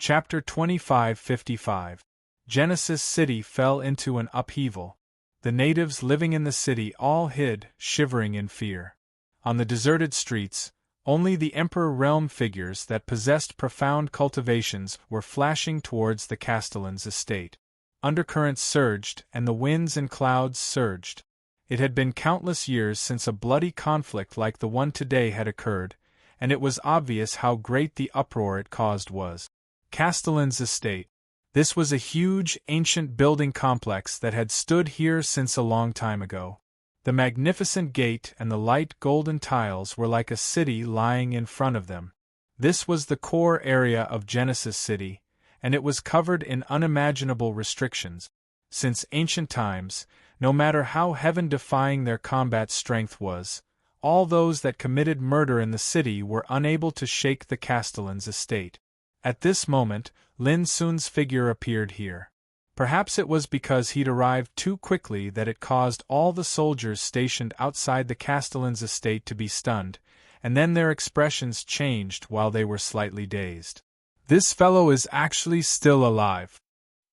Chapter 25:55. Genesis City fell into an upheaval. The natives living in the city all hid, shivering in fear. On the deserted streets, only the Emperor realm figures that possessed profound cultivations were flashing towards the Castellan's estate. Undercurrents surged, and the winds and clouds surged. It had been countless years since a bloody conflict like the one today had occurred, and it was obvious how great the uproar it caused was. Castellan's estate. This was a huge, ancient building complex that had stood here since a long time ago. The magnificent gate and the light golden tiles were like a city lying in front of them. This was the core area of Genesis City, and it was covered in unimaginable restrictions. Since ancient times, no matter how heaven-defying their combat strength was, all those that committed murder in the city were unable to shake the Castellan's estate. At this moment, Lin Sun's figure appeared here. Perhaps it was because he'd arrived too quickly that it caused all the soldiers stationed outside the Castellan's estate to be stunned, and then their expressions changed while they were slightly dazed. This fellow is actually still alive.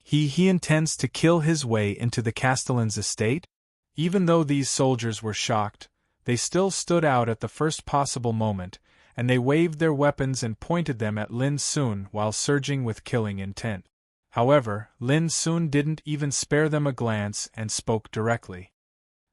He intends to kill his way into the Castellan's estate? Even though these soldiers were shocked, they still stood out at the first possible moment, and they waved their weapons and pointed them at Lin Sun while surging with killing intent. However, Lin Sun didn't even spare them a glance and spoke directly.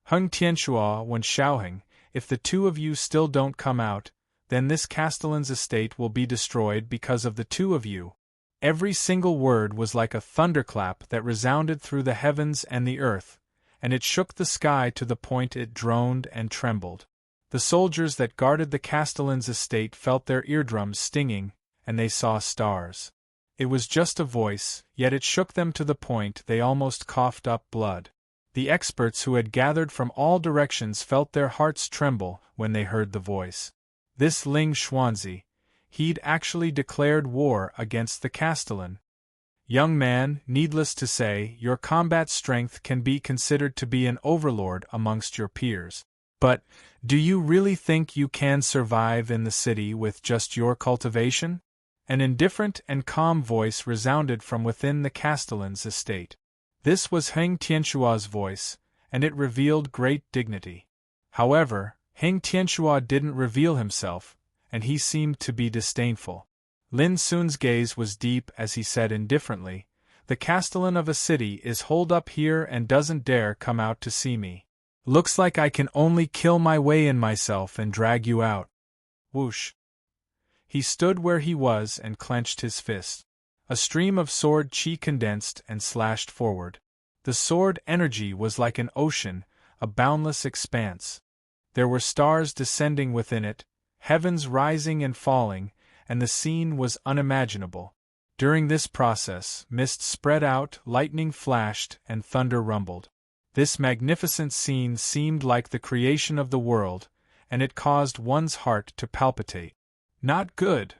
Heng Tianxua Wen Shaoheng, if the two of you still don't come out, then this Castellan's estate will be destroyed because of the two of you. Every single word was like a thunderclap that resounded through the heavens and the earth, and it shook the sky to the point it droned and trembled. The soldiers that guarded the Castellan's estate felt their eardrums stinging, and they saw stars. It was just a voice, yet it shook them to the point they almost coughed up blood. The experts who had gathered from all directions felt their hearts tremble when they heard the voice. This Ling Xuanzi, he'd actually declared war against the Castellan. Young man, needless to say, your combat strength can be considered to be an overlord amongst your peers. But, do you really think you can survive in the city with just your cultivation? An indifferent and calm voice resounded from within the Castellan's estate. This was Heng Tianxua's voice, and it revealed great dignity. However, Heng Tianxua didn't reveal himself, and he seemed to be disdainful. Lin Sun's gaze was deep as he said indifferently, "The Castellan of a city is holed up here and doesn't dare come out to see me. Looks like I can only kill my way in myself and drag you out." Whoosh! He stood where he was and clenched his fist. A stream of sword chi condensed and slashed forward. The sword energy was like an ocean, a boundless expanse. There were stars descending within it, heavens rising and falling, and the scene was unimaginable. During this process, mist spread out, lightning flashed, and thunder rumbled. This magnificent scene seemed like the creation of the world, and it caused one's heart to palpitate. Not good.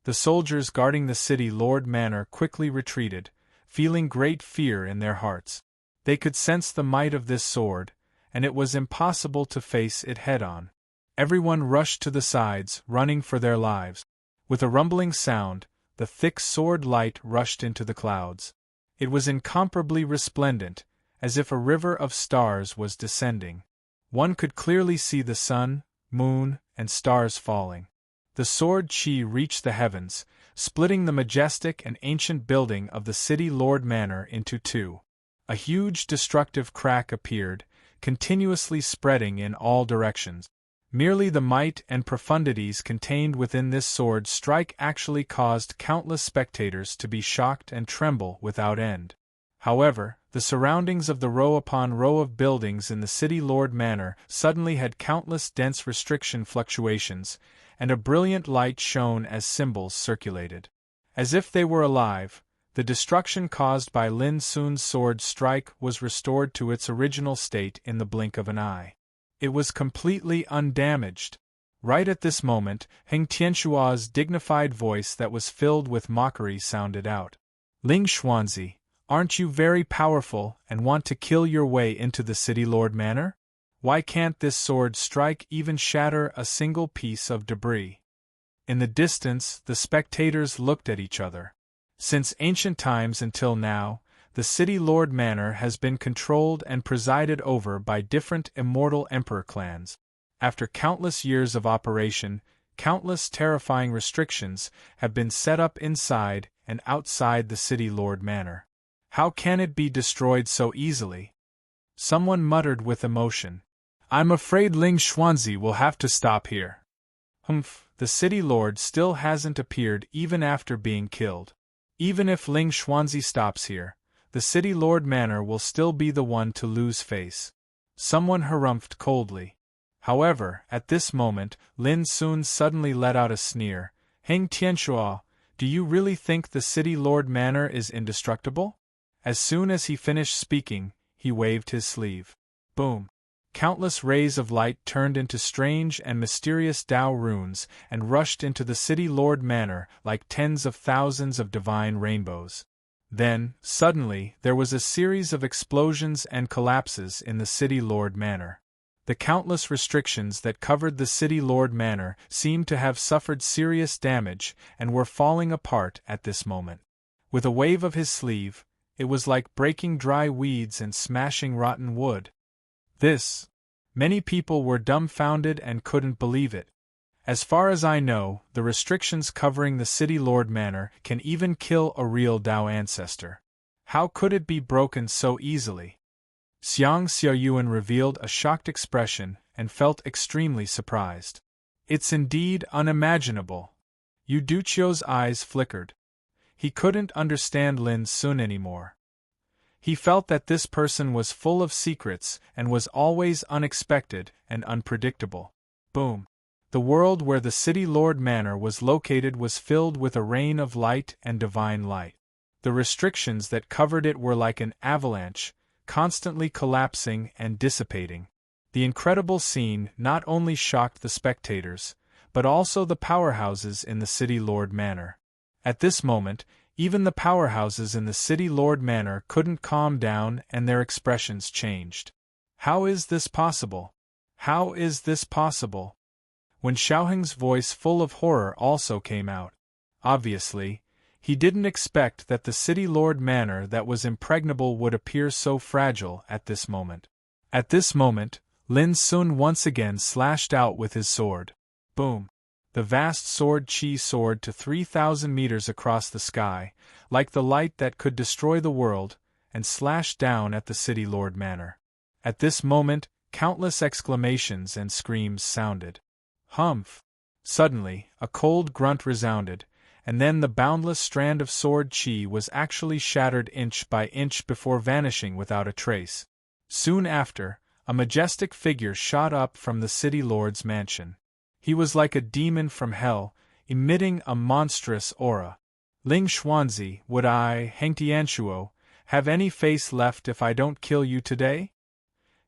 The soldiers guarding the city Lord Manor quickly retreated, feeling great fear in their hearts. They could sense the might of this sword, and it was impossible to face it head-on. Everyone rushed to the sides, running for their lives. With a rumbling sound, the thick sword light rushed into the clouds. It was incomparably resplendent, as if a river of stars was descending. One could clearly see the sun, moon, and stars falling. The sword chi reached the heavens, splitting the majestic and ancient building of the city Lord Manor into two. A huge destructive crack appeared, continuously spreading in all directions. Merely the might and profundities contained within this sword strike actually caused countless spectators to be shocked and tremble without end. However, the surroundings of the row upon row of buildings in the city Lord Manor suddenly had countless dense restriction fluctuations, and a brilliant light shone as symbols circulated. As if they were alive, the destruction caused by Lin Sun's sword strike was restored to its original state in the blink of an eye. It was completely undamaged. Right at this moment, Heng Tianxua's dignified voice that was filled with mockery sounded out. "Ling Xuanzi, aren't you very powerful and want to kill your way into the city Lord Manor? Why can't this sword strike even shatter a single piece of debris?" In the distance, the spectators looked at each other. Since ancient times until now, the City Lord Manor has been controlled and presided over by different immortal emperor clans. After countless years of operation, countless terrifying restrictions have been set up inside and outside the City Lord Manor. How can it be destroyed so easily? Someone muttered with emotion. I'm afraid Ling Xuanzi will have to stop here. Humph, the City Lord still hasn't appeared even after being killed. Even if Ling Xuanzi stops here, the City Lord Manor will still be the one to lose face. Someone harumphed coldly. However, at this moment, Lin Sun suddenly let out a sneer. Heng Tianxuo, do you really think the City Lord Manor is indestructible? As soon as he finished speaking, he waved his sleeve. Boom! Countless rays of light turned into strange and mysterious Dao runes and rushed into the City Lord Manor like tens of thousands of divine rainbows. Then, suddenly, there was a series of explosions and collapses in the City Lord Manor. The countless restrictions that covered the City Lord Manor seemed to have suffered serious damage and were falling apart at this moment. With a wave of his sleeve, it was like breaking dry weeds and smashing rotten wood. Many people were dumbfounded and couldn't believe it. As far as I know, the restrictions covering the City Lord Manor can even kill a real Dao ancestor. How could it be broken so easily? Xiang Xiaoyuan revealed a shocked expression and felt extremely surprised. It's indeed unimaginable. Yu Duqiu's eyes flickered. He couldn't understand Lin Sun anymore. He felt that this person was full of secrets and was always unexpected and unpredictable. Boom! The world where the City Lord Manor was located was filled with a rain of light and divine light. The restrictions that covered it were like an avalanche, constantly collapsing and dissipating. The incredible scene not only shocked the spectators, but also the powerhouses in the City Lord Manor. At this moment, even the powerhouses in the City Lord Manor couldn't calm down and their expressions changed. How is this possible? How is this possible? When Xiaoheng's voice full of horror also came out. Obviously, he didn't expect that the City Lord Manor that was impregnable would appear so fragile at this moment. At this moment, Lin Sun once again slashed out with his sword. Boom! The vast sword Qi soared to 3,000 meters across the sky, like the light that could destroy the world, and slashed down at the City Lord Manor. At this moment, countless exclamations and screams sounded. Humph! Suddenly, a cold grunt resounded, and then the boundless strand of sword Qi was actually shattered inch by inch before vanishing without a trace. Soon after, a majestic figure shot up from the City Lord's mansion. He was like a demon from hell, emitting a monstrous aura. Ling Xuanzi, would I, Heng Tianxuo, have any face left if I don't kill you today?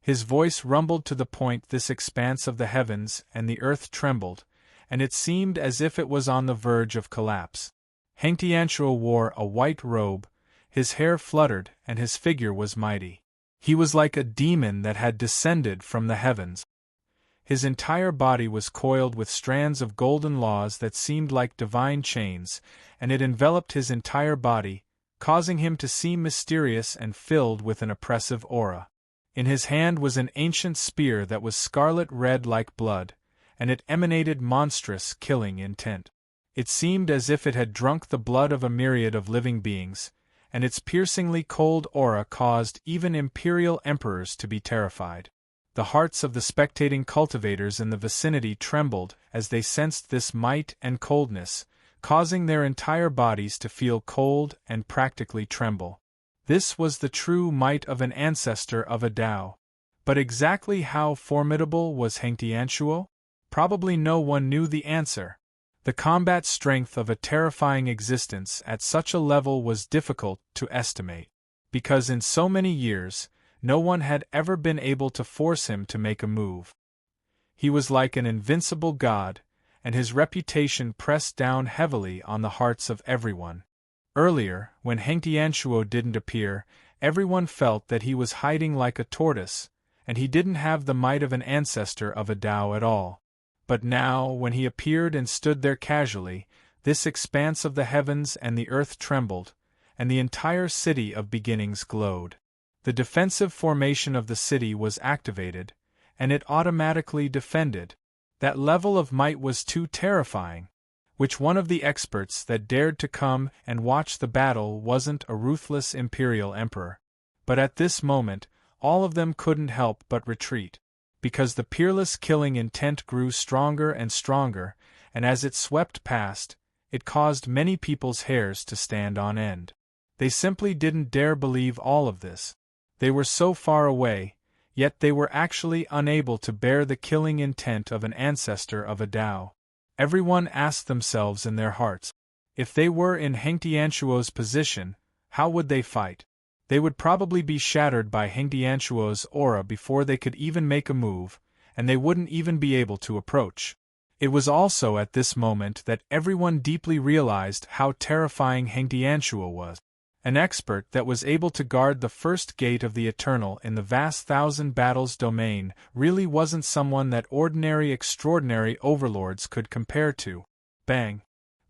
His voice rumbled to the point this expanse of the heavens and the earth trembled, and it seemed as if it was on the verge of collapse. Heng Tianxuo wore a white robe, his hair fluttered and his figure was mighty. He was like a demon that had descended from the heavens. His entire body was coiled with strands of golden laws that seemed like divine chains, and it enveloped his entire body, causing him to seem mysterious and filled with an oppressive aura. In his hand was an ancient spear that was scarlet-red like blood, and it emanated monstrous, killing intent. It seemed as if it had drunk the blood of a myriad of living beings, and its piercingly cold aura caused even imperial emperors to be terrified. The hearts of the spectating cultivators in the vicinity trembled as they sensed this might and coldness, causing their entire bodies to feel cold and practically tremble. This was the true might of an ancestor of a Dao. But exactly how formidable was Heng Tianxuo? Probably no one knew the answer. The combat strength of a terrifying existence at such a level was difficult to estimate, because in so many years, no one had ever been able to force him to make a move. He was like an invincible god, and his reputation pressed down heavily on the hearts of everyone. Earlier, when Heng Tianxuo didn't appear, everyone felt that he was hiding like a tortoise, and he didn't have the might of an ancestor of a Dao at all. But now, when he appeared and stood there casually, This expanse of the heavens and the earth trembled, and the entire city of beginnings glowed. The defensive formation of the city was activated, and it automatically defended. That level of might was too terrifying. Which one of the experts that dared to come and watch the battle wasn't a ruthless imperial emperor? But at this moment, all of them couldn't help but retreat, because the peerless killing intent grew stronger and stronger, and as it swept past, it caused many people's hairs to stand on end. They simply didn't dare believe all of this. They were so far away, yet they were actually unable to bear the killing intent of an ancestor of a Tao. Everyone asked themselves in their hearts, if they were in Heng Tianquo's position, how would they fight? They would probably be shattered by Heng Tianquo's aura before they could even make a move, and they wouldn't even be able to approach. It was also at this moment that everyone deeply realized how terrifying Heng Tianquo was. An expert that was able to guard the first gate of the Eternal in the vast thousand battles domain really wasn't someone that ordinary extraordinary overlords could compare to. Bang!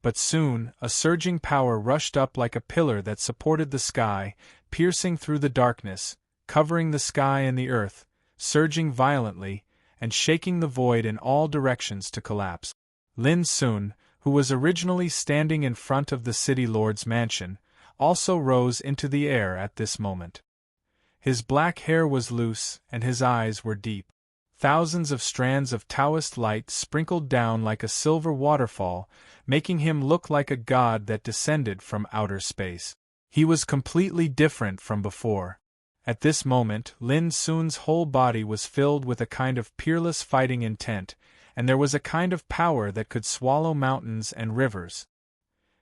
But soon, a surging power rushed up like a pillar that supported the sky, piercing through the darkness, covering the sky and the earth, surging violently, and shaking the void in all directions to collapse. Lin Sun, who was originally standing in front of the city lord's mansion, also rose into the air at this moment. His black hair was loose, and his eyes were deep. Thousands of strands of Taoist light sprinkled down like a silver waterfall, making him look like a god that descended from outer space. He was completely different from before. At this moment, Lin Sun's whole body was filled with a kind of peerless fighting intent, and there was a kind of power that could swallow mountains and rivers.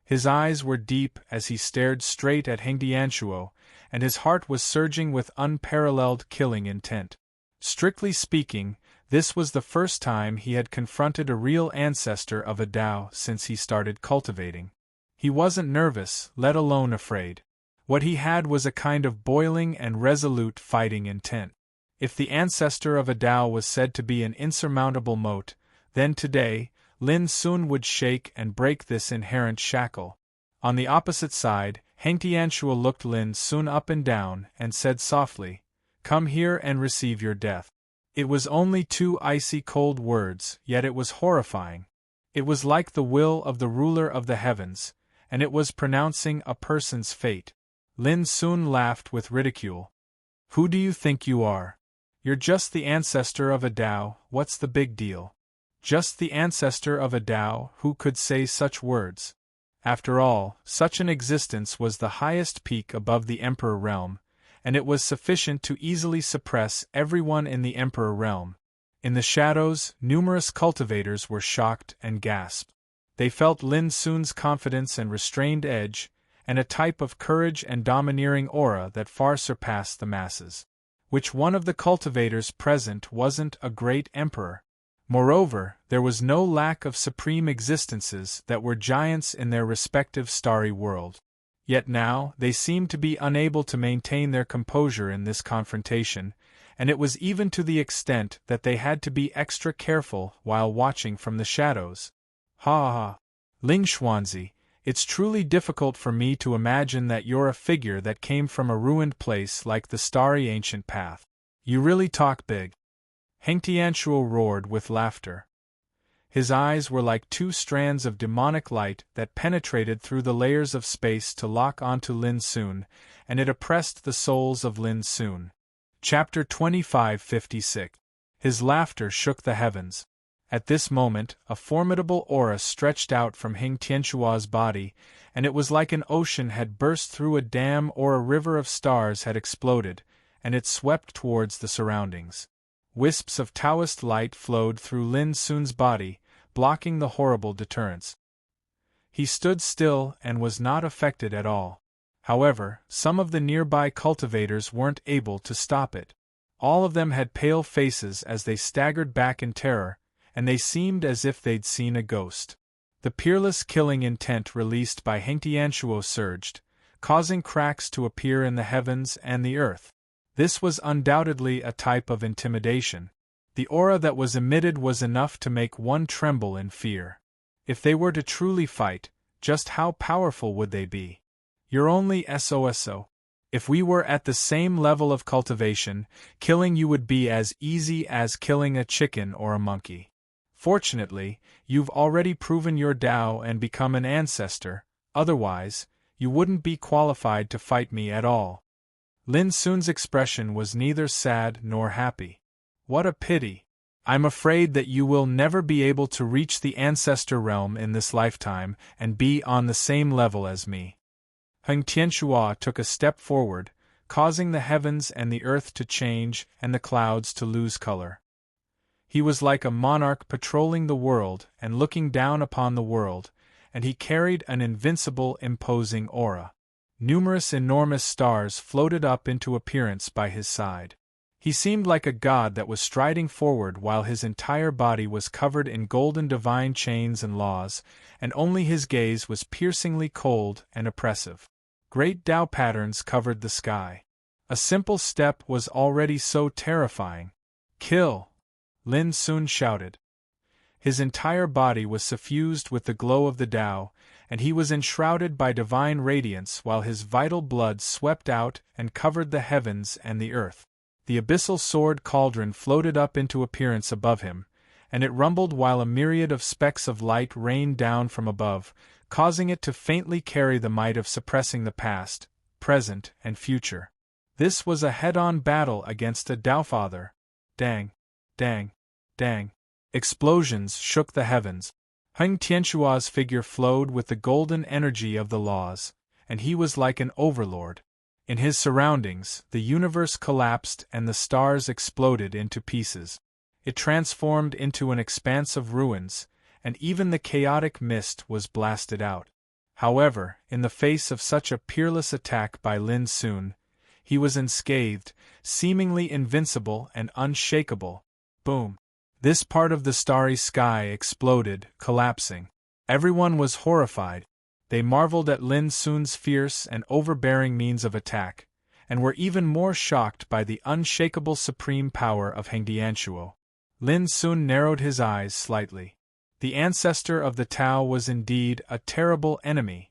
His eyes were deep as he stared straight at Heng Tianquo, and his heart was surging with unparalleled killing intent. Strictly speaking, this was the first time he had confronted a real ancestor of a Tao since he started cultivating. He wasn't nervous, let alone afraid. What he had was a kind of boiling and resolute fighting intent. If the ancestor of a Tao was said to be an insurmountable moat, then today, Lin Sun would shake and break this inherent shackle. On the opposite side, Heng Tianquo looked Lin Sun up and down and said softly, "Come here and receive your death." It was only two icy cold words, yet it was horrifying. It was like the will of the ruler of the heavens, and it was pronouncing a person's fate. Lin Sun laughed with ridicule. "Who do you think you are? You're just the ancestor of a Tao, what's the big deal? Just the ancestor of a Tao who could say such words. After all, such an existence was the highest peak above the Emperor realm, and it was sufficient to easily suppress everyone in the Emperor realm." In the shadows, numerous cultivators were shocked and gasped. They felt Lin Sun's confidence and restrained edge, and a type of courage and domineering aura that far surpassed the masses. Which one of the cultivators present wasn't a great emperor? Moreover, there was no lack of supreme existences that were giants in their respective starry world. Yet now, they seemed to be unable to maintain their composure in this confrontation, and it was even to the extent that they had to be extra careful while watching from the shadows. Ha ha! Ling Xuanzi, it's truly difficult for me to imagine that you're a figure that came from a ruined place like the starry ancient path. You really talk big. Heng Tianquo roared with laughter. His eyes were like two strands of demonic light that penetrated through the layers of space to lock onto Lin Sun, and it oppressed the souls of Lin Sun. Chapter 2556. His laughter shook the heavens. At this moment, a formidable aura stretched out from Heng Tianquo's body, and it was like an ocean had burst through a dam or a river of stars had exploded, and it swept towards the surroundings. Wisps of Taoist light flowed through Lin Sun's body, blocking the horrible deterrence. He stood still and was not affected at all. However, some of the nearby cultivators weren't able to stop it. All of them had pale faces as they staggered back in terror, and they seemed as if they'd seen a ghost. The peerless killing intent released by Heng Tianquo surged, causing cracks to appear in the heavens and the earth. This was undoubtedly a type of intimidation. The aura that was emitted was enough to make one tremble in fear. If they were to truly fight, just how powerful would they be? You're only SOSO. If we were at the same level of cultivation, killing you would be as easy as killing a chicken or a monkey. Fortunately, you've already proven your Tao and become an ancestor, otherwise, you wouldn't be qualified to fight me at all. Lin Sun's expression was neither sad nor happy. What a pity. I'm afraid that you will never be able to reach the ancestor realm in this lifetime and be on the same level as me. Heng Tianxua took a step forward, causing the heavens and the earth to change and the clouds to lose color. He was like a monarch patrolling the world and looking down upon the world, and he carried an invincible, imposing aura. Numerous enormous stars floated up into appearance by his side. He seemed like a god that was striding forward while his entire body was covered in golden divine chains and laws, and only his gaze was piercingly cold and oppressive. Great Tao patterns covered the sky. A simple step was already so terrifying. Kill! Lin Sun shouted. His entire body was suffused with the glow of the Tao, and he was enshrouded by divine radiance while his vital blood swept out and covered the heavens and the earth. The abyssal sword cauldron floated up into appearance above him, and it rumbled while a myriad of specks of light rained down from above, causing it to faintly carry the might of suppressing the past, present, and future. This was a head-on battle against a Taofather. Dang! Dang! Dang! Explosions shook the heavens. Heng Tianxua's figure flowed with the golden energy of the laws, and he was like an overlord. In his surroundings, the universe collapsed and the stars exploded into pieces. It transformed into an expanse of ruins, and even the chaotic mist was blasted out. However, in the face of such a peerless attack by Lin Sun, he was unscathed, seemingly invincible and unshakable. Boom! This part of the starry sky exploded, collapsing. Everyone was horrified. They marveled at Lin Sun's fierce and overbearing means of attack, and were even more shocked by the unshakable supreme power of Heng Tianxuo. Lin Sun narrowed his eyes slightly. The ancestor of the Tao was indeed a terrible enemy.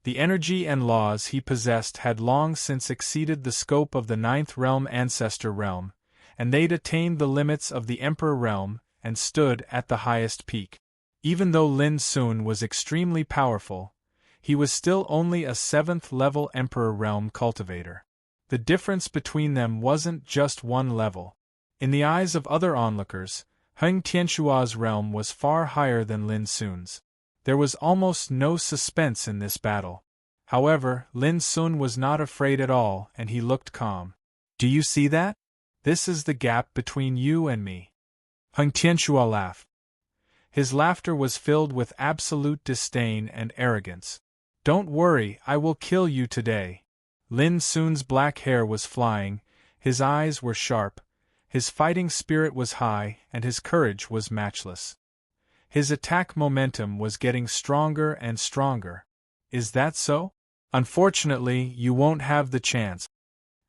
The energy and laws he possessed had long since exceeded the scope of the Ninth Realm Ancestor Realm, and they'd attained the limits of the Emperor Realm and stood at the highest peak. Even though Lin Sun was extremely powerful, he was still only a 7th-level Emperor Realm cultivator. The difference between them wasn't just one level. In the eyes of other onlookers, Heng Tianxua's realm was far higher than Lin Sun's. There was almost no suspense in this battle. However, Lin Sun was not afraid at all, and he looked calm. Do you see that? This is the gap between you and me. Heng Tianxua laughed. His laughter was filled with absolute disdain and arrogance. Don't worry, I will kill you today. Lin Sun's black hair was flying, his eyes were sharp, his fighting spirit was high, and his courage was matchless. His attack momentum was getting stronger and stronger. Is that so? Unfortunately, you won't have the chance.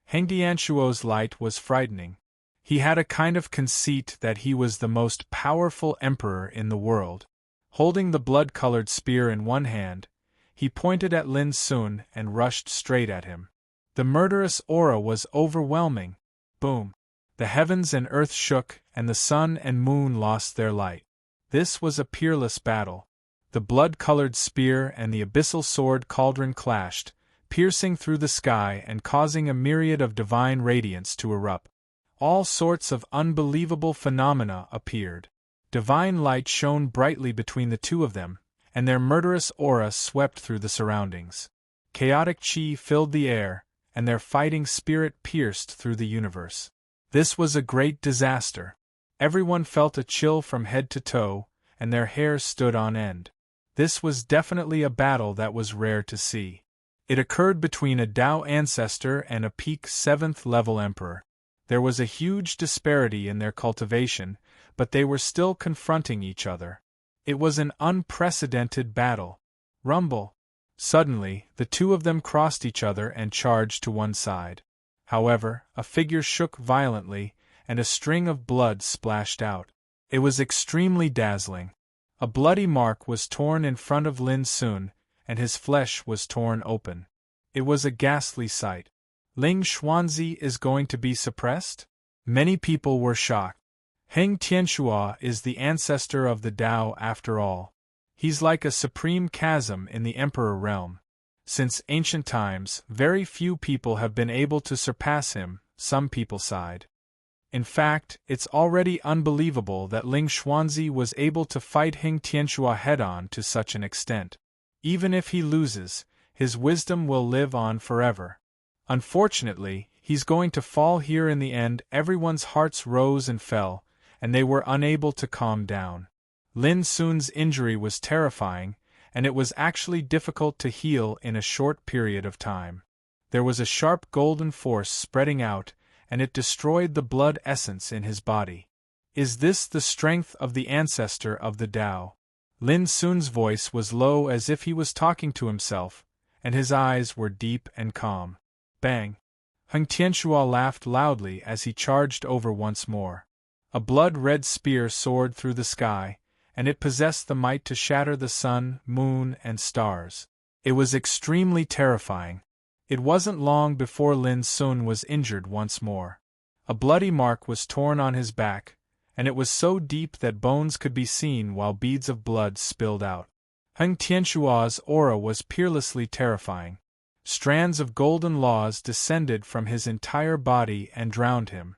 Heng Tianxuo's light was frightening. He had a kind of conceit that he was the most powerful emperor in the world. Holding the blood-colored spear in one hand, he pointed at Lin Sun and rushed straight at him. The murderous aura was overwhelming. Boom! The heavens and earth shook, and the sun and moon lost their light. This was a peerless battle. The blood-colored spear and the abyssal sword cauldron clashed, piercing through the sky and causing a myriad of divine radiance to erupt. All sorts of unbelievable phenomena appeared. Divine light shone brightly between the two of them, and their murderous aura swept through the surroundings. Chaotic chi filled the air, and their fighting spirit pierced through the universe. This was a great disaster. Everyone felt a chill from head to toe, and their hair stood on end. This was definitely a battle that was rare to see. It occurred between a Tao ancestor and a peak 7th-level emperor. There was a huge disparity in their cultivation, but they were still confronting each other. It was an unprecedented battle. Rumble! Suddenly, the two of them crossed each other and charged to one side. However, a figure shook violently, and a string of blood splashed out. It was extremely dazzling. A bloody mark was torn in front of Lin Sun, and his flesh was torn open. It was a ghastly sight. Ling Xuanzi is going to be suppressed? Many people were shocked. Heng Tianxua is the ancestor of the Tao after all. He's like a supreme chasm in the emperor realm. Since ancient times, very few people have been able to surpass him, some people sighed. In fact, it's already unbelievable that Ling Xuanzi was able to fight Heng Tianxua head-on to such an extent. Even if he loses, his wisdom will live on forever. Unfortunately, he's going to fall here in the end. Everyone's hearts rose and fell, and they were unable to calm down. Lin Sun's injury was terrifying, and it was actually difficult to heal in a short period of time. There was a sharp golden force spreading out, and it destroyed the blood essence in his body. Is this the strength of the ancestor of the Tao? Lin Sun's voice was low as if he was talking to himself, and his eyes were deep and calm. Bang! Heng Tianxua laughed loudly as he charged over once more. A blood-red spear soared through the sky, and it possessed the might to shatter the sun, moon, and stars. It was extremely terrifying. It wasn't long before Lin Sun was injured once more. A bloody mark was torn on his back, and it was so deep that bones could be seen while beads of blood spilled out. Heng Tianxua's aura was peerlessly terrifying. Strands of golden laws descended from his entire body and drowned him.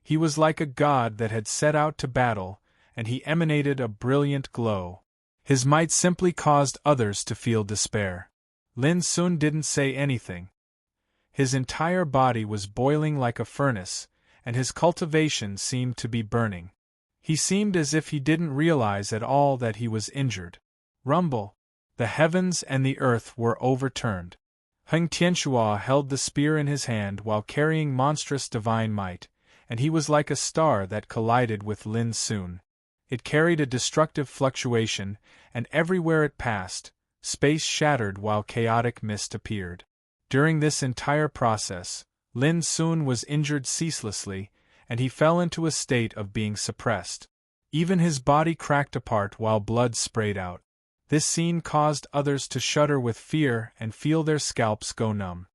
He was like a god that had set out to battle, and he emanated a brilliant glow. His might simply caused others to feel despair. Lin Sun didn't say anything. His entire body was boiling like a furnace, and his cultivation seemed to be burning. He seemed as if he didn't realize at all that he was injured. Rumble! The heavens and the earth were overturned. Heng Tianxua held the spear in his hand while carrying monstrous divine might, and he was like a star that collided with Lin Sun. It carried a destructive fluctuation, and everywhere it passed, space shattered while chaotic mist appeared. During this entire process, Lin Sun was injured ceaselessly, and he fell into a state of being suppressed. Even his body cracked apart while blood sprayed out. This scene caused others to shudder with fear and feel their scalps go numb.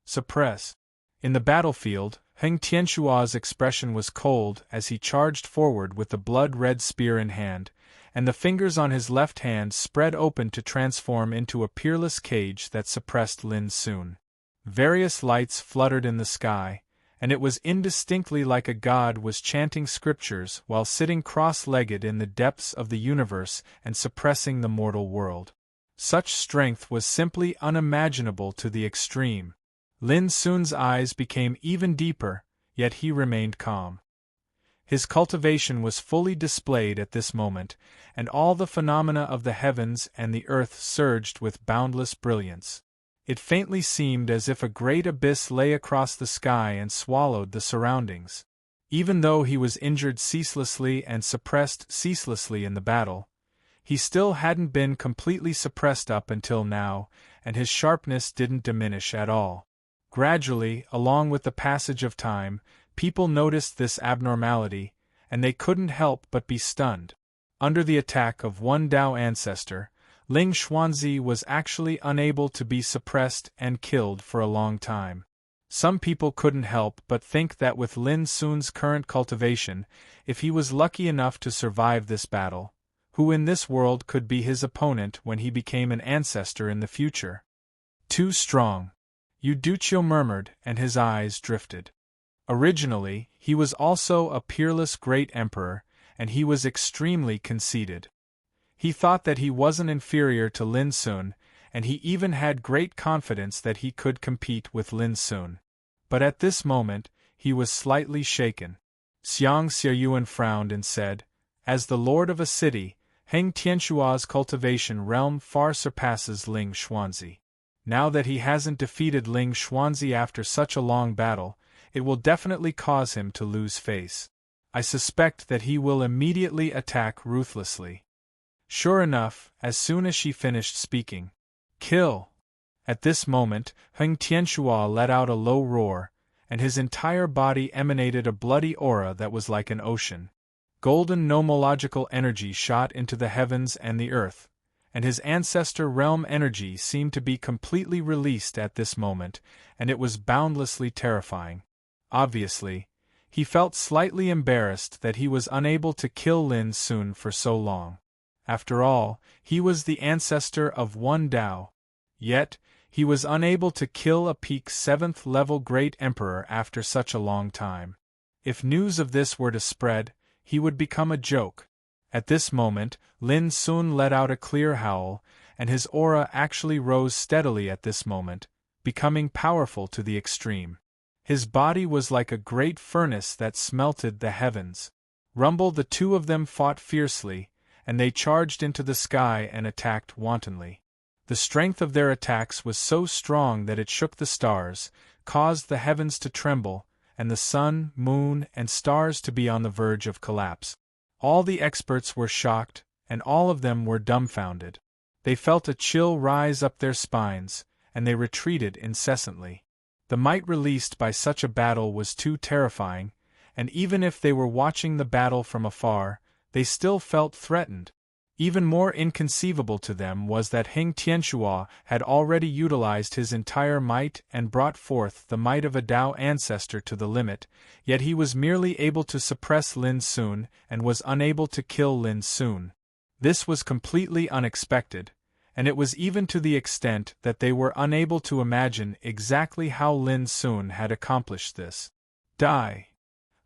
Suppress. In the battlefield, Heng Tianxua's expression was cold as he charged forward with the blood-red spear in hand, and the fingers on his left hand spread open to transform into a peerless cage that suppressed Lin Sun. Various lights fluttered in the sky, and it was indistinctly like a god was chanting scriptures while sitting cross-legged in the depths of the universe and suppressing the mortal world. Such strength was simply unimaginable to the extreme. Lin Sun's eyes became even deeper, yet he remained calm. His cultivation was fully displayed at this moment, and all the phenomena of the heavens and the earth surged with boundless brilliance. It faintly seemed as if a great abyss lay across the sky and swallowed the surroundings. Even though he was injured ceaselessly and suppressed ceaselessly in the battle, he still hadn't been completely suppressed up until now, and his sharpness didn't diminish at all. Gradually, along with the passage of time, people noticed this abnormality, and they couldn't help but be stunned. Under the attack of one Tao ancestor, Ling Xuanzi was actually unable to be suppressed and killed for a long time. Some people couldn't help but think that with Lin Sun's current cultivation, if he was lucky enough to survive this battle, who in this world could be his opponent when he became an ancestor in the future? Too strong. Yu Duqiu murmured, and his eyes drifted. Originally, he was also a peerless great emperor, and he was extremely conceited. He thought that he wasn't inferior to Lin Sun, and he even had great confidence that he could compete with Lin Sun. But at this moment, he was slightly shaken. Xiang Xiaoyuan frowned and said, "As the lord of a city, Heng Tianxua's cultivation realm far surpasses Ling Xuanzi. Now that he hasn't defeated Ling Xuanzi after such a long battle, it will definitely cause him to lose face. I suspect that he will immediately attack ruthlessly." Sure enough, as soon as she finished speaking, "Kill!" At this moment, Heng Tianxua let out a low roar, and his entire body emanated a bloody aura that was like an ocean. Golden nomological energy shot into the heavens and the earth, and his ancestor realm energy seemed to be completely released at this moment, and it was boundlessly terrifying. Obviously, he felt slightly embarrassed that he was unable to kill Lin Sun for so long. After all, he was the ancestor of one Dao. Yet, he was unable to kill a peak 7th level Great Emperor after such a long time. If news of this were to spread, he would become a joke. At this moment, Lin Sun let out a clear howl, and his aura actually rose steadily at this moment, becoming powerful to the extreme. His body was like a great furnace that smelted the heavens. Rumble, the two of them fought fiercely, and they charged into the sky and attacked wantonly. The strength of their attacks was so strong that it shook the stars, caused the heavens to tremble, and the sun, moon, and stars to be on the verge of collapse. All the experts were shocked, and all of them were dumbfounded. They felt a chill rise up their spines, and they retreated incessantly. The might released by such a battle was too terrifying, and even if they were watching the battle from afar, they still felt threatened. Even more inconceivable to them was that Heng Tianxua had already utilized his entire might and brought forth the might of a Dao ancestor to the limit, yet he was merely able to suppress Lin Sun and was unable to kill Lin Sun. This was completely unexpected, and it was even to the extent that they were unable to imagine exactly how Lin Sun had accomplished this. Die!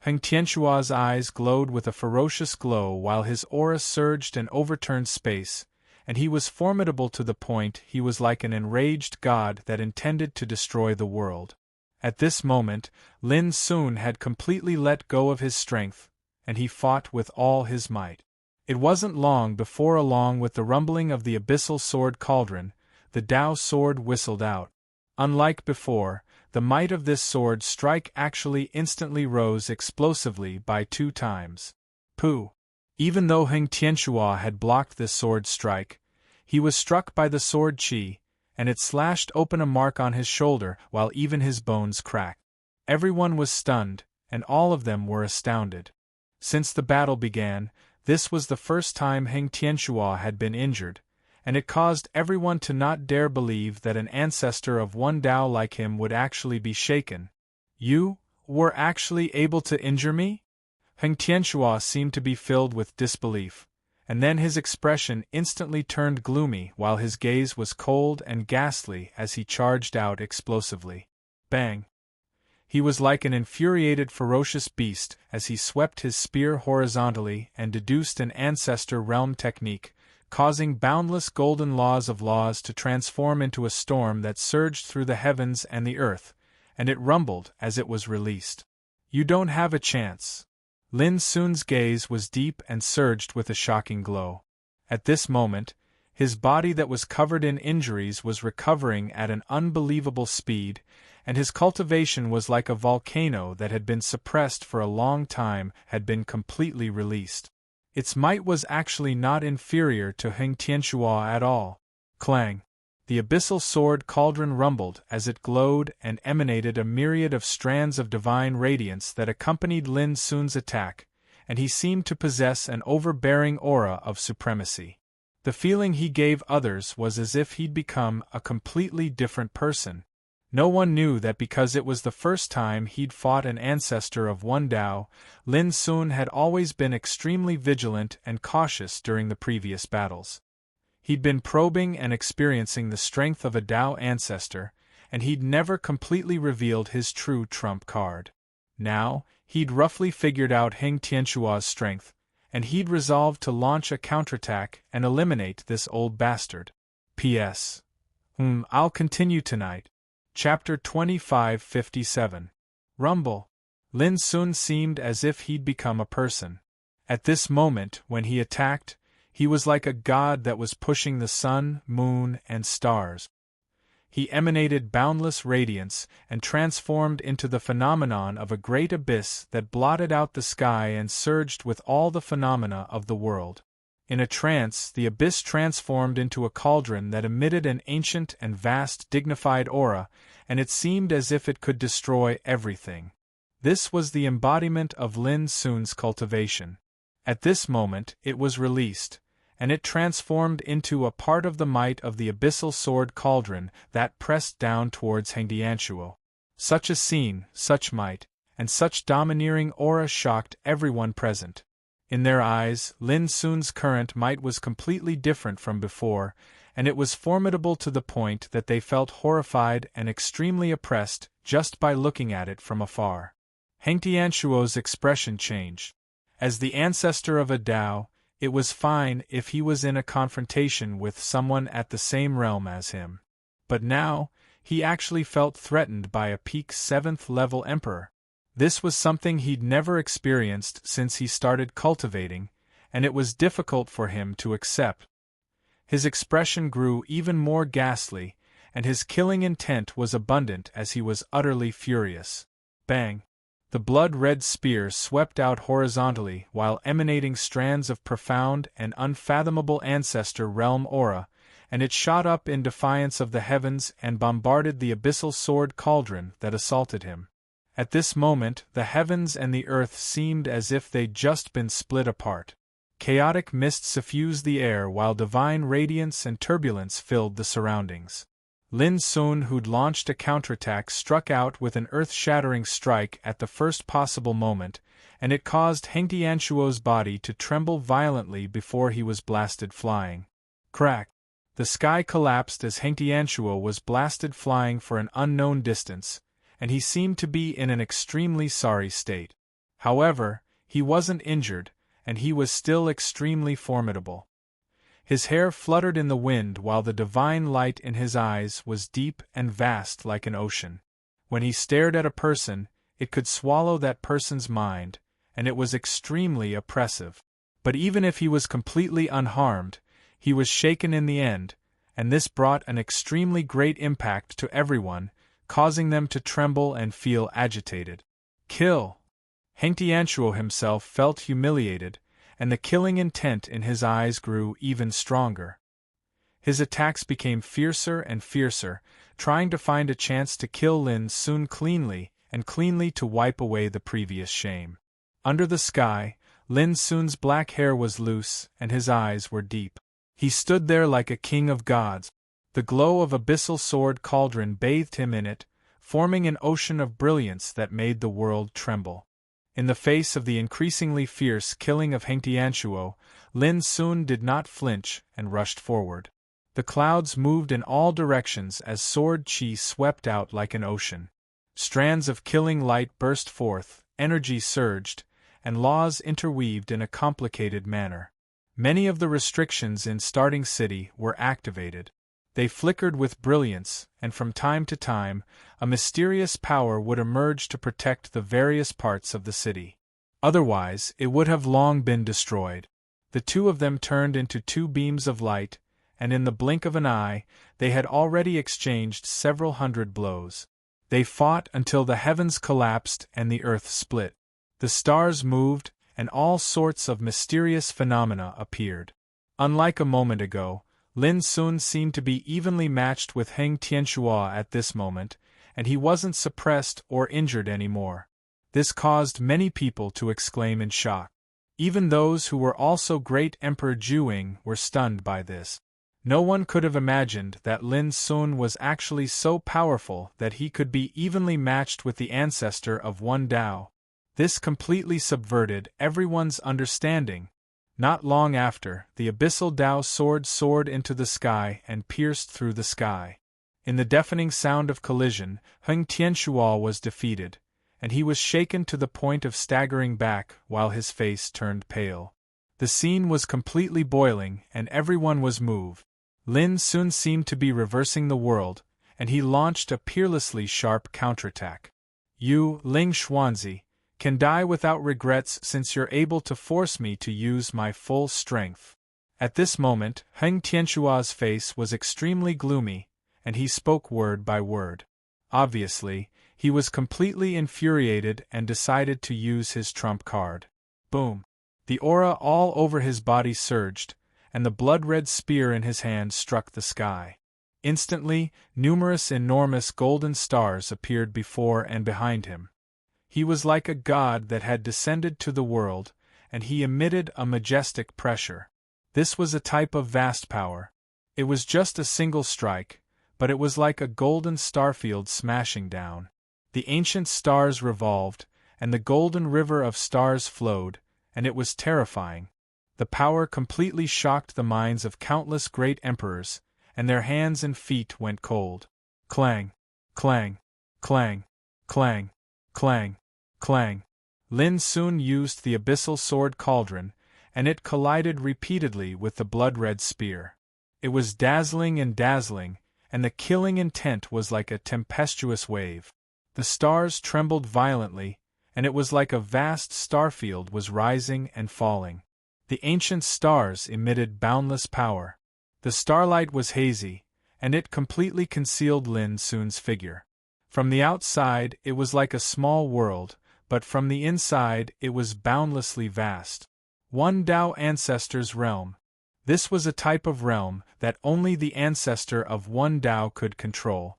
Heng Tianxua's eyes glowed with a ferocious glow while his aura surged and overturned space, and he was formidable to the point he was like an enraged god that intended to destroy the world. At this moment, Lin Sun had completely let go of his strength, and he fought with all his might. It wasn't long before, along with the rumbling of the abyssal sword cauldron, the Dao sword whistled out. Unlike before, the might of this sword strike actually instantly rose explosively by 2 times. Pooh! Even though Heng Tianxua had blocked this sword strike, he was struck by the sword qi, and it slashed open a mark on his shoulder while even his bones cracked. Everyone was stunned, and all of them were astounded. Since the battle began, this was the first time Heng Tianxua had been injured, and it caused everyone to not dare believe that an ancestor of one Dao like him would actually be shaken. You were actually able to injure me? Heng Tianxua seemed to be filled with disbelief, and then his expression instantly turned gloomy while his gaze was cold and ghastly as he charged out explosively. Bang! He was like an infuriated ferocious beast as he swept his spear horizontally and deduced an ancestor realm technique, causing boundless golden laws to transform into a storm that surged through the heavens and the earth, and it rumbled as it was released. You don't have a chance. Lin Sun's gaze was deep and surged with a shocking glow. At this moment, his body that was covered in injuries was recovering at an unbelievable speed, and his cultivation was like a volcano that had been suppressed for a long time had been completely released. Its might was actually not inferior to Heng Tianxua at all. Clang! The abyssal sword cauldron rumbled as it glowed and emanated a myriad of strands of divine radiance that accompanied Lin Sun's attack, and he seemed to possess an overbearing aura of supremacy. The feeling he gave others was as if he'd become a completely different person. No one knew that because it was the first time he'd fought an ancestor of one Dao, Lin Sun had always been extremely vigilant and cautious during the previous battles. He'd been probing and experiencing the strength of a Dao ancestor, and he'd never completely revealed his true trump card. Now, he'd roughly figured out Heng Tianxua's strength, and he'd resolved to launch a counterattack and eliminate this old bastard. P.S. I'll continue tonight. Chapter 2557. Rumble. Lin Sun seemed as if he'd become a person. At this moment, when he attacked, he was like a god that was pushing the sun, moon, and stars. He emanated boundless radiance and transformed into the phenomenon of a great abyss that blotted out the sky and surged with all the phenomena of the world. In a trance, the abyss transformed into a cauldron that emitted an ancient and vast dignified aura, and it seemed as if it could destroy everything. This was the embodiment of Lin Sun's cultivation. At this moment, it was released, and it transformed into a part of the might of the abyssal sword cauldron that pressed down towards Hengtiantuo. Such a scene, such might, and such domineering aura shocked everyone present. In their eyes, Lin Sun's current might was completely different from before, and it was formidable to the point that they felt horrified and extremely oppressed just by looking at it from afar. Hengtiantuo's expression changed. As the ancestor of a Tao, it was fine if he was in a confrontation with someone at the same realm as him. But now, he actually felt threatened by a peak 7th level emperor. This was something he'd never experienced since he started cultivating, and it was difficult for him to accept. His expression grew even more ghastly, and his killing intent was abundant as he was utterly furious. Bang! The blood-red spear swept out horizontally while emanating strands of profound and unfathomable ancestor realm aura, and it shot up in defiance of the heavens and bombarded the abyssal sword cauldron that assaulted him. At this moment, the heavens and the earth seemed as if they'd just been split apart. Chaotic mist suffused the air while divine radiance and turbulence filled the surroundings. Lin Sun, who'd launched a counterattack, struck out with an earth-shattering strike at the first possible moment, and it caused Hengtiantuo's body to tremble violently before he was blasted flying. Crack! The sky collapsed as Hengtiantuo was blasted flying for an unknown distance, and he seemed to be in an extremely sorry state. However, he wasn't injured, and he was still extremely formidable. His hair fluttered in the wind while the divine light in his eyes was deep and vast like an ocean. When he stared at a person, it could swallow that person's mind, and it was extremely oppressive. But even if he was completely unharmed, he was shaken in the end, and this brought an extremely great impact to everyone, causing them to tremble and feel agitated. Kill! Hengtiantuo himself felt humiliated, and the killing intent in his eyes grew even stronger. His attacks became fiercer and fiercer, trying to find a chance to kill Lin Sun cleanly and cleanly to wipe away the previous shame. Under the sky, Lin Sun's black hair was loose and his eyes were deep. He stood there like a king of gods. The glow of abyssal sword cauldron bathed him in it, forming an ocean of brilliance that made the world tremble. In the face of the increasingly fierce killing of Hengtiantuo, Lin Sun did not flinch and rushed forward. The clouds moved in all directions as sword chi swept out like an ocean. Strands of killing light burst forth, energy surged, and laws interweaved in a complicated manner. Many of the restrictions in Starting City were activated. They flickered with brilliance, and from time to time, a mysterious power would emerge to protect the various parts of the city. Otherwise, it would have long been destroyed. The two of them turned into two beams of light, and in the blink of an eye, they had already exchanged several hundred blows. They fought until the heavens collapsed and the earth split. The stars moved, and all sorts of mysterious phenomena appeared. Unlike a moment ago, Lin Sun seemed to be evenly matched with Hengtiantuo at this moment, and he wasn't suppressed or injured anymore. This caused many people to exclaim in shock. Even those who were also great Emperor Juing were stunned by this. No one could have imagined that Lin Sun was actually so powerful that he could be evenly matched with the ancestor of one Tao. This completely subverted everyone's understanding. Not long after, the abyssal Tao sword soared into the sky and pierced through the sky. In the deafening sound of collision, Hengtiantuo was defeated, and he was shaken to the point of staggering back while his face turned pale. The scene was completely boiling, and everyone was moved. Lin Sun seemed to be reversing the world, and he launched a peerlessly sharp counterattack. You, Ling Xuanzi, can die without regrets since you're able to force me to use my full strength. At this moment, Hengtiantuo's face was extremely gloomy, and he spoke word by word. Obviously, he was completely infuriated and decided to use his trump card. Boom! The aura all over his body surged, and the blood-red spear in his hand struck the sky. Instantly, numerous enormous golden stars appeared before and behind him. He was like a god that had descended to the world, and he emitted a majestic pressure. This was a type of vast power. It was just a single strike, but it was like a golden starfield smashing down. The ancient stars revolved, and the golden river of stars flowed, and it was terrifying. The power completely shocked the minds of countless great emperors, and their hands and feet went cold. Clang, clang, clang, clang, clang, clang. Lin soon used the abyssal sword cauldron, and it collided repeatedly with the blood-red spear. It was dazzling, and the killing intent was like a tempestuous wave. The stars trembled violently, and it was like a vast starfield was rising and falling. The ancient stars emitted boundless power. The starlight was hazy, and it completely concealed Lin Sun's figure. From the outside it was like a small world, but from the inside it was boundlessly vast. One Tao Ancestor's realm. This was a type of realm that only the ancestor of one Tao could control.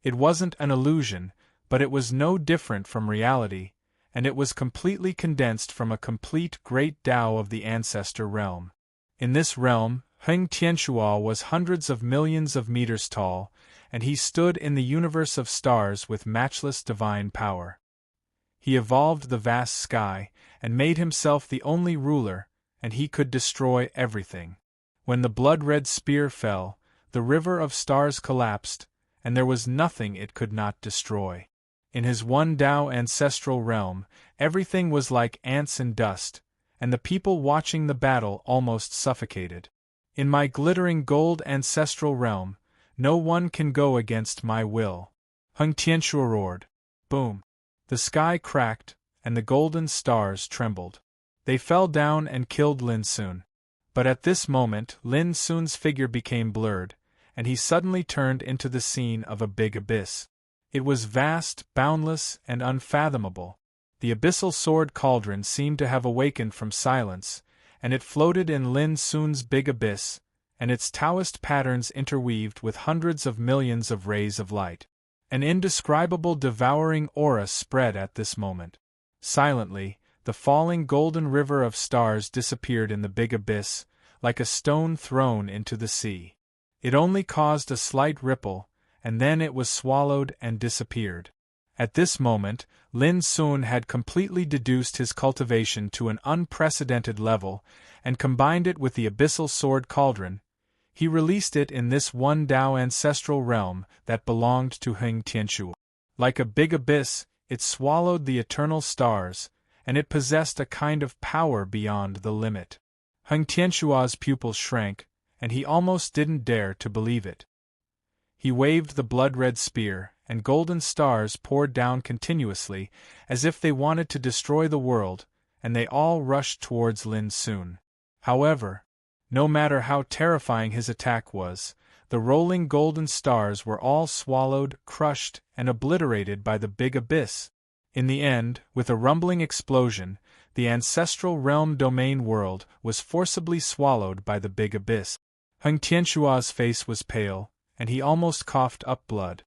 It wasn't an illusion, but it was no different from reality, and it was completely condensed from a complete great Tao of the ancestor realm. In this realm, Heng Tianxua was hundreds of millions of meters tall, and he stood in the universe of stars with matchless divine power. He evolved the vast sky, and made himself the only ruler, and he could destroy everything. When the blood-red spear fell, the river of stars collapsed, and there was nothing it could not destroy. In his one Tao ancestral realm, everything was like ants and dust, and the people watching the battle almost suffocated. In my glittering gold ancestral realm, no one can go against my will. Heng Tianxua roared. Boom! The sky cracked, and the golden stars trembled. They fell down and killed Lin Sun. But at this moment Lin Sun's figure became blurred, and he suddenly turned into the scene of a big abyss. It was vast, boundless, and unfathomable. The abyssal sword cauldron seemed to have awakened from silence, and it floated in Lin Sun's big abyss, and its Taoist patterns interweaved with hundreds of millions of rays of light. An indescribable devouring aura spread at this moment. Silently, the falling golden river of stars disappeared in the big abyss, like a stone thrown into the sea. It only caused a slight ripple, and then it was swallowed and disappeared. At this moment, Lin Sun had completely deduced his cultivation to an unprecedented level, and combined it with the abyssal sword cauldron. He released it in this one Tao ancestral realm that belonged to Heng Tianxua. Like a big abyss, it swallowed the eternal stars, and it possessed a kind of power beyond the limit. Heng Tianxua's pupils shrank, and he almost didn't dare to believe it. He waved the blood-red spear, and golden stars poured down continuously, as if they wanted to destroy the world, and they all rushed towards Lin Sun. However, no matter how terrifying his attack was, the rolling golden stars were all swallowed, crushed, and obliterated by the big abyss. In the end, with a rumbling explosion, the ancestral realm domain world was forcibly swallowed by the big abyss. Heng Tianxua's face was pale, and he almost coughed up blood.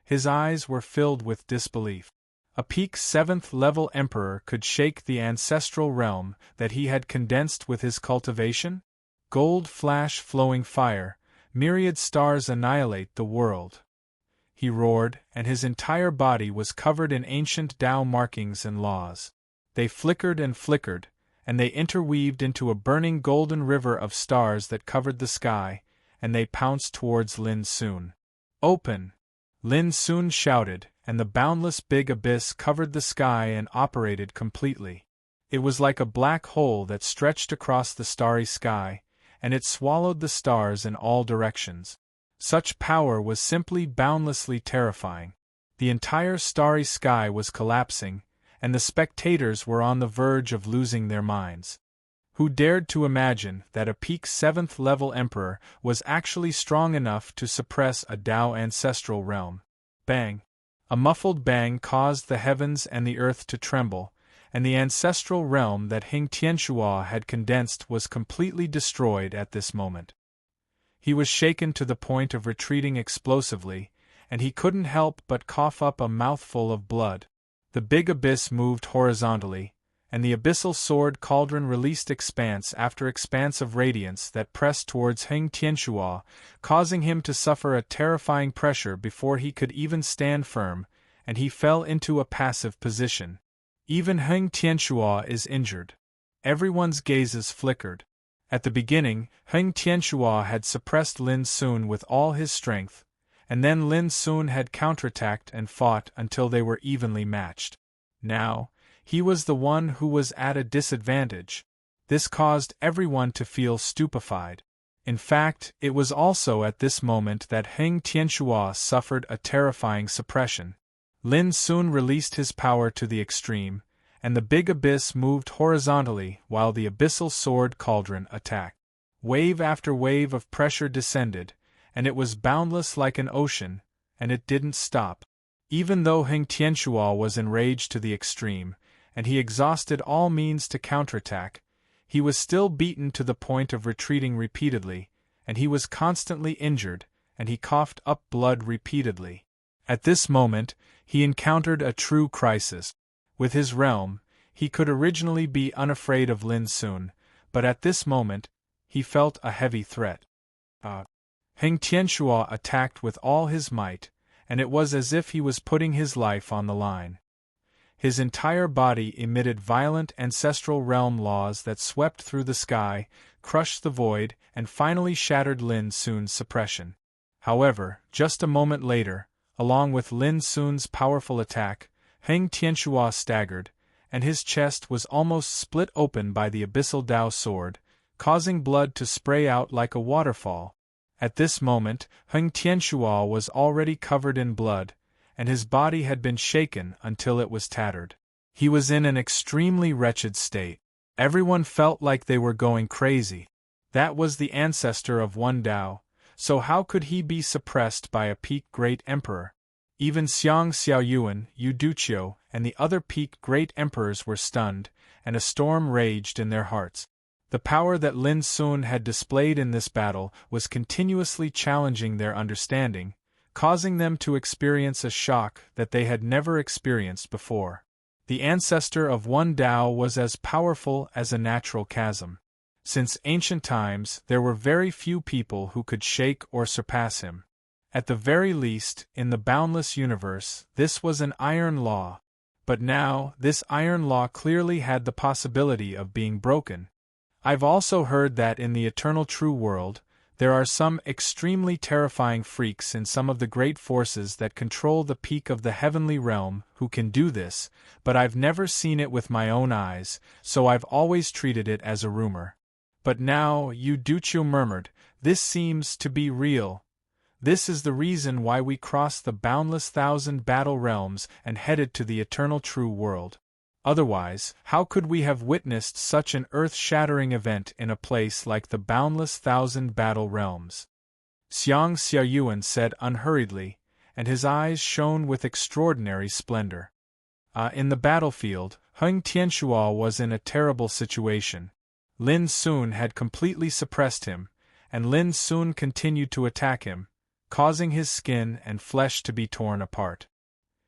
His eyes were filled with disbelief. A peak 7th-level emperor could shake the ancestral realm that he had condensed with his cultivation? Gold flash flowing fire, myriad stars annihilate the world. He roared, and his entire body was covered in ancient Tao markings and laws. They flickered, and they interweaved into a burning golden river of stars that covered the sky, and they pounced towards Lin Sun. Open! Lin Sun shouted, and the boundless big abyss covered the sky and operated completely. It was like a black hole that stretched across the starry sky, and it swallowed the stars in all directions. Such power was simply boundlessly terrifying. The entire starry sky was collapsing, and the spectators were on the verge of losing their minds. Who dared to imagine that a peak 7th-level emperor was actually strong enough to suppress a Tao ancestral realm? Bang! A muffled bang caused the heavens and the earth to tremble, and the ancestral realm that Heng Tianxua had condensed was completely destroyed at this moment. He was shaken to the point of retreating explosively, and he couldn't help but cough up a mouthful of blood. The big abyss moved horizontally, and the abyssal sword cauldron released expanse after expanse of radiance that pressed towards Heng Tianxuo, causing him to suffer a terrifying pressure before he could even stand firm, and he fell into a passive position. Even Heng Tianxuo is injured. Everyone's gazes flickered. At the beginning, Heng Tianxuo had suppressed Lin Sun with all his strength, and then Lin Sun had counterattacked and fought until they were evenly matched. Now, he was the one who was at a disadvantage. This caused everyone to feel stupefied. In fact, it was also at this moment that Heng Tianxuo suffered a terrifying suppression. Lin Sun released his power to the extreme, and the big abyss moved horizontally while the abyssal sword cauldron attacked. Wave after wave of pressure descended, and it was boundless like an ocean, and it didn't stop. Even though Heng Tianxuo was enraged to the extreme, and he exhausted all means to counterattack, he was still beaten to the point of retreating repeatedly, and he was constantly injured, and he coughed up blood repeatedly. At this moment, he encountered a true crisis. With his realm, he could originally be unafraid of Lin Sun, but at this moment, he felt a heavy threat. Heng Tianxuo attacked with all his might, and it was as if he was putting his life on the line. His entire body emitted violent ancestral realm laws that swept through the sky, crushed the void, and finally shattered Lin Sun's suppression. However, just a moment later, along with Lin Sun's powerful attack, Heng Tianxuo staggered, and his chest was almost split open by the abyssal Dao sword, causing blood to spray out like a waterfall. At this moment, Heng Tianxuo was already covered in blood, and his body had been shaken until it was tattered. He was in an extremely wretched state. Everyone felt like they were going crazy. That was the ancestor of one Dao, so how could he be suppressed by a peak great emperor? Even Xiang Xiaoyuan, Yu Duqiu, and the other peak great emperors were stunned, and a storm raged in their hearts. The power that Lin Sun had displayed in this battle was continuously challenging their understanding, causing them to experience a shock that they had never experienced before. The ancestor of one Dao was as powerful as a natural chasm. Since ancient times, there were very few people who could shake or surpass him. At the very least, in the boundless universe, this was an iron law. But now, this iron law clearly had the possibility of being broken. I've also heard that in the eternal true world, there are some extremely terrifying freaks in some of the great forces that control the peak of the heavenly realm who can do this, but I've never seen it with my own eyes, so I've always treated it as a rumor. But now, Yu Duqiu murmured, this seems to be real. This is the reason why we crossed the boundless thousand battle realms and headed to the eternal true world. Otherwise, how could we have witnessed such an earth-shattering event in a place like the boundless thousand battle realms? Xiang Xiaoyuan said unhurriedly, and his eyes shone with extraordinary splendor. In the battlefield, Heng Tianxuo was in a terrible situation. Lin Sun had completely suppressed him, and Lin Sun continued to attack him, causing his skin and flesh to be torn apart.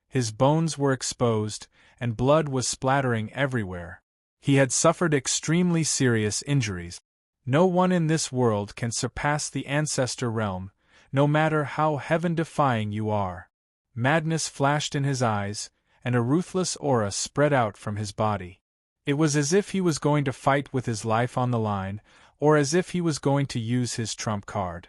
His bones were exposed, and blood was splattering everywhere. He had suffered extremely serious injuries. No one in this world can surpass the ancestor realm, no matter how heaven-defying you are. Madness flashed in his eyes, and a ruthless aura spread out from his body. It was as if he was going to fight with his life on the line, or as if he was going to use his trump card.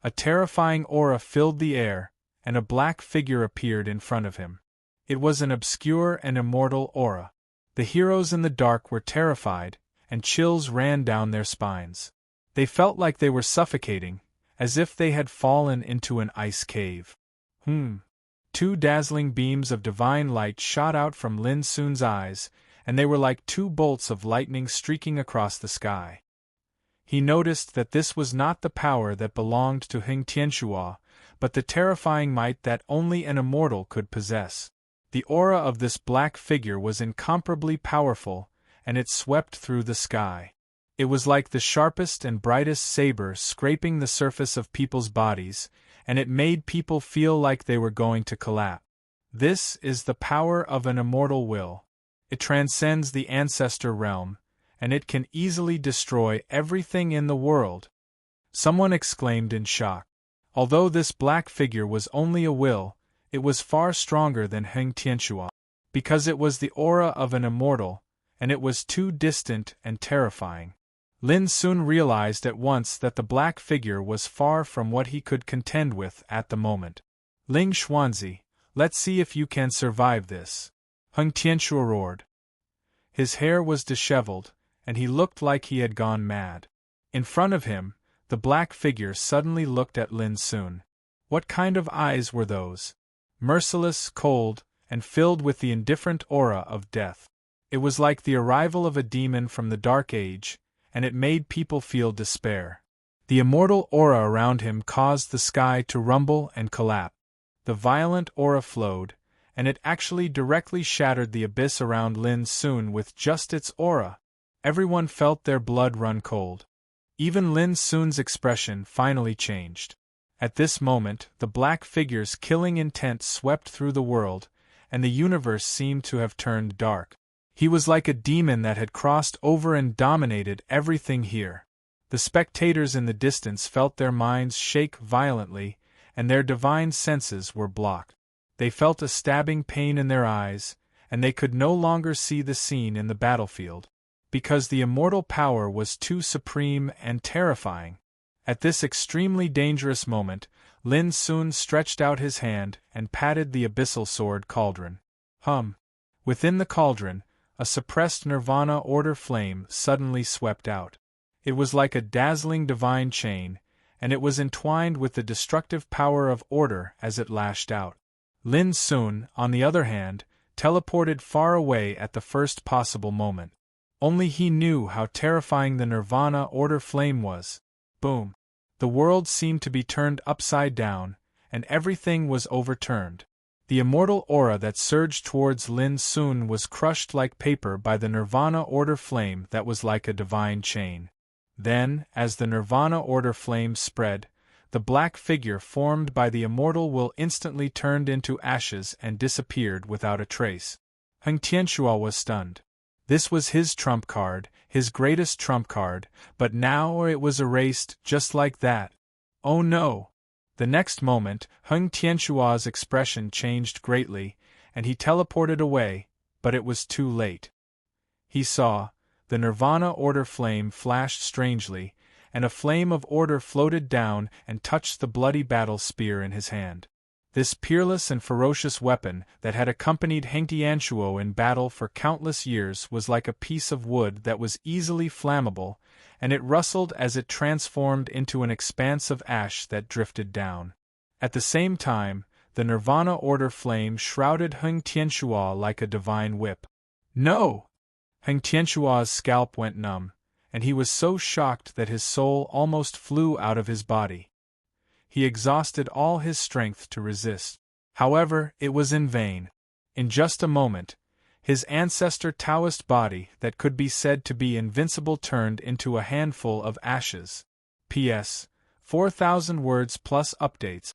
A terrifying aura filled the air, and a black figure appeared in front of him. It was an obscure and immortal aura. The heroes in the dark were terrified, and chills ran down their spines. They felt like they were suffocating, as if they had fallen into an ice cave. Two dazzling beams of divine light shot out from Lin Sun's eyes, and they were like two bolts of lightning streaking across the sky. He noticed that this was not the power that belonged to Heng Tianxuo, but the terrifying might that only an immortal could possess. The aura of this black figure was incomparably powerful, and it swept through the sky. It was like the sharpest and brightest saber scraping the surface of people's bodies, and it made people feel like they were going to collapse. This is the power of an immortal will. It transcends the ancestor realm, and it can easily destroy everything in the world. Someone exclaimed in shock. Although this black figure was only a will, it was far stronger than Heng Tianxua, because it was the aura of an immortal, and it was too distant and terrifying. Lin soon realized at once that the black figure was far from what he could contend with at the moment. Ling Xuanzi, let's see if you can survive this. Heng Tianxua roared. His hair was disheveled, and he looked like he had gone mad. In front of him, the black figure suddenly looked at Lin Sun. What kind of eyes were those? Merciless, cold, and filled with the indifferent aura of death. It was like the arrival of a demon from the Dark Age, and it made people feel despair. The immortal aura around him caused the sky to rumble and collapse. The violent aura flowed, and it actually directly shattered the abyss around Lin Sun with just its aura. Everyone felt their blood run cold. Even Lin Sun's expression finally changed. At this moment, the black figure's killing intent swept through the world, and the universe seemed to have turned dark. He was like a demon that had crossed over and dominated everything here. The spectators in the distance felt their minds shake violently, and their divine senses were blocked. They felt a stabbing pain in their eyes, and they could no longer see the scene in the battlefield, because the immortal power was too supreme and terrifying. At this extremely dangerous moment, Lin Sun stretched out his hand and patted the abyssal sword cauldron. Within the cauldron, a suppressed nirvana order flame suddenly swept out. It was like a dazzling divine chain, and it was entwined with the destructive power of order as it lashed out. Lin Sun, on the other hand, teleported far away at the first possible moment. Only he knew how terrifying the nirvana order flame was. Boom! The world seemed to be turned upside down, and everything was overturned. The immortal aura that surged towards Lin Sun was crushed like paper by the nirvana order flame that was like a divine chain. Then, as the nirvana order flame spread, the black figure formed by the immortal will instantly turned into ashes and disappeared without a trace. Heng Tianxua was stunned. This was his trump card, his greatest trump card, but now it was erased just like that. Oh no! The next moment, Heng Tianxua's expression changed greatly, and he teleported away, but it was too late. He saw, the nirvana order flame flashed strangely, and a flame of order floated down and touched the bloody battle spear in his hand. This peerless and ferocious weapon that had accompanied Heng Tianxua in battle for countless years was like a piece of wood that was easily flammable, and it rustled as it transformed into an expanse of ash that drifted down. At the same time, the nirvana order flame shrouded Heng Tianxua like a divine whip. No! Heng Tianxua's scalp went numb, and he was so shocked that his soul almost flew out of his body. He exhausted all his strength to resist. However, it was in vain. In just a moment, his ancestor Taoist body that could be said to be invincible turned into a handful of ashes. P.S. 4,000 words plus updates.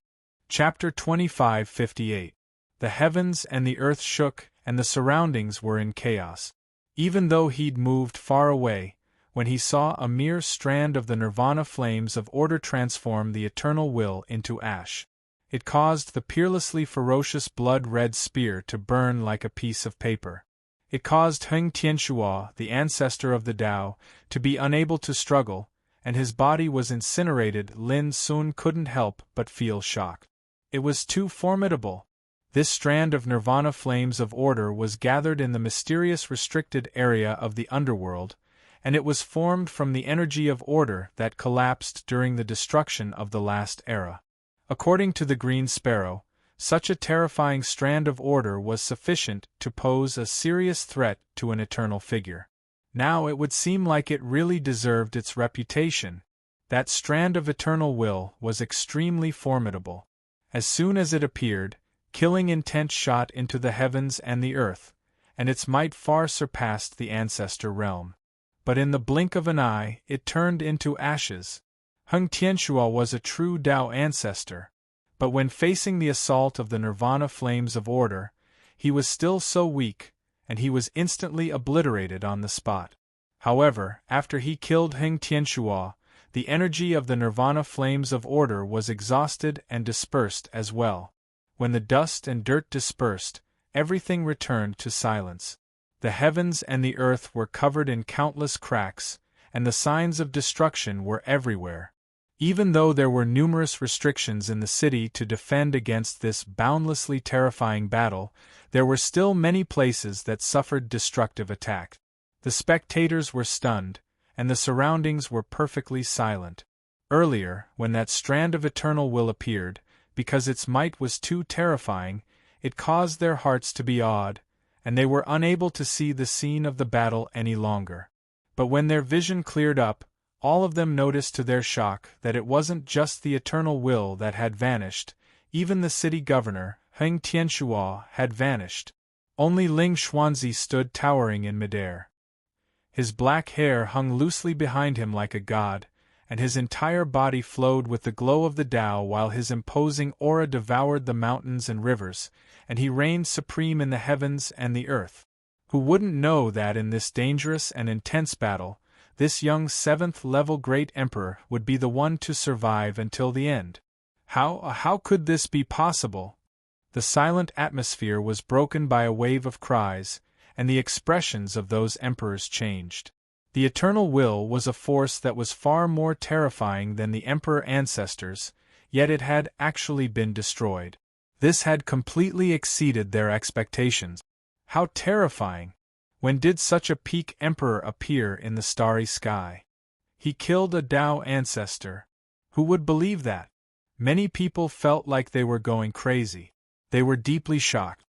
Chapter 2558. The heavens and the earth shook, and the surroundings were in chaos. Even though he'd moved far away, when he saw a mere strand of the nirvana flames of order transform the eternal will into ash, it caused the peerlessly ferocious blood-red spear to burn like a piece of paper. It caused Heng Tianxua, the ancestor of the Tao, to be unable to struggle, and his body was incinerated. Lin Sun couldn't help but feel shock. It was too formidable. This strand of nirvana flames of order was gathered in the mysterious restricted area of the underworld, and it was formed from the energy of order that collapsed during the destruction of the last era. According to the Green Sparrow, such a terrifying strand of order was sufficient to pose a serious threat to an eternal figure. Now it would seem like it really deserved its reputation. That strand of eternal will was extremely formidable. As soon as it appeared, killing intent shot into the heavens and the earth, and its might far surpassed the ancestor realm. But in the blink of an eye, it turned into ashes. Heng Tianxua was a true Tao ancestor, but when facing the assault of the nirvana flames of order, he was still so weak, and he was instantly obliterated on the spot. However, after he killed Heng Tianxuo, the energy of the nirvana flames of order was exhausted and dispersed as well. When the dust and dirt dispersed, everything returned to silence. The heavens and the earth were covered in countless cracks, and the signs of destruction were everywhere. Even though there were numerous restrictions in the city to defend against this boundlessly terrifying battle, there were still many places that suffered destructive attack. The spectators were stunned, and the surroundings were perfectly silent. Earlier, when that strand of eternal will appeared, because its might was too terrifying, it caused their hearts to be awed, and they were unable to see the scene of the battle any longer. But when their vision cleared up, all of them noticed to their shock that it wasn't just the eternal will that had vanished, even the city governor, Heng Tianxuo, had vanished. Only Ling Xuanzi stood towering in midair. His black hair hung loosely behind him like a god, and his entire body flowed with the glow of the Tao while his imposing aura devoured the mountains and rivers, and he reigned supreme in the heavens and the earth. Who wouldn't know that in this dangerous and intense battle, this young 7th-level great emperor would be the one to survive until the end? How could this be possible? The silent atmosphere was broken by a wave of cries, and the expressions of those emperors changed. The eternal will was a force that was far more terrifying than the emperor ancestors, yet it had actually been destroyed. This had completely exceeded their expectations. How terrifying! When did such a peak emperor appear in the starry sky? He killed a Tao ancestor. Who would believe that? Many people felt like they were going crazy. They were deeply shocked.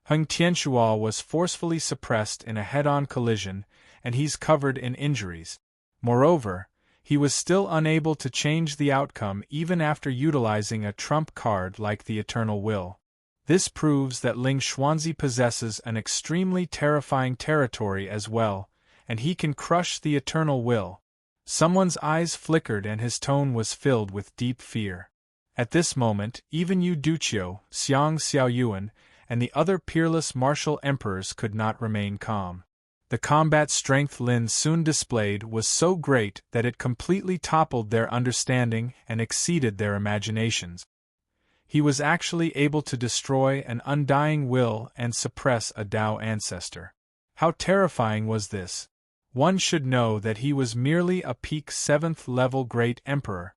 Heng Tianxuo was forcefully suppressed in a head-on collision, and he's covered in injuries. Moreover, he was still unable to change the outcome even after utilizing a trump card like the Eternal Will. This proves that Ling Xuanzi possesses an extremely terrifying territory as well, and he can crush the Eternal Will. Someone's eyes flickered and his tone was filled with deep fear. At this moment, even Yu Duqiu, Xiang Xiaoyuan, and the other peerless martial emperors could not remain calm. The combat strength Lin soon displayed was so great that it completely toppled their understanding and exceeded their imaginations. He was actually able to destroy an undying will and suppress a Tao ancestor. How terrifying was this? One should know that he was merely a peak 7th-level great emperor.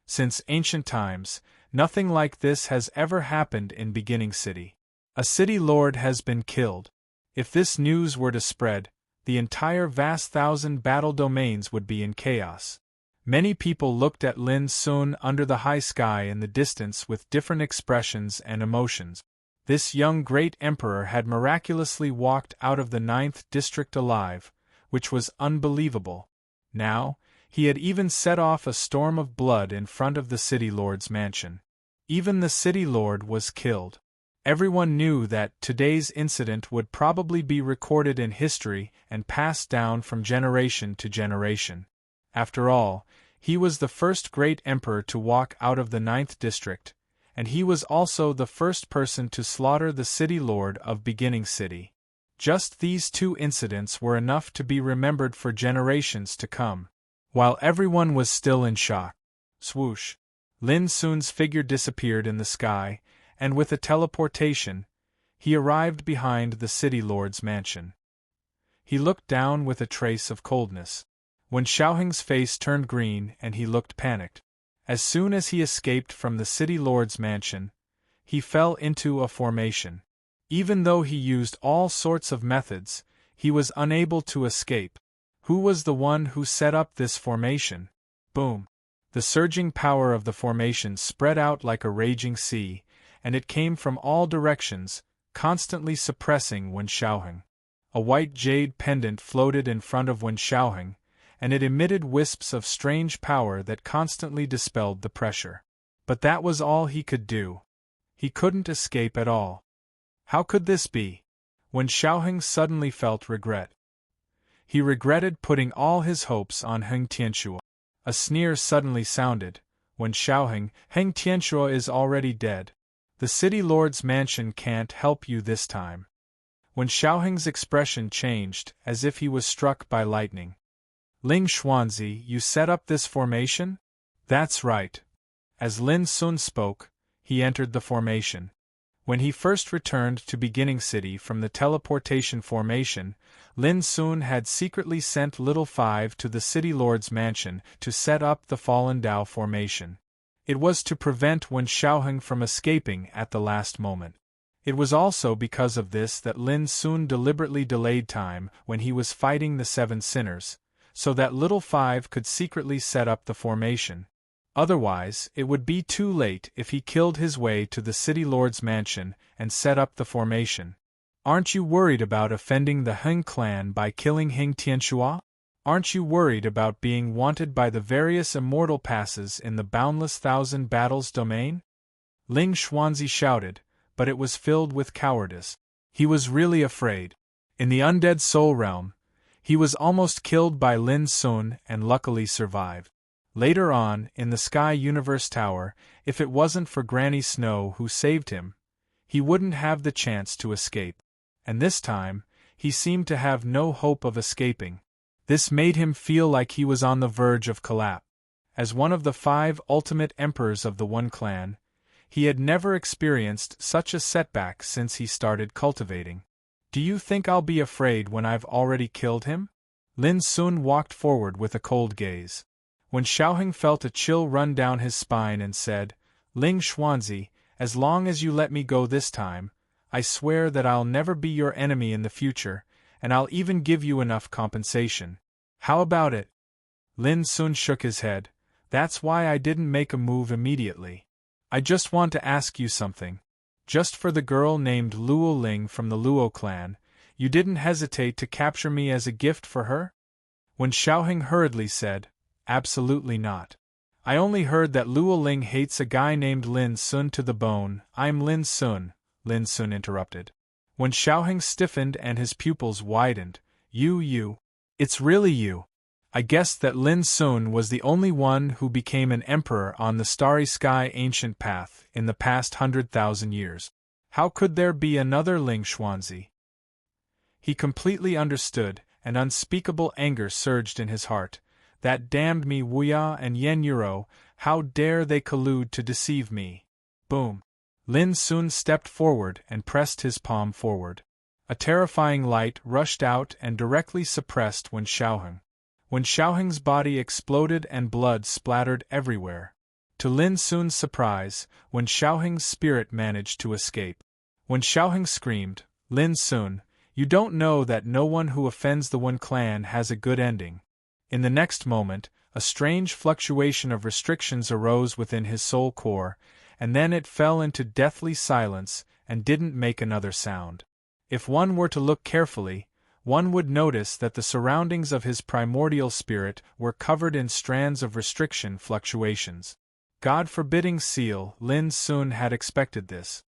Since ancient times, nothing like this has ever happened in Beginning City. A city lord has been killed. If this news were to spread, the entire vast 1,000 battle domains would be in chaos. Many people looked at Lin Sun under the high sky in the distance with different expressions and emotions. This young great emperor had miraculously walked out of the 9th district alive, which was unbelievable. Now, he had even set off a storm of blood in front of the city lord's mansion. Even the city lord was killed. Everyone knew that today's incident would probably be recorded in history and passed down from generation to generation. After all, he was the first great emperor to walk out of the 9th district, and he was also the first person to slaughter the city lord of Beginning City. Just these two incidents were enough to be remembered for generations to come. While everyone was still in shock, swoosh, Lin Sun's figure disappeared in the sky, and with a teleportation, he arrived behind the city lord's mansion. He looked down with a trace of coldness. When Xiaoheng's face turned green and he looked panicked. As soon as he escaped from the city lord's mansion, he fell into a formation. Even though he used all sorts of methods, he was unable to escape. Who was the one who set up this formation? Boom! The surging power of the formation spread out like a raging sea, and it came from all directions, constantly suppressing Wen Xiaoheng. A white jade pendant floated in front of Wen Xiaoheng, and it emitted wisps of strange power that constantly dispelled the pressure. But that was all he could do. He couldn't escape at all. How could this be? Wen Xiaoheng suddenly felt regret. He regretted putting all his hopes on Heng Tianxuo. A sneer suddenly sounded. Wen Xiaoheng, Heng Tianxuo is already dead. The city lord's mansion can't help you this time. Wen Xiaoheng's expression changed, as if he was struck by lightning. Ling Xuanzi, you set up this formation? That's right. As Lin Sun spoke, he entered the formation. When he first returned to Beginning City from the teleportation formation, Lin Sun had secretly sent Little Five to the City Lord's mansion to set up the Fallen Dao formation. It was to prevent Wen Xiaoheng from escaping at the last moment. It was also because of this that Lin Sun deliberately delayed time when he was fighting the Seven Sinners, so that Little Five could secretly set up the formation. Otherwise, it would be too late if he killed his way to the City Lord's mansion and set up the formation. Aren't you worried about offending the Heng clan by killing Heng Tianxua? Aren't you worried about being wanted by the various immortal passes in the boundless thousand battles domain? Ling Xuanzi shouted, but it was filled with cowardice. He was really afraid. In the undead soul realm, he was almost killed by Lin Sun and luckily survived. Later on, in the Sky Universe Tower, if it wasn't for Granny Snow who saved him, he wouldn't have the chance to escape. And this time, he seemed to have no hope of escaping. This made him feel like he was on the verge of collapse. As one of the 5 ultimate emperors of the One Clan, he had never experienced such a setback since he started cultivating. Do you think I'll be afraid when I've already killed him? Lin Sun walked forward with a cold gaze. When Xiaoheng felt a chill run down his spine and said, Ling Xuanzi, as long as you let me go this time, I swear that I'll never be your enemy in the future, and I'll even give you enough compensation. How about it? Lin Sun shook his head. That's why I didn't make a move immediately. I just want to ask you something. Just for the girl named Luo Ling from the Luo clan, you didn't hesitate to capture me as a gift for her? When Xiaoheng hurriedly said, Absolutely not. I only heard that Luo Ling hates a guy named Lin Sun to the bone. I'm Lin Sun, Lin Sun interrupted. When Xiaoheng stiffened and his pupils widened, You. It's really you. I guessed that Lin Sun was the only one who became an emperor on the Starry Sky ancient path in the past 100,000 years. How could there be another Ling Xuanzi? He completely understood, and unspeakable anger surged in his heart. That damned me Wuya and Yen Yuro, how dare they collude to deceive me? Boom. Lin Sun stepped forward and pressed his palm forward. A terrifying light rushed out and directly suppressed Wen Xiaoheng. Wen Xiaoheng's body exploded and blood splattered everywhere. To Lin Sun's surprise, Wen Xiaoheng's spirit managed to escape. When Xiaoheng screamed, Lin Sun, you don't know that no one who offends the One clan has a good ending. In the next moment, a strange fluctuation of restrictions arose within his soul core, and then it fell into deathly silence and didn't make another sound. If one were to look carefully, one would notice that the surroundings of his primordial spirit were covered in strands of restriction fluctuations. God-forbidding seal, Lin Sun had expected this.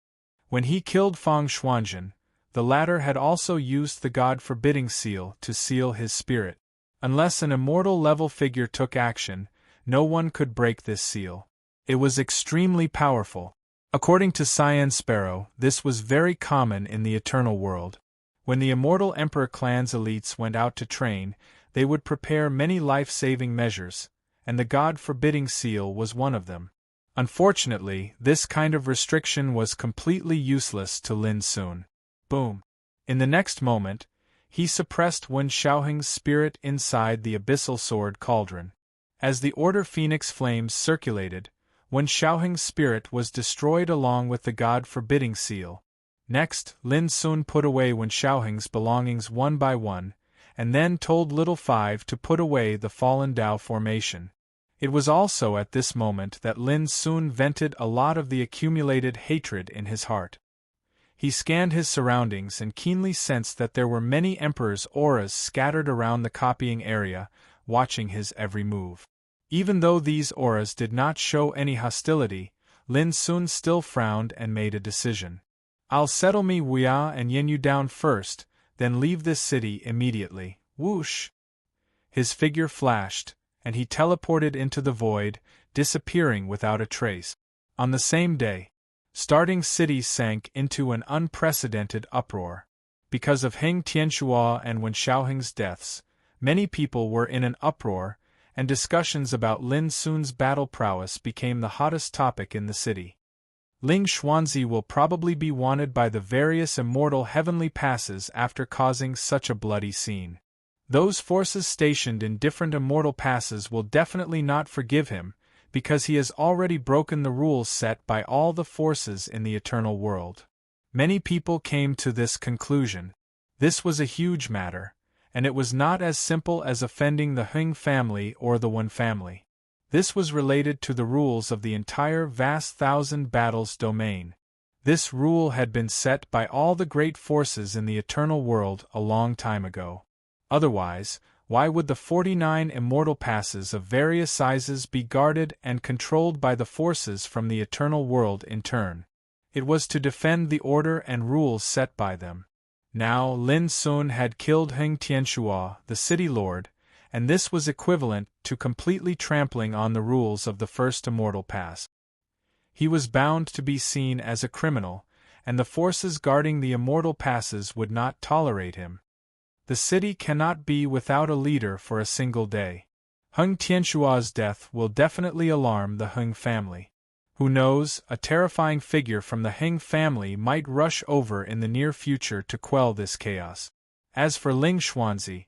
When he killed Fang Xuanzhen, the latter had also used the God-forbidding seal to seal his spirit. Unless an immortal-level figure took action, no one could break this seal. It was extremely powerful. According to Cyan Sparrow, this was very common in the Eternal World. When the Immortal Emperor clan's elites went out to train, they would prepare many life-saving measures, and the God-forbidding seal was one of them. Unfortunately, this kind of restriction was completely useless to Lin Sun. Boom. In the next moment, he suppressed Wen Xiaoheng's spirit inside the abyssal sword cauldron. As the Order Phoenix flames circulated, Wen Xiaoheng's spirit was destroyed along with the God-forbidding seal. Next, Lin Sun put away Wen Xiaoheng's belongings one by one, and then told Little Five to put away the Fallen Dao formation. It was also at this moment that Lin Sun vented a lot of the accumulated hatred in his heart. He scanned his surroundings and keenly sensed that there were many Emperor's auras scattered around the copying area, watching his every move. Even though these auras did not show any hostility, Lin Sun still frowned and made a decision. I'll settle me Wuya and Yenyu down first, then leave this city immediately. Whoosh! His figure flashed, and he teleported into the void, disappearing without a trace. On the same day, Starting City sank into an unprecedented uproar. Because of Heng Tianxua and Wen Xiaoheng's deaths, many people were in an uproar, and discussions about Lin Sun's battle prowess became the hottest topic in the city. Ling Xuanzi will probably be wanted by the various immortal heavenly passes after causing such a bloody scene. Those forces stationed in different immortal passes will definitely not forgive him, because he has already broken the rules set by all the forces in the eternal world. Many people came to this conclusion. This was a huge matter, and it was not as simple as offending the Heng family or the Wen family. This was related to the rules of the entire vast thousand battles domain. This rule had been set by all the great forces in the eternal world a long time ago. Otherwise, why would the 49 immortal passes of various sizes be guarded and controlled by the forces from the eternal world in turn? It was to defend the order and rules set by them. Now Lin Sun had killed Heng Tianxua, the city lord, and this was equivalent to completely trampling on the rules of the first immortal pass. He was bound to be seen as a criminal, and the forces guarding the immortal passes would not tolerate him. The city cannot be without a leader for a single day. Heng Tianxua's death will definitely alarm the Heng family. Who knows, a terrifying figure from the Heng family might rush over in the near future to quell this chaos. As for Ling Xuanzi,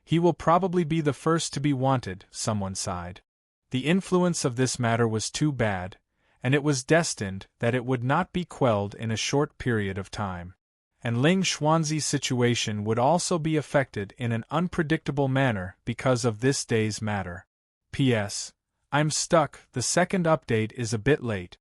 he will probably be the first to be wanted, someone sighed. The influence of this matter was too bad, and it was destined that it would not be quelled in a short period of time. And Ling Xuanzi's situation would also be affected in an unpredictable manner because of this day's matter. P.S. I'm stuck, the second update is a bit late.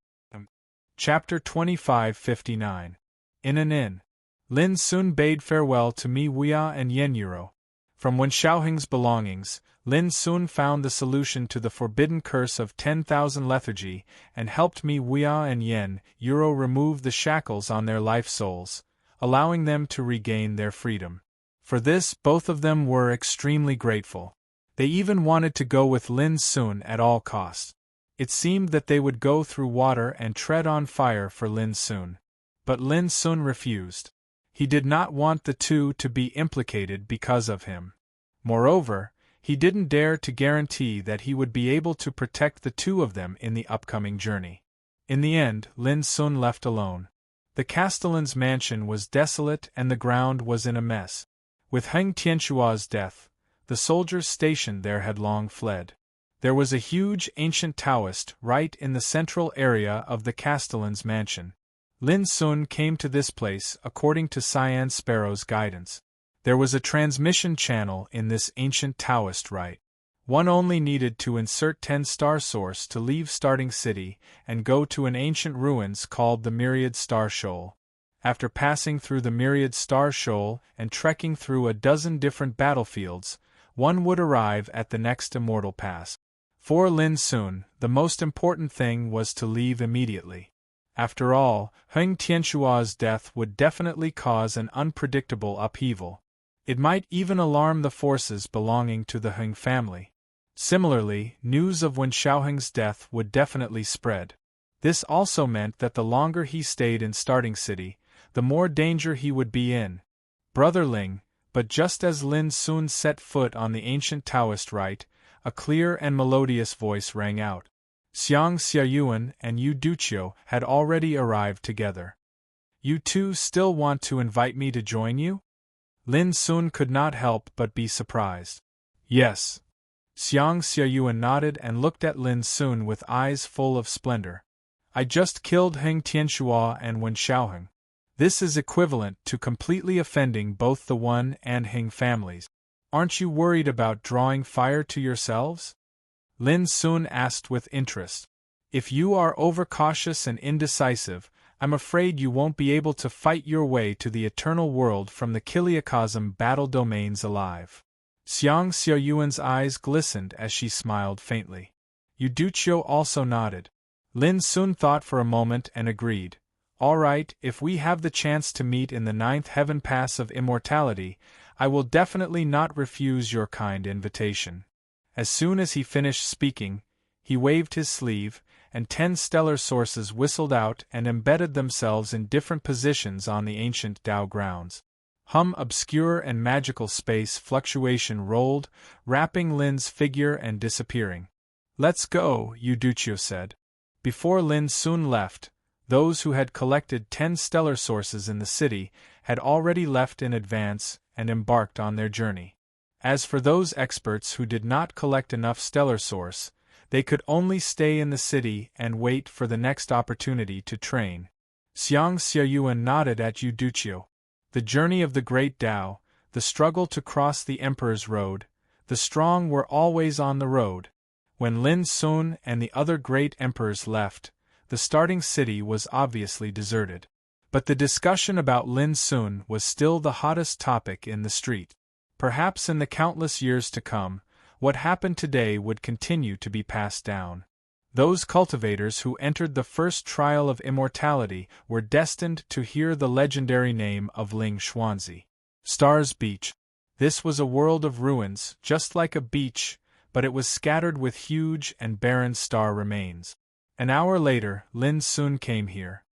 Chapter 2559. In an inn. Lin Sun bade farewell to Mi Wuya and Yen Yuro. From Wen Xiaoheng's belongings, Lin Sun found the solution to the forbidden curse of 10,000 lethargy and helped Mi Wuya and Yen Yuro remove the shackles on their life souls, allowing them to regain their freedom. For this, both of them were extremely grateful. They even wanted to go with Lin Sun at all costs. It seemed that they would go through water and tread on fire for Lin Sun. But Lin Sun refused. He did not want the two to be implicated because of him. Moreover, he didn't dare to guarantee that he would be able to protect the two of them in the upcoming journey. In the end, Lin Sun left alone. The castellan's mansion was desolate and the ground was in a mess. With Heng Tianxua's death, the soldiers stationed there had long fled. There was a huge ancient Taoist right in the central area of the castellan's mansion. Lin Sun came to this place according to Cyan Sparrow's guidance. There was a transmission channel in this ancient Taoist rite. One only needed to insert 10-star source to leave starting city and go to an ancient ruins called the Myriad Star Shoal. After passing through the Myriad Star Shoal and trekking through a dozen different battlefields, one would arrive at the next immortal pass. For Lin Sun, the most important thing was to leave immediately. After all, Heng Tianxua's death would definitely cause an unpredictable upheaval. It might even alarm the forces belonging to the Heng family. Similarly, news of Wen Xiaoheng's death would definitely spread. This also meant that the longer he stayed in starting city, the more danger he would be in. Brother Ling, but just as Lin Sun set foot on the ancient Taoist rite, a clear and melodious voice rang out. Xiang Xiaoyuan and Yu Duqiu had already arrived together. You two still want to invite me to join you? Lin Sun could not help but be surprised. Yes. Xiang Xiaoyuan nodded and looked at Lin Sun with eyes full of splendor. I just killed Heng Tianxua and Wen Xiaoheng. This is equivalent to completely offending both the Wen and Heng families. Aren't you worried about drawing fire to yourselves? Lin Sun asked with interest. If you are overcautious and indecisive, I'm afraid you won't be able to fight your way to the eternal world from the Kiliacosm battle domains alive. Xiang Xiaoyuan's eyes glistened as she smiled faintly. Yu Duqiu also nodded. Lin Sun thought for a moment and agreed. All right, if we have the chance to meet in the 9th heaven pass of immortality, I will definitely not refuse your kind invitation. As soon as he finished speaking, he waved his sleeve, and 10 stellar sources whistled out and embedded themselves in different positions on the ancient Tao grounds. Obscure and magical space fluctuation rolled, wrapping Lin's figure and disappearing. "Let's go," Euduccio said. Before Lin soon left, those who had collected 10 stellar sources in the city had already left in advance and embarked on their journey. As for those experts who did not collect enough stellar source, they could only stay in the city and wait for the next opportunity to train. Xiang Xiaoyuan nodded at Euduccio. The journey of the Great Tao, the struggle to cross the Emperor's Road, the strong were always on the road. When Lin Sun and the other great emperors left, the starting city was obviously deserted. But the discussion about Lin Sun was still the hottest topic in the street. Perhaps in the countless years to come, what happened today would continue to be passed down. Those cultivators who entered the first trial of immortality were destined to hear the legendary name of Ling Xuanzi. Stars Beach. This was a world of ruins, just like a beach, but it was scattered with huge and barren star remains. An hour later, Lin Sun came here.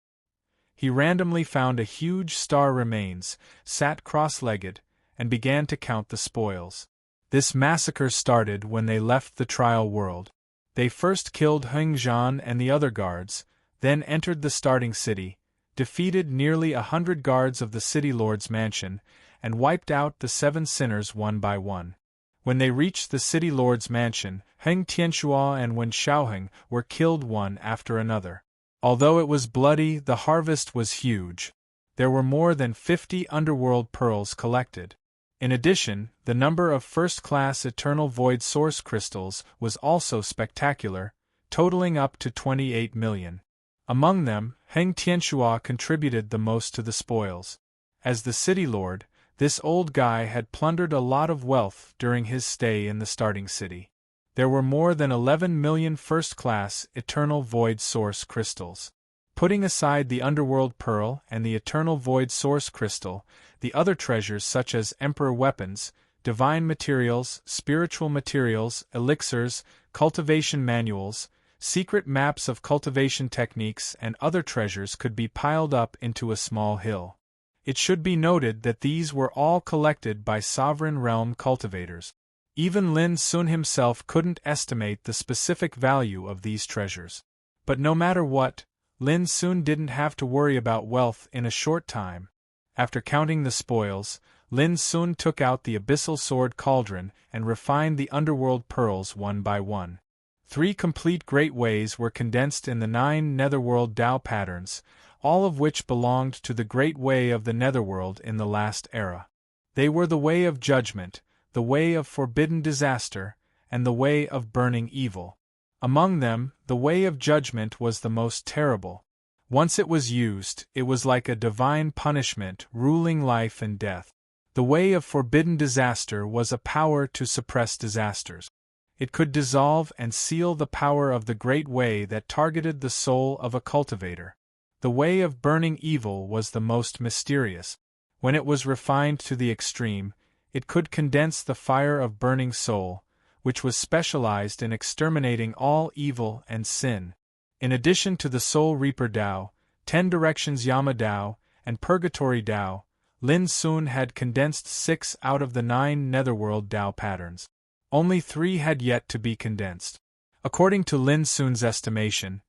He randomly found a huge star remains, sat cross-legged, and began to count the spoils. This massacre started when they left the trial world. They first killed Heng Zhan and the other guards, then entered the starting city, defeated nearly 100 guards of the city lord's mansion, and wiped out the 7 sinners one by one. When they reached the city lord's mansion, Heng Tianxua and Wen Shaoheng were killed one after another. Although it was bloody, the harvest was huge. There were more than 50 underworld pearls collected. In addition, the number of first-class Eternal Void Source crystals was also spectacular, totaling up to 28 million. Among them, Heng Tianxua contributed the most to the spoils. As the city lord, this old guy had plundered a lot of wealth during his stay in the starting city. There were more than 11 million first-class Eternal Void Source crystals. Putting aside the Underworld Pearl and the Eternal Void Source Crystal, the other treasures such as Emperor Weapons, Divine Materials, Spiritual Materials, Elixirs, Cultivation Manuals, secret maps of cultivation techniques and other treasures could be piled up into a small hill. It should be noted that these were all collected by Sovereign Realm cultivators. Even Lin Sun himself couldn't estimate the specific value of these treasures. But no matter what, Lin Sun didn't have to worry about wealth in a short time. After counting the spoils, Lin Sun took out the Abyssal Sword Cauldron and refined the Underworld Pearls one by one. 3 complete Great Ways were condensed in the 9 Netherworld Tao patterns, all of which belonged to the Great Way of the Netherworld in the last era. They were the Way of Judgment, the Way of Forbidden Disaster, and the Way of Burning Evil. Among them, the Way of Judgment was the most terrible. Once it was used, it was like a divine punishment ruling life and death. The Way of Forbidden Disaster was a power to suppress disasters. It could dissolve and seal the power of the Great Way that targeted the soul of a cultivator. The Way of Burning Evil was the most mysterious. When it was refined to the extreme, it could condense the fire of burning soul, which was specialized in exterminating all evil and sin. In addition to the Soul Reaper Tao, 10 Directions Yama Tao, and Purgatory Tao, Lin Sun had condensed 6 out of the 9 Netherworld Tao patterns. Only 3 had yet to be condensed. According to Lin Sun's estimation,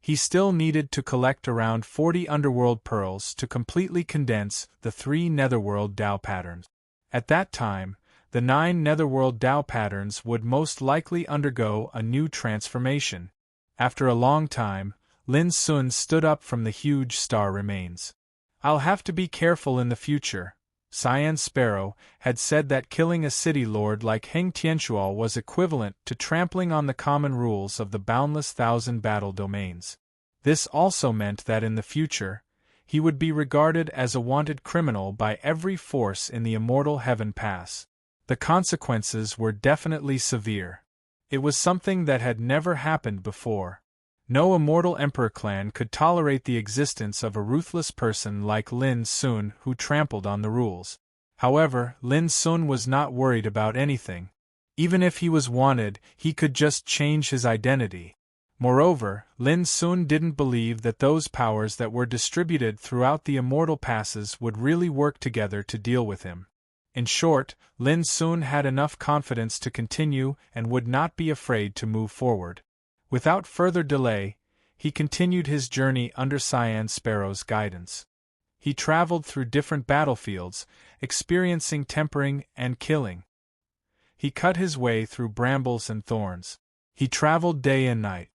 he still needed to collect around 40 Underworld Pearls to completely condense the 3 Netherworld Tao patterns. At that time, the 9 Netherworld Tao patterns would most likely undergo a new transformation. After a long time, Lin Sun stood up from the huge star remains. "I'll have to be careful in the future." Cyan Sparrow had said that killing a city lord like Heng Tianxuo was equivalent to trampling on the common rules of the boundless 1,000 battle domains. This also meant that in the future, he would be regarded as a wanted criminal by every force in the immortal Heaven Pass. The consequences were definitely severe. It was something that had never happened before. No immortal emperor clan could tolerate the existence of a ruthless person like Lin Sun who trampled on the rules. However, Lin Sun was not worried about anything. Even if he was wanted, he could just change his identity. Moreover, Lin Sun didn't believe that those powers that were distributed throughout the immortal passes would really work together to deal with him. In short, Lin Sun had enough confidence to continue and would not be afraid to move forward. Without further delay, he continued his journey under Cyan Sparrow's guidance. He traveled through different battlefields, experiencing tempering and killing. He cut his way through brambles and thorns. He traveled day and night.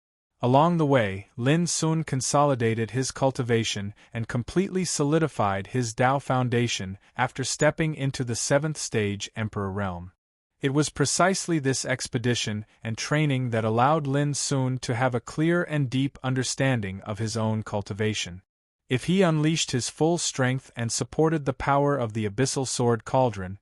Along the way, Lin Sun consolidated his cultivation and completely solidified his Tao foundation after stepping into the 7th stage Emperor realm. It was precisely this expedition and training that allowed Lin Sun to have a clear and deep understanding of his own cultivation. If he unleashed his full strength and supported the power of the Abyssal Sword Cauldron,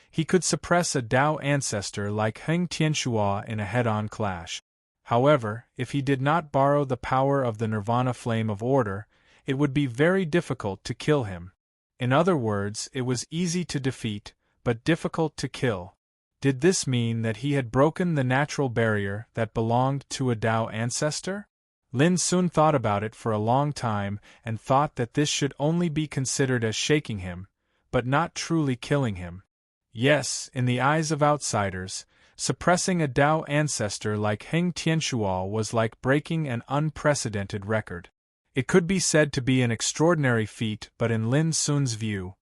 he could suppress a Tao ancestor like Heng Tianxua in a head-on clash. However, if he did not borrow the power of the Nirvana Flame of Order, it would be very difficult to kill him. In other words, it was easy to defeat, but difficult to kill. Did this mean that he had broken the natural barrier that belonged to a Tao ancestor? Lin Sun thought about it for a long time and thought that this should only be considered as shaking him, but not truly killing him. Yes, in the eyes of outsiders, suppressing a Tao ancestor like Heng Tianxua was like breaking an unprecedented record. It could be said to be an extraordinary feat, but in Lin Sun's view,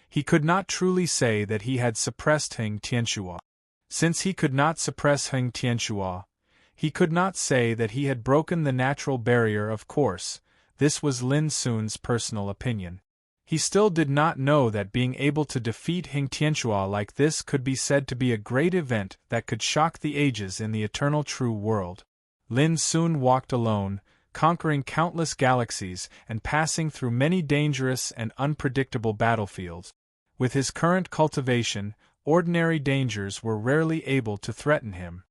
he could not truly say that he had suppressed Heng Tianxua. Since he could not suppress Heng Tianxua, he could not say that he had broken the natural barrier. Of course, this was Lin Sun's personal opinion. He still did not know that being able to defeat Heng Tianxua like this could be said to be a great event that could shock the ages in the eternal true world. Lin Sun walked alone, conquering countless galaxies and passing through many dangerous and unpredictable battlefields. With his current cultivation, ordinary dangers were rarely able to threaten him.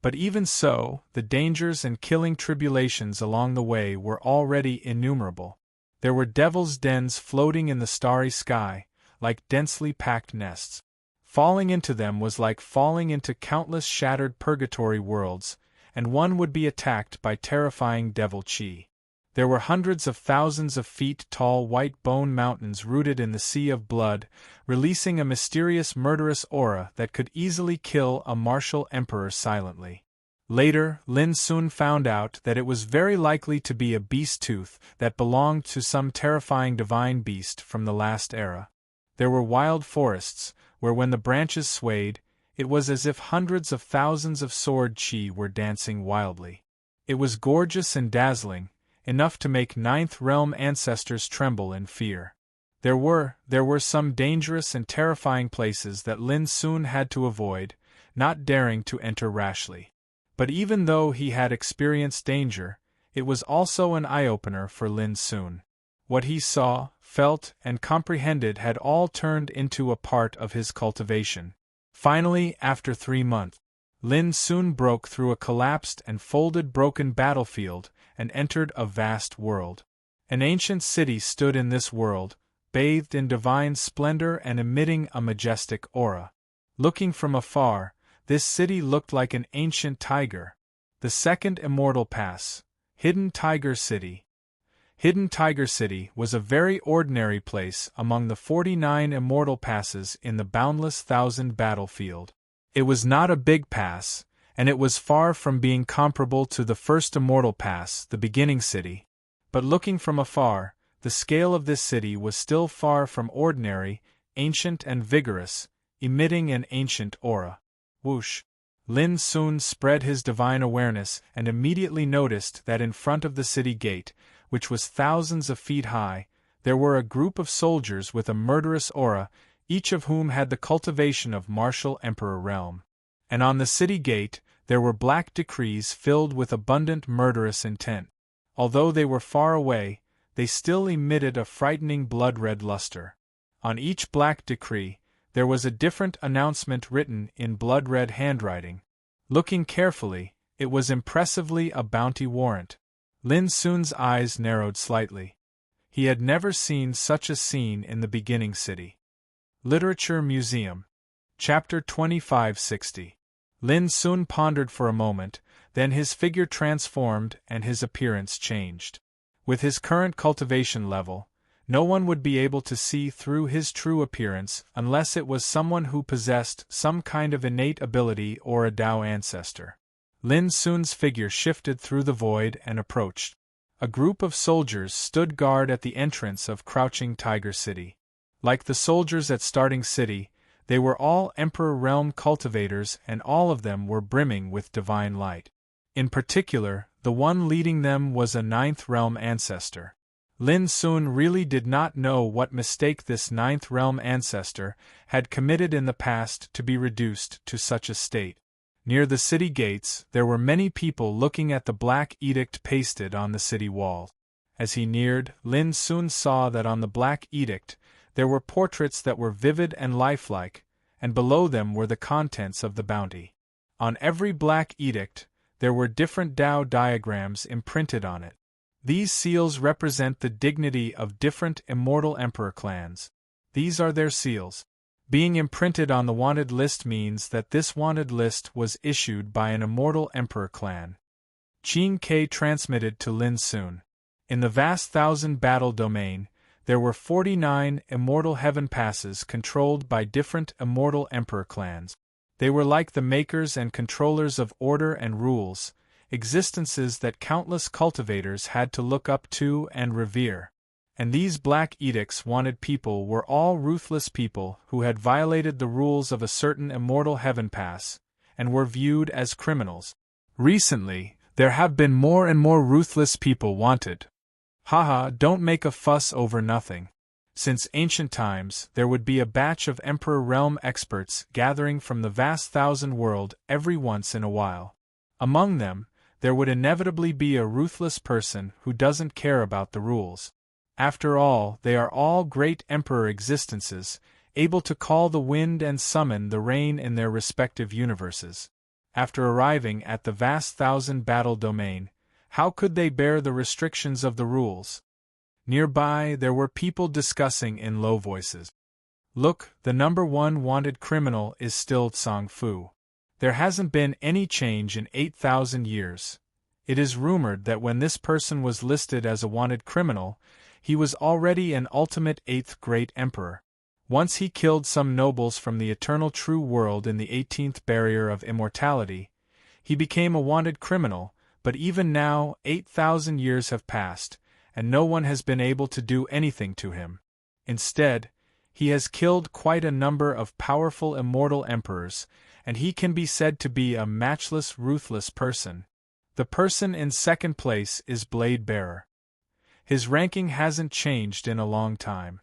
But even so, the dangers and killing tribulations along the way were already innumerable. There were devil's dens floating in the starry sky, like densely packed nests. Falling into them was like falling into countless shattered purgatory worlds, and one would be attacked by terrifying devil chi. There were hundreds of thousands of feet tall white bone mountains rooted in the sea of blood, releasing a mysterious murderous aura that could easily kill a martial emperor silently. Later, Lin Sun found out that it was very likely to be a beast tooth that belonged to some terrifying divine beast from the last era. There were wild forests, where when the branches swayed, it was as if hundreds of thousands of sword chi were dancing wildly. It was gorgeous and dazzling, enough to make Ninth Realm ancestors tremble in fear. There were some dangerous and terrifying places that Lin Sun had to avoid, not daring to enter rashly. But even though he had experienced danger, it was also an eye-opener for Lin Sun. What he saw, felt, and comprehended had all turned into a part of his cultivation. Finally, after 3 months, Lin Sun broke through a collapsed and folded broken battlefield and entered a vast world. An ancient city stood in this world, bathed in divine splendor and emitting a majestic aura. Looking from afar, this city looked like an ancient tiger. The second immortal pass, Hidden Tiger City. Hidden Tiger City was a very ordinary place among the 49 immortal passes in the boundless thousand battlefield. It was not a big pass, and it was far from being comparable to the first immortal pass, the beginning city. But looking from afar, the scale of this city was still far from ordinary, ancient and vigorous, emitting an ancient aura. Whoosh! Lin Sun spread his divine awareness and immediately noticed that in front of the city gate, which was thousands of feet high, there were a group of soldiers with a murderous aura, each of whom had the cultivation of martial emperor realm. And on the city gate, there were black decrees filled with abundant murderous intent. Although they were far away, they still emitted a frightening blood-red luster. On each black decree, there was a different announcement written in blood-red handwriting. Looking carefully, it was impressively a bounty warrant. Lin Sun's eyes narrowed slightly. He had never seen such a scene in the beginning city. Literature Museum. Chapter 2560. Lin Sun pondered for a moment, Then his figure transformed and his appearance changed. With his current cultivation level, no one would be able to see through his true appearance unless it was someone who possessed some kind of innate ability or a Tao ancestor. Lin Sun's figure shifted through the void and approached. A group of soldiers stood guard at the entrance of Crouching Tiger City. Like the soldiers at Starting City, they were all Emperor Realm cultivators, and all of them were brimming with divine light. In particular, the one leading them was a Ninth Realm ancestor. Lin Sun really did not know what mistake this Ninth Realm ancestor had committed in the past to be reduced to such a state. Near the city gates, there were many people looking at the black edict pasted on the city wall. As he neared, Lin Sun saw that on the black edict there were portraits that were vivid and lifelike, and below them were the contents of the bounty. On every black edict, there were different Tao diagrams imprinted on it. These seals represent the dignity of different immortal emperor clans. These are their seals. Being imprinted on the wanted list means that this wanted list was issued by an immortal emperor clan. Qin Ke transmitted to Lin Sun. In the vast thousand battle domain, there were 49 immortal heaven passes controlled by different immortal emperor clans. They were like the makers and controllers of order and rules, existences that countless cultivators had to look up to and revere. And these black edicts wanted people were all ruthless people who had violated the rules of a certain immortal heaven pass, and were viewed as criminals. Recently, there have been more and more ruthless people wanted. Haha, don't make a fuss over nothing. Since ancient times, there would be a batch of Emperor Realm experts gathering from the vast thousand world every once in a while. Among them, there would inevitably be a ruthless person who doesn't care about the rules. After all, they are all great emperor existences, able to call the wind and summon the rain in their respective universes. After arriving at the vast thousand battle domain, how could they bear the restrictions of the rules? Nearby, there were people discussing in low voices. Look, the number one wanted criminal is still Tsang Fu. There hasn't been any change in 8,000 years. It is rumored that when this person was listed as a wanted criminal, he was already an ultimate 8th great emperor. Once he killed some nobles from the eternal true world in the 18th barrier of immortality, he became a wanted criminal, but even now 8,000 years have passed, and no one has been able to do anything to him. Instead, he has killed quite a number of powerful immortal emperors, and he can be said to be a matchless, ruthless person. The person in second place is Blade Bearer. His ranking hasn't changed in a long time.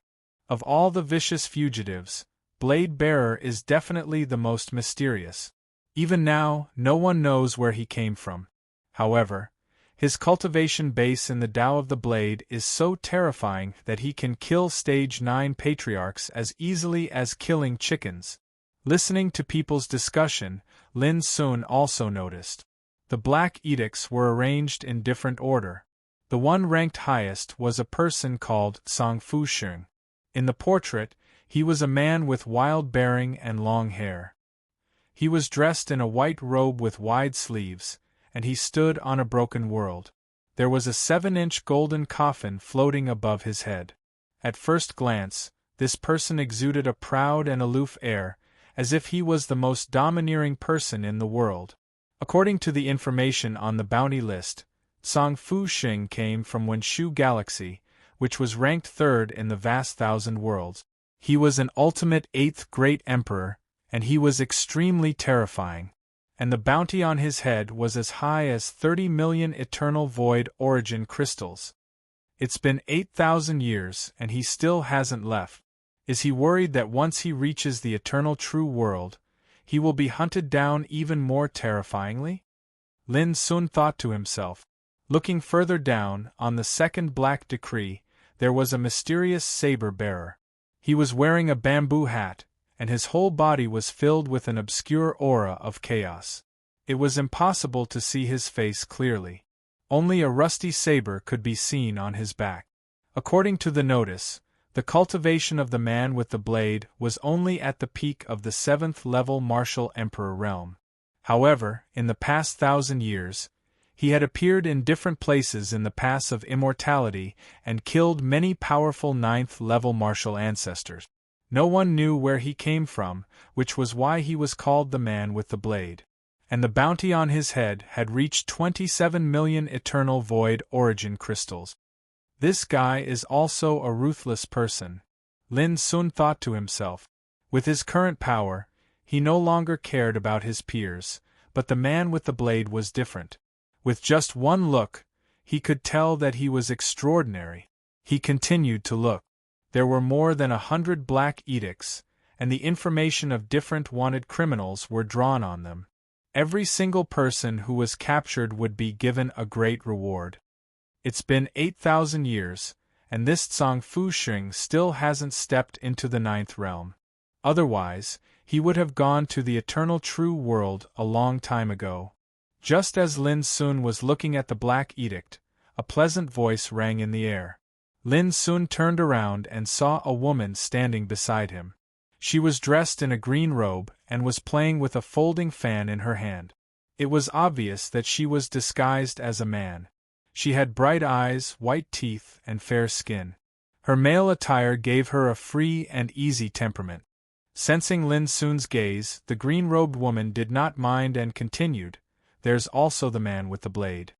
Of all the vicious fugitives, Blade Bearer is definitely the most mysterious. Even now, no one knows where he came from. However, his cultivation base in the Tao of the Blade is so terrifying that he can kill Stage 9 patriarchs as easily as killing chickens. Listening to people's discussion, Lin Sun also noticed. The black edicts were arranged in different order. The one ranked highest was a person called Tsang Fu Sheng. In the portrait, he was a man with wild bearing and long hair. He was dressed in a white robe with wide sleeves, and he stood on a broken world. There was a 7-inch golden coffin floating above his head. At first glance, this person exuded a proud and aloof air, as if he was the most domineering person in the world. According to the information on the bounty list, Tsang Fu Sheng came from Wenshu Galaxy, which was ranked 3rd in the vast thousand worlds. He was an ultimate 8th great emperor, and he was extremely terrifying. And the bounty on his head was as high as 30 million eternal void origin crystals. It's been 8,000 years and he still hasn't left. Is he worried that once he reaches the eternal true world, he will be hunted down even more terrifyingly? Lin Sun thought to himself. Looking further down, on the second black decree, there was a mysterious saber bearer. He was wearing a bamboo hat, and his whole body was filled with an obscure aura of chaos. It was impossible to see his face clearly. Only a rusty saber could be seen on his back. According to the notice, the cultivation of the man with the blade was only at the peak of the 7th level martial emperor realm. However, in the past 1,000 years, he had appeared in different places in the paths of immortality and killed many powerful ninth-level martial ancestors. No one knew where he came from, which was why he was called the Man with the Blade. And the bounty on his head had reached 27 million eternal void origin crystals. This guy is also a ruthless person, Lin Sun thought to himself. With his current power, he no longer cared about his peers, but the Man with the Blade was different. With just one look, he could tell that he was extraordinary. He continued to look. There were more than 100 black edicts, and the information of different wanted criminals were drawn on them. Every single person who was captured would be given a great reward. It's been 8,000 years, and this Tsang Fusheng still hasn't stepped into the ninth realm. Otherwise, he would have gone to the eternal true world a long time ago. Just as Lin Sun was looking at the Black Edict, a pleasant voice rang in the air. Lin Sun turned around and saw a woman standing beside him. She was dressed in a green robe and was playing with a folding fan in her hand. It was obvious that she was disguised as a man. She had bright eyes, white teeth, and fair skin. Her male attire gave her a free and easy temperament. Sensing Lin Sun's gaze, the green-robed woman did not mind and continued, "There's also the Man with the Blade.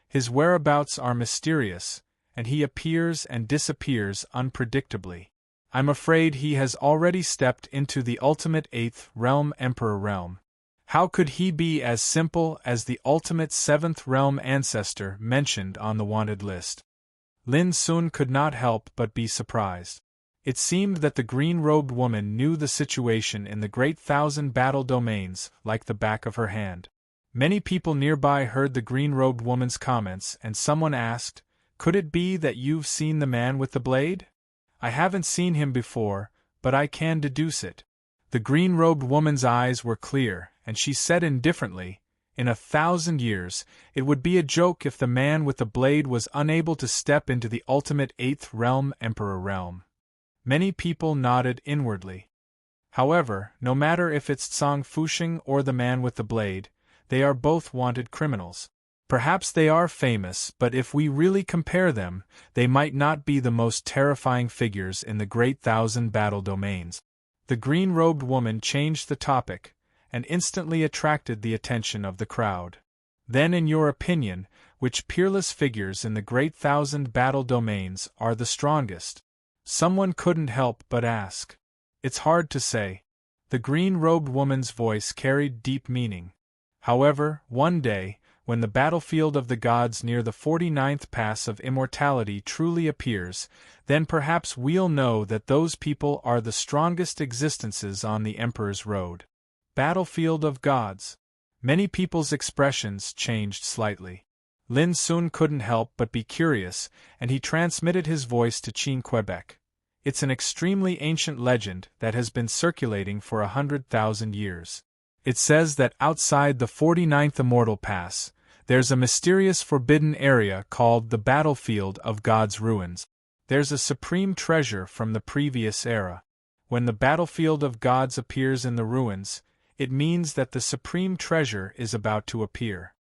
His whereabouts are mysterious, and he appears and disappears unpredictably. I'm afraid he has already stepped into the ultimate 8th realm Emperor realm. How could he be as simple as the ultimate 7th realm ancestor mentioned on the wanted list?" Lin Sun could not help but be surprised. It seemed that the green-robed woman knew the situation in the Great Thousand Battle Domains like the back of her hand. Many people nearby heard the green-robed woman's comments, and someone asked, "Could it be that you've seen the Man with the Blade?" "I haven't seen him before, but I can deduce it." The green-robed woman's eyes were clear, and she said indifferently, "In 1,000 years, it would be a joke if the Man with the Blade was unable to step into the ultimate 8th realm Emperor realm." Many people nodded inwardly. However, no matter if it's Tsang Fusheng or the Man with the Blade, they are both wanted criminals. Perhaps they are famous, but if we really compare them, they might not be the most terrifying figures in the Great Thousand Battle Domains. The green-robed woman changed the topic, and instantly attracted the attention of the crowd. "Then in your opinion, which peerless figures in the Great Thousand Battle Domains are the strongest?" Someone couldn't help but ask. "It's hard to say." The green-robed woman's voice carried deep meaning. "However, one day, when the battlefield of the gods near the 49th Pass of Immortality truly appears, then perhaps we'll know that those people are the strongest existences on the Emperor's road." Battlefield of gods. Many people's expressions changed slightly. Lin Sun couldn't help but be curious, and he transmitted his voice to Qin Quebec. "It's an extremely ancient legend that has been circulating for 100,000 years. It says that outside the 49th Immortal Pass, there's a mysterious forbidden area called the Battlefield of God's Ruins. There's a supreme treasure from the previous era. When the Battlefield of Gods appears in the ruins, it means that the supreme treasure is about to appear."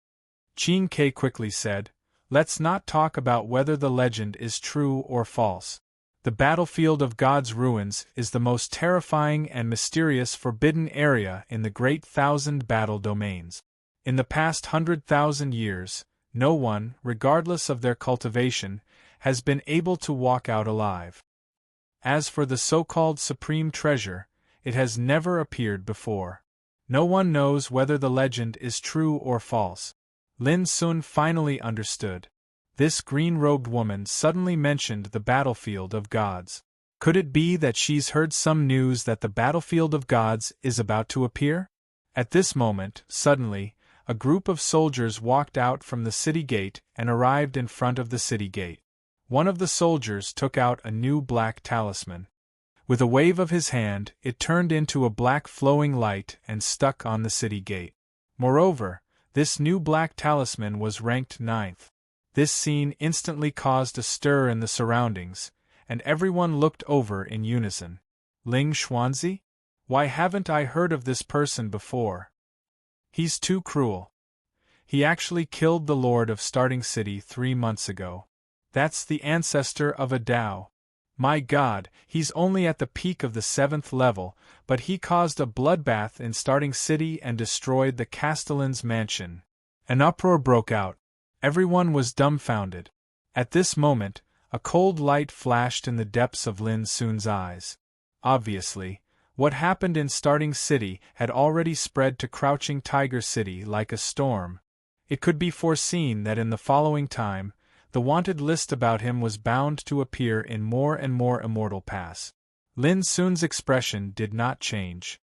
Qin Ke quickly said, "Let's not talk about whether the legend is true or false. The Battlefield of God's Ruins is the most terrifying and mysterious forbidden area in the Great Thousand Battle Domains. In the past 100,000 years, no one, regardless of their cultivation, has been able to walk out alive. As for the so-called Supreme Treasure, it has never appeared before. No one knows whether the legend is true or false." Lin Sun finally understood. This green-robed woman suddenly mentioned the Battlefield of Gods. Could it be that she's heard some news that the Battlefield of Gods is about to appear? At this moment, suddenly, a group of soldiers walked out from the city gate and arrived in front of the city gate. One of the soldiers took out a new black talisman. With a wave of his hand, it turned into a black flowing light and stuck on the city gate. Moreover, this new black talisman was ranked 9th. This scene instantly caused a stir in the surroundings, and everyone looked over in unison. "Ling Xuanzi? Why haven't I heard of this person before?" He's too cruel. He actually killed the Lord of Starting City 3 months ago. That's the ancestor of a Tao. My God, he's only at the peak of the 7th level, but he caused a bloodbath in Starting City and destroyed the Castellan's mansion. An uproar broke out. Everyone was dumbfounded. At this moment, a cold light flashed in the depths of Lin Sun's eyes. Obviously, what happened in Starting City had already spread to Crouching Tiger City like a storm. It could be foreseen that in the following time, the wanted list about him was bound to appear in more and more Immortal Pass. Lin Sun's expression did not change.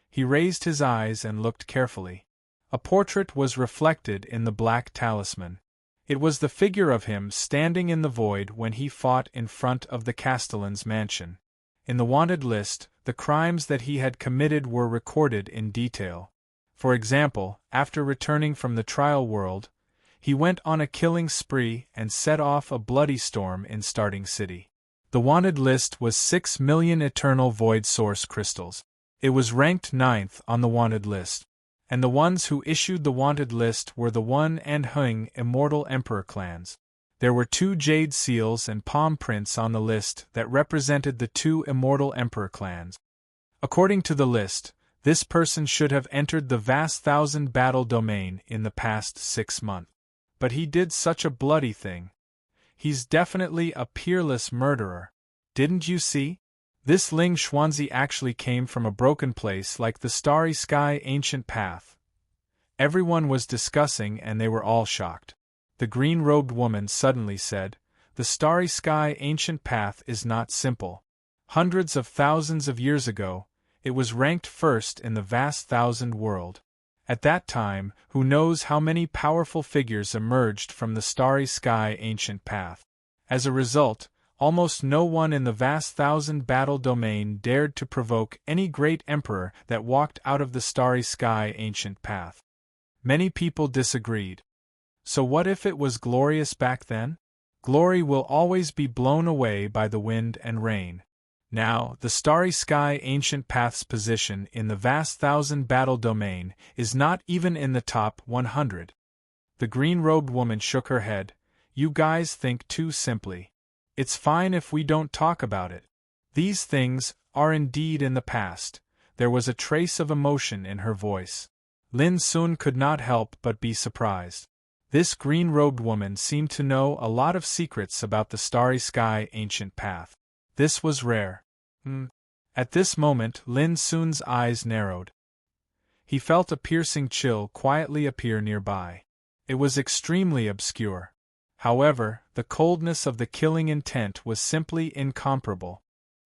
He raised his eyes and looked carefully. A portrait was reflected in the black talisman. It was the figure of him standing in the void when he fought in front of the Castellan's mansion. In the wanted list, the crimes that he had committed were recorded in detail. For example, after returning from the trial world, he went on a killing spree and set off a bloody storm in Starting City. The wanted list was 6 million eternal void source crystals. It was ranked 9th on the wanted list, and the ones who issued the wanted list were the One and Hung Immortal Emperor clans. There were 2 jade seals and palm prints on the list that represented the 2 Immortal Emperor clans. According to the list, this person should have entered the vast 1,000 battle domain in the past 6 months. But he did such a bloody thing. He's definitely a peerless murderer. Didn't you see? This Ling Xuanzi actually came from a broken place like the Starry Sky Ancient Path. Everyone was discussing and they were all shocked. The green-robed woman suddenly said, "The Starry Sky Ancient Path is not simple. Hundreds of thousands of years ago, it was ranked first in the vast 1,000 world. At that time, who knows how many powerful figures emerged from the Starry Sky Ancient Path. As a result, almost no one in the vast 1,000 battle domain dared to provoke any great emperor that walked out of the Starry Sky Ancient Path." Many people disagreed. So what if it was glorious back then? Glory will always be blown away by the wind and rain. Now, the Starry Sky Ancient Path's position in the vast 1,000 battle domain is not even in the top 100. The green-robed woman shook her head. "You guys think too simply. It's fine if we don't talk about it. These things are indeed in the past." There was a trace of emotion in her voice. Lin Sun could not help but be surprised. This green-robed woman seemed to know a lot of secrets about the Starry Sky Ancient Path. This was rare. At this moment, Lin Sun's eyes narrowed. He felt a piercing chill quietly appear nearby. It was extremely obscure. However, the coldness of the killing intent was simply incomparable.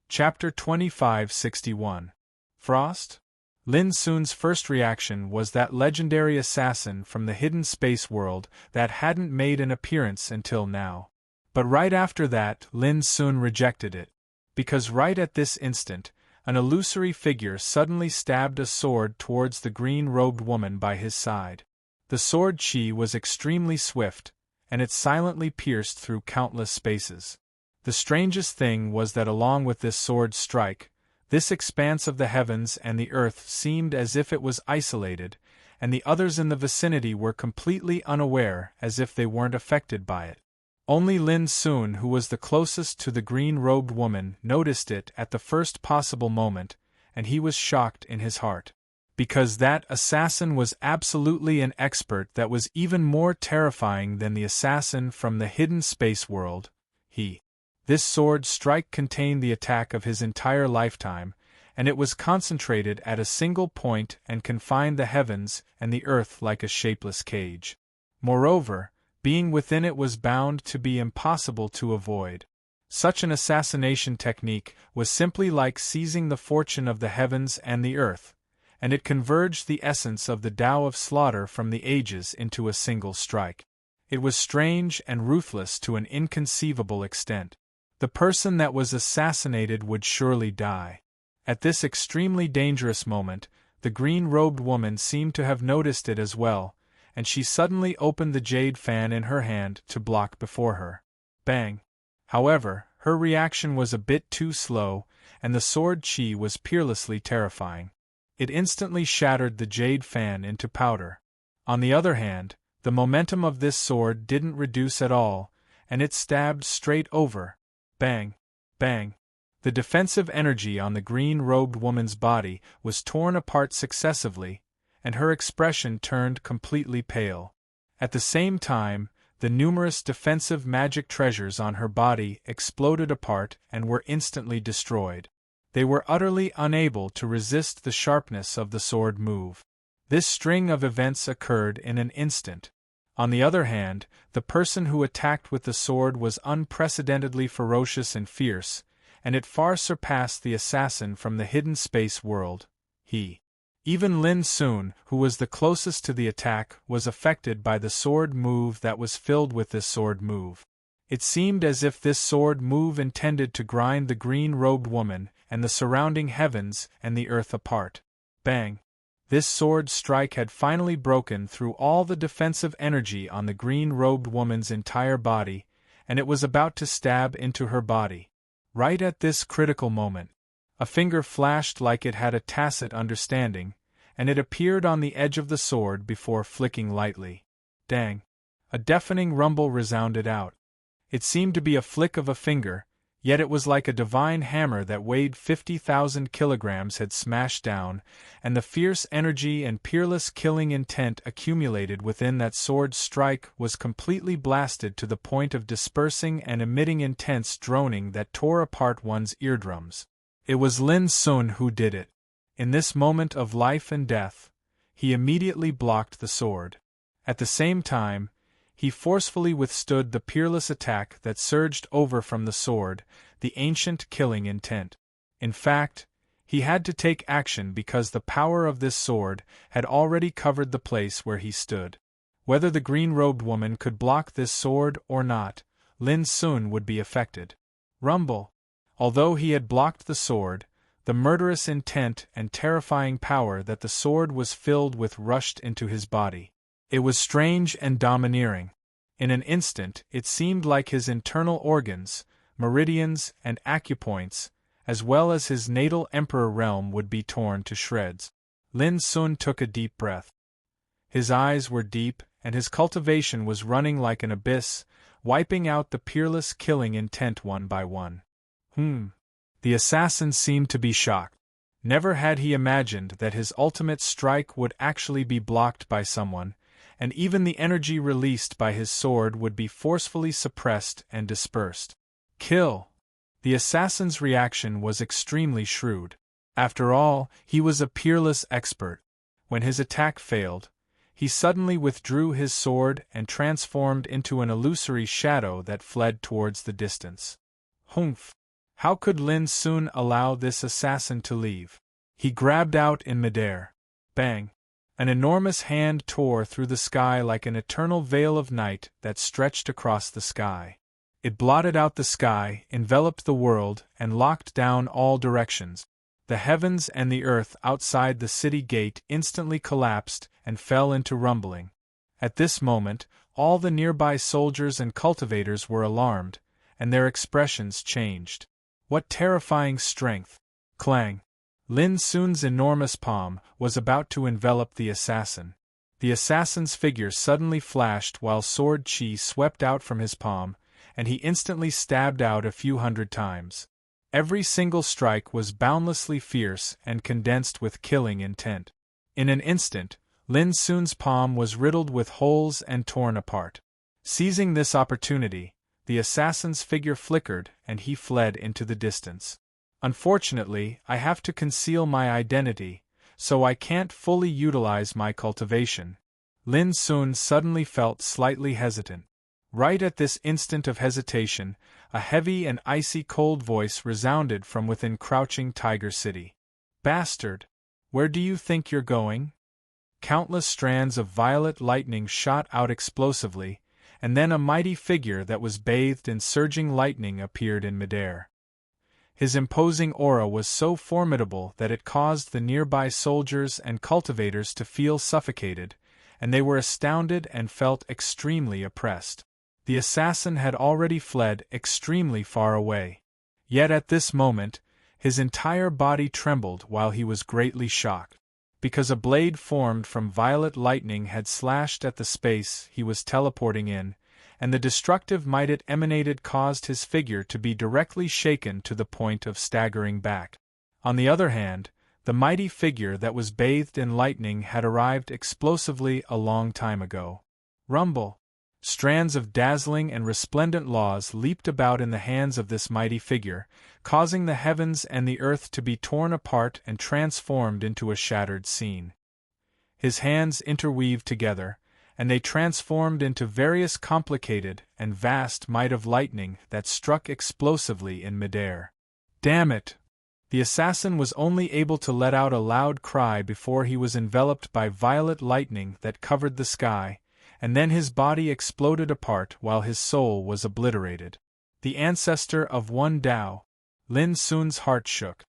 Chapter 2561. Frost? Lin Sun's first reaction was that legendary assassin from the hidden space world that hadn't made an appearance until now. But right after that, Lin Sun rejected it. Because right at this instant, an illusory figure suddenly stabbed a sword towards the green-robed woman by his side. The sword chi was extremely swift, and it silently pierced through countless spaces. The strangest thing was that along with this sword strike, this expanse of the heavens and the earth seemed as if it was isolated, and the others in the vicinity were completely unaware, as if they weren't affected by it. Only Lin Sun, who was the closest to the green-robed woman, noticed it at the first possible moment, and he was shocked in his heart. Because that assassin was absolutely an expert that was even more terrifying than the assassin from the hidden space world. This sword strike contained the attack of his entire lifetime, and it was concentrated at a single point and confined the heavens and the earth like a shapeless cage. Moreover, being within it was bound to be impossible to avoid. Such an assassination technique was simply like seizing the fortune of the heavens and the earth, and it converged the essence of the Tao of slaughter from the ages into a single strike. It was strange and ruthless to an inconceivable extent. The person that was assassinated would surely die. At this extremely dangerous moment, the green-robed woman seemed to have noticed it as well, and she suddenly opened the jade fan in her hand to block before her. Bang! However, her reaction was a bit too slow, and the sword chi was peerlessly terrifying. It instantly shattered the jade fan into powder. On the other hand, the momentum of this sword didn't reduce at all, and it stabbed straight over. Bang! Bang! The defensive energy on the green-robed woman's body was torn apart successively, and her expression turned completely pale. At the same time, the numerous defensive magic treasures on her body exploded apart and were instantly destroyed. They were utterly unable to resist the sharpness of the sword move. This string of events occurred in an instant. On the other hand, the person who attacked with the sword was unprecedentedly ferocious and fierce, and it far surpassed the assassin from the hidden space world. Even Lin Sun, who was the closest to the attack, was affected by the sword move that was filled with this sword move. It seemed as if this sword move intended to grind the green-robed woman and the surrounding heavens and the earth apart. Bang! This sword strike had finally broken through all the defensive energy on the green-robed woman's entire body, and it was about to stab into her body. Right at this critical moment, a finger flashed like it had a tacit understanding, and it appeared on the edge of the sword before flicking lightly. Dang! A deafening rumble resounded out. It seemed to be a flick of a finger, yet it was like a divine hammer that weighed 50,000 kilograms had smashed down, and the fierce energy and peerless killing intent accumulated within that sword strike was completely blasted to the point of dispersing and emitting intense droning that tore apart one's eardrums. It was Lin Sun who did it. In this moment of life and death, he immediately blocked the sword. At the same time, he forcefully withstood the peerless attack that surged over from the sword, the ancient killing intent. In fact, he had to take action because the power of this sword had already covered the place where he stood. Whether the green-robed woman could block this sword or not, Lin Sun would be affected. Rumble! Although he had blocked the sword, the murderous intent and terrifying power that the sword was filled with rushed into his body. It was strange and domineering. In an instant, it seemed like his internal organs, meridians, and acupoints, as well as his natal emperor realm would be torn to shreds. Lin Sun took a deep breath. His eyes were deep, and his cultivation was running like an abyss, wiping out the peerless killing intent one by one. The assassin seemed to be shocked. Never had he imagined that his ultimate strike would actually be blocked by someone, and even the energy released by his sword would be forcefully suppressed and dispersed. Kill! The assassin's reaction was extremely shrewd. After all, he was a peerless expert. When his attack failed, he suddenly withdrew his sword and transformed into an illusory shadow that fled towards the distance. Humph! How could Lin Sun allow this assassin to leave? He grabbed out in midair. Bang! An enormous hand tore through the sky like an eternal veil of night that stretched across the sky. It blotted out the sky, enveloped the world, and locked down all directions. The heavens and the earth outside the city gate instantly collapsed and fell into rumbling. At this moment, all the nearby soldiers and cultivators were alarmed, and their expressions changed. What terrifying strength! Clang! Lin Sun's enormous palm was about to envelop the assassin. The assassin's figure suddenly flashed while sword chi swept out from his palm, and he instantly stabbed out a few hundred times. Every single strike was boundlessly fierce and condensed with killing intent. In an instant, Lin Sun's palm was riddled with holes and torn apart. Seizing this opportunity, the assassin's figure flickered and he fled into the distance. Unfortunately, I have to conceal my identity, so I can't fully utilize my cultivation. Lin Sun suddenly felt slightly hesitant. Right at this instant of hesitation, a heavy and icy cold voice resounded from within crouching Tiger City. Bastard! Where do you think you're going? Countless strands of violet lightning shot out explosively, and then a mighty figure that was bathed in surging lightning appeared in midair. His imposing aura was so formidable that it caused the nearby soldiers and cultivators to feel suffocated, and they were astounded and felt extremely oppressed. The assassin had already fled extremely far away. Yet at this moment, his entire body trembled while he was greatly shocked. because a blade formed from violet lightning had slashed at the space he was teleporting in, and the destructive might it emanated caused his figure to be directly shaken to the point of staggering back. On the other hand, the mighty figure that was bathed in lightning had arrived explosively a long time ago. Rumble! Strands of dazzling and resplendent laws leaped about in the hands of this mighty figure, causing the heavens and the earth to be torn apart and transformed into a shattered scene. His hands interweaved together, and they transformed into various complicated and vast might of lightning that struck explosively in midair. Damn it! The assassin was only able to let out a loud cry before he was enveloped by violet lightning that covered the sky, and then his body exploded apart while his soul was obliterated. The ancestor of one Tao. Lin Sun's heart shook.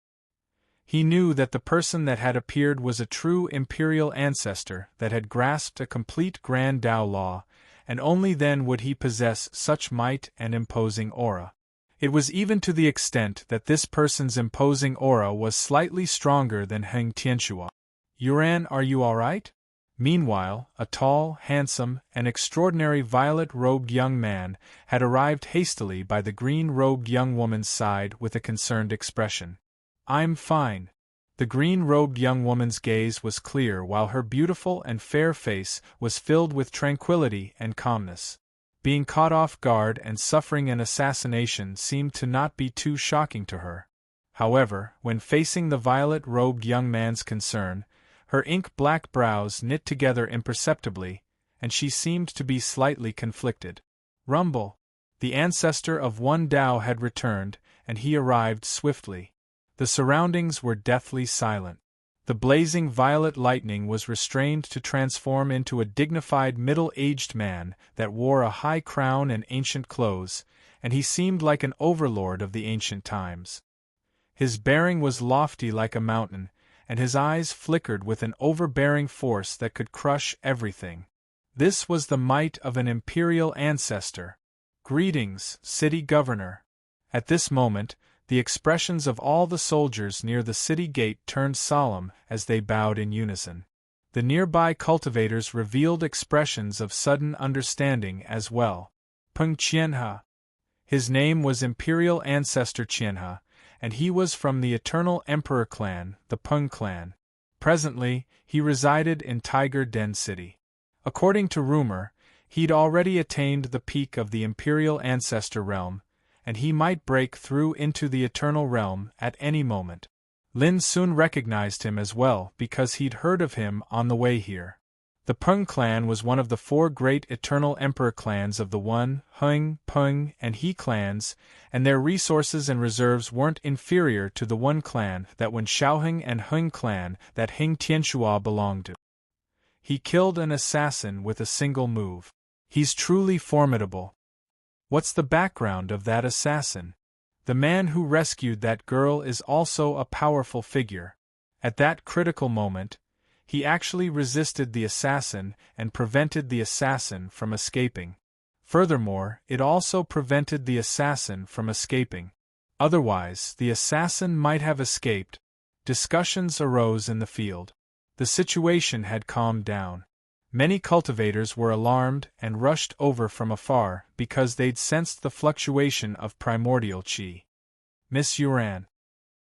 He knew that the person that had appeared was a true imperial ancestor that had grasped a complete grand Tao law, and only then would he possess such might and imposing aura. It was even to the extent that this person's imposing aura was slightly stronger than Heng Tianxua. Yuan, are you all right? Meanwhile, a tall, handsome, and extraordinary violet-robed young man had arrived hastily by the green-robed young woman's side with a concerned expression. I'm fine. The green-robed young woman's gaze was clear while her beautiful and fair face was filled with tranquility and calmness. Being caught off guard and suffering an assassination seemed to not be too shocking to her. However, when facing the violet-robed young man's concern, her ink-black brows knit together imperceptibly, and she seemed to be slightly conflicted. Rumble! The ancestor of one Tao had returned, and he arrived swiftly. The surroundings were deathly silent. The blazing violet lightning was restrained to transform into a dignified middle-aged man that wore a high crown and ancient clothes, and he seemed like an overlord of the ancient times. His bearing was lofty like a mountain, and his eyes flickered with an overbearing force that could crush everything. This was the might of an imperial ancestor. Greetings, city governor. At this moment, the expressions of all the soldiers near the city gate turned solemn as they bowed in unison. The nearby cultivators revealed expressions of sudden understanding as well. Peng Qianhe. His name was Imperial Ancestor Qianhe, and he was from the Eternal Emperor clan, the Peng clan. Presently, he resided in Tiger Den City. According to rumor, he'd already attained the peak of the Imperial Ancestor realm, and he might break through into the Eternal realm at any moment. Lin Sun recognized him as well because he'd heard of him on the way here. The Peng clan was one of the four great Eternal Emperor clans of the One, Heng, Peng, and He clans, and their resources and reserves weren't inferior to the One clan that Wen Shaoheng and Heng clan that Heng Tianxua belonged to. He killed an assassin with a single move. He's truly formidable. What's the background of that assassin? The man who rescued that girl is also a powerful figure. At that critical moment, he actually resisted the assassin and prevented the assassin from escaping. Furthermore, it also prevented the assassin from escaping. Otherwise, the assassin might have escaped. Discussions arose in the field. The situation had calmed down. Many cultivators were alarmed and rushed over from afar because they'd sensed the fluctuation of primordial qi. Miss Yuan.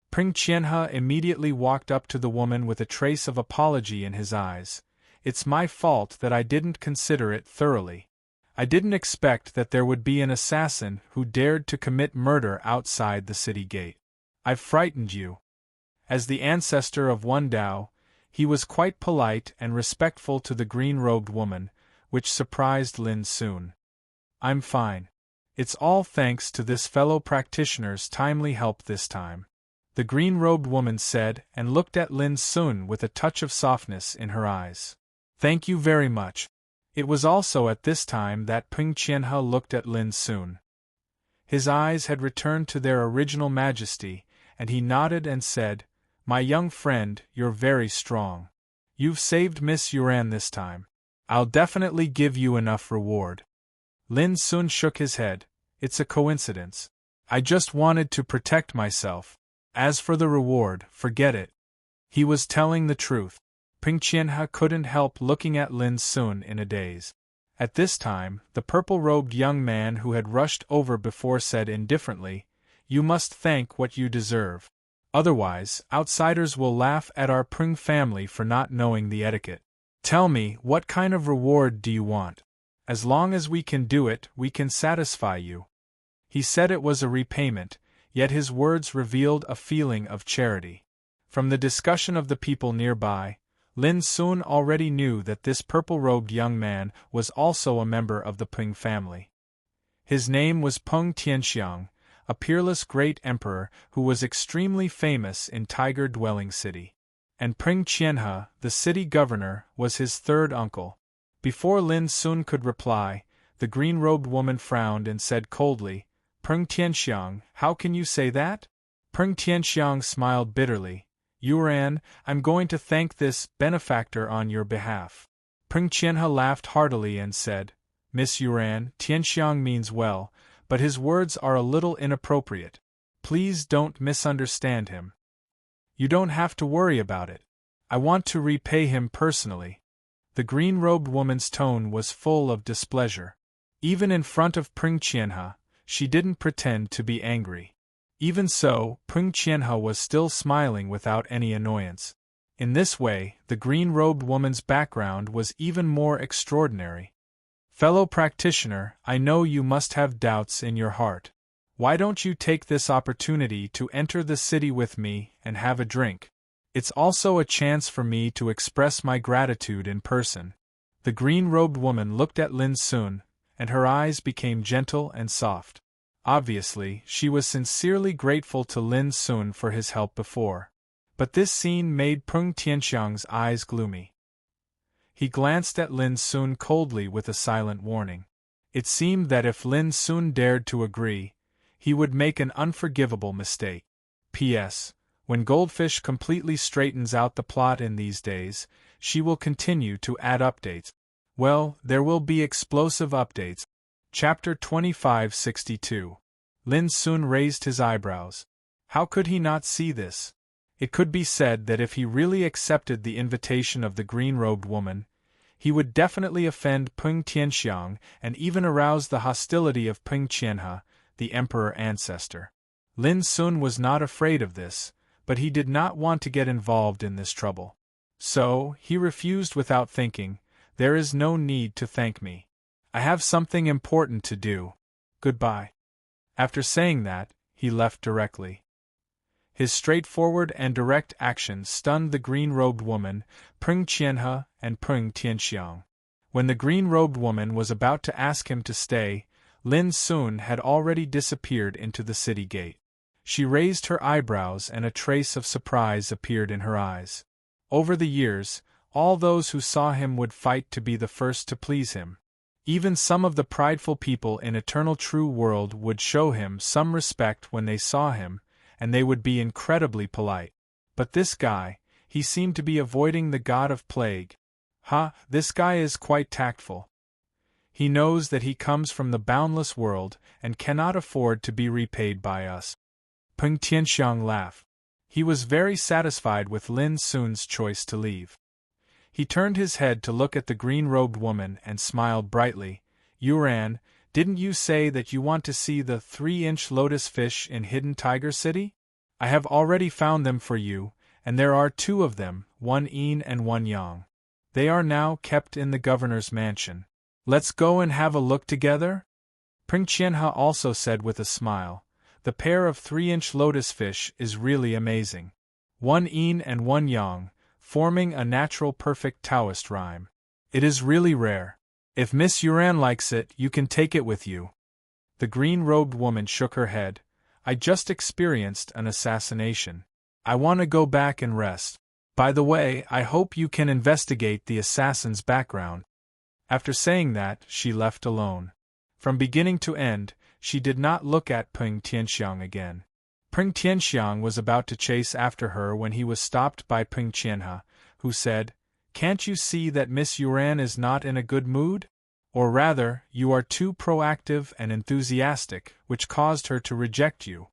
Peng Qianhe immediately walked up to the woman with a trace of apology in his eyes. It's my fault that I didn't consider it thoroughly. I didn't expect that there would be an assassin who dared to commit murder outside the city gate. I've frightened you. As the ancestor of one Tao, he was quite polite and respectful to the green-robed woman, which surprised Lin Sun. I'm fine. It's all thanks to this fellow practitioner's timely help this time, the green-robed woman said and looked at Lin Sun with a touch of softness in her eyes. Thank you very much. It was also at this time that Peng Qianhe looked at Lin Sun. His eyes had returned to their original majesty, and he nodded and said, My young friend, you're very strong. You've saved Miss Yuan this time. I'll definitely give you enough reward. Lin Sun shook his head. It's a coincidence. I just wanted to protect myself. As for the reward, forget it. He was telling the truth. Peng Qianhe couldn't help looking at Lin Sun in a daze. At this time, the purple-robed young man who had rushed over before said indifferently, "You must thank what you deserve. Otherwise, outsiders will laugh at our Peng family for not knowing the etiquette. Tell me, what kind of reward do you want? As long as we can do it, we can satisfy you." He said it was a repayment, yet his words revealed a feeling of charity. From the discussion of the people nearby, Lin Sun already knew that this purple-robed young man was also a member of the Peng family. His name was Peng Tianxiang, a peerless great emperor who was extremely famous in tiger-dwelling city. And Peng Qianhe, the city governor, was his third uncle. Before Lin Sun could reply, the green-robed woman frowned and said coldly, "Peng Tianxiang, how can you say that?" Peng Tianxiang smiled bitterly. "Yuan, I'm going to thank this benefactor on your behalf." Peng Qianhe laughed heartily and said, "Miss Yuan, Tianxiang means well, but his words are a little inappropriate. Please don't misunderstand him. You don't have to worry about it. I want to repay him personally." The green-robed woman's tone was full of displeasure. Even in front of Peng Qianhe, she didn't pretend to be angry. Even so, Peng Qianhe was still smiling without any annoyance. In this way, the green-robed woman's background was even more extraordinary. "Fellow practitioner, I know you must have doubts in your heart. Why don't you take this opportunity to enter the city with me and have a drink? It's also a chance for me to express my gratitude in person." The green-robed woman looked at Lin Sun, and her eyes became gentle and soft. Obviously, she was sincerely grateful to Lin Sun for his help before. But this scene made Peng Tianxiang's eyes gloomy. He glanced at Lin Sun coldly with a silent warning. It seemed that if Lin Sun dared to agree, he would make an unforgivable mistake. P.S. When Goldfish completely straightens out the plot in these days, she will continue to add updates. Well, there will be explosive updates. Chapter 2562. Lin Sun raised his eyebrows. How could he not see this? It could be said that if he really accepted the invitation of the green-robed woman, he would definitely offend Peng Tianxiang and even arouse the hostility of Peng Qianhe, the emperor ancestor. Lin Sun was not afraid of this, but he did not want to get involved in this trouble. So, he refused without thinking, "There is no need to thank me. I have something important to do. Goodbye." After saying that, he left directly. His straightforward and direct action stunned the green-robed woman, Peng Qianhe, and Peng Tianxiang. When the green-robed woman was about to ask him to stay, Lin Sun had already disappeared into the city gate. She raised her eyebrows and a trace of surprise appeared in her eyes. Over the years, all those who saw him would fight to be the first to please him. Even some of the prideful people in Eternal True World would show him some respect when they saw him, and they would be incredibly polite. But this guy, he seemed to be avoiding the god of plague. This guy is quite tactful. He knows that he comes from the boundless world and cannot afford to be repaid by us. Peng Tianxiang laughed. He was very satisfied with Lin Sun's choice to leave. He turned his head to look at the green-robed woman and smiled brightly. "Yuan, didn't you say that you want to see the 3-inch lotus fish in Hidden Tiger City? I have already found them for you, and there are 2 of them, one yin and one yang. They are now kept in the governor's mansion. Let's go and have a look together?" Peng Qianhe also said with a smile, "The pair of 3-inch lotus fish is really amazing. One yin and one yang, forming a natural perfect Taoist rhyme. It is really rare. If Miss Yuan likes it, you can take it with you." The green-robed woman shook her head. "I just experienced an assassination. I want to go back and rest. By the way, I hope you can investigate the assassin's background." After saying that, she left alone. From beginning to end, she did not look at Peng Tianxiang again. Peng Tianxiang was about to chase after her when he was stopped by Peng Qianhe, who said, "Can't you see that Miss Yuan is not in a good mood? Or rather, you are too proactive and enthusiastic, which caused her to reject you."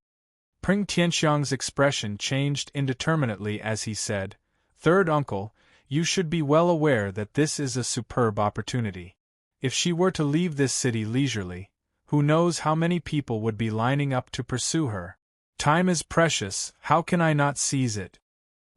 Peng Tianxiang's expression changed indeterminately as he said, "Third uncle, you should be well aware that this is a superb opportunity. If she were to leave this city leisurely, who knows how many people would be lining up to pursue her. Time is precious, how can I not seize it?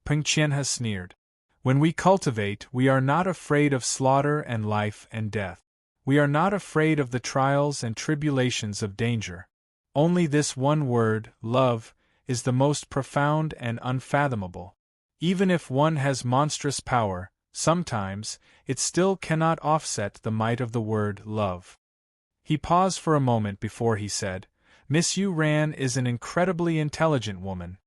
Peng Qianhe sneered. When we cultivate, we are not afraid of slaughter and life and death. We are not afraid of the trials and tribulations of danger. Only this one word, love, is the most profound and unfathomable. Even if one has monstrous power, sometimes, it still cannot offset the might of the word love. He paused for a moment before he said, Miss Yu Ran is an incredibly intelligent woman.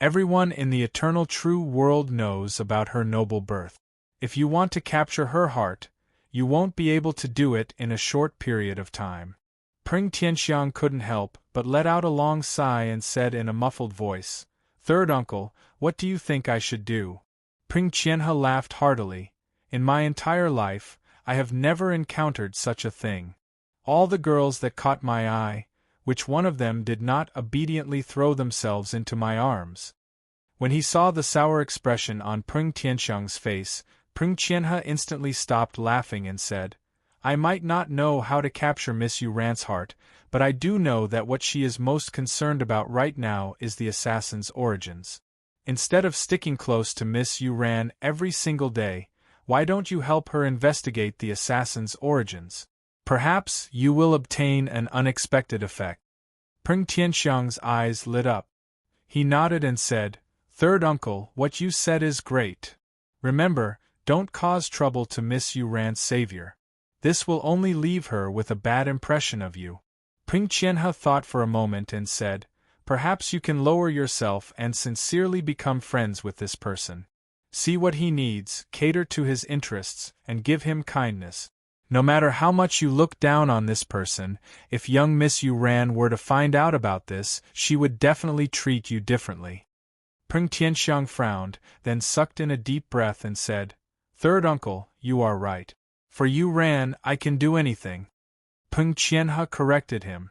Everyone in the eternal true world knows about her noble birth. If you want to capture her heart, you won't be able to do it in a short period of time. Peng Tianxiang couldn't help but let out a long sigh and said in a muffled voice, Third uncle, what do you think I should do? Peng Qianhe laughed heartily. In my entire life, I have never encountered such a thing. All the girls that caught my eye, which one of them did not obediently throw themselves into my arms? When he saw the sour expression on Peng Tianxiang's face, Peng Qianhe instantly stopped laughing and said, I might not know how to capture Miss Yu Ran's heart, but I do know that what she is most concerned about right now is the assassin's origins. Instead of sticking close to Miss Yu Ran every single day, why don't you help her investigate the assassin's origins? Perhaps you will obtain an unexpected effect. Peng Tianxiang's eyes lit up. He nodded and said, Third uncle, what you said is great. Remember, don't cause trouble to Miss Yu Ran's savior. This will only leave her with a bad impression of you. Peng Qianhe thought for a moment and said, Perhaps you can lower yourself and sincerely become friends with this person. See what he needs, cater to his interests, and give him kindness. No matter how much you look down on this person, if young Miss Yu Ran were to find out about this, she would definitely treat you differently. Peng Tianxiang frowned, then sucked in a deep breath and said, Third uncle, you are right. For Yu Ran, I can do anything. Peng Qianhe corrected him.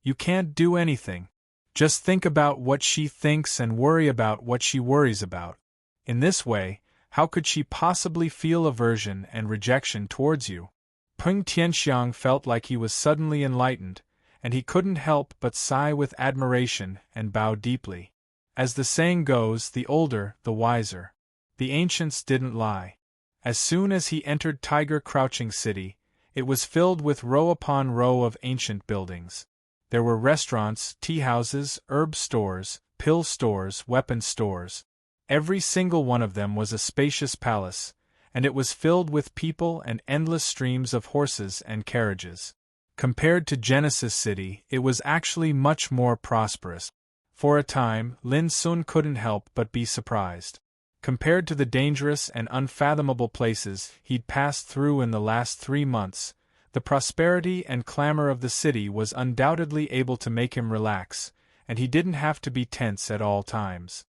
You can't do anything. Just think about what she thinks and worry about what she worries about. In this way, how could she possibly feel aversion and rejection towards you? Peng Tianxiang felt like he was suddenly enlightened, and he couldn't help but sigh with admiration and bow deeply. As the saying goes, the older, the wiser. The ancients didn't lie. As soon as he entered Tiger Crouching City, it was filled with row upon row of ancient buildings. There were restaurants, tea-houses, herb stores, pill stores, weapon stores. Every single one of them was a spacious palace, and it was filled with people and endless streams of horses and carriages. Compared to Genesis City, it was actually much more prosperous. For a time, Lin Sun couldn't help but be surprised. Compared to the dangerous and unfathomable places he'd passed through in the last 3 months, the prosperity and clamor of the city was undoubtedly able to make him relax, and he didn't have to be tense at all times.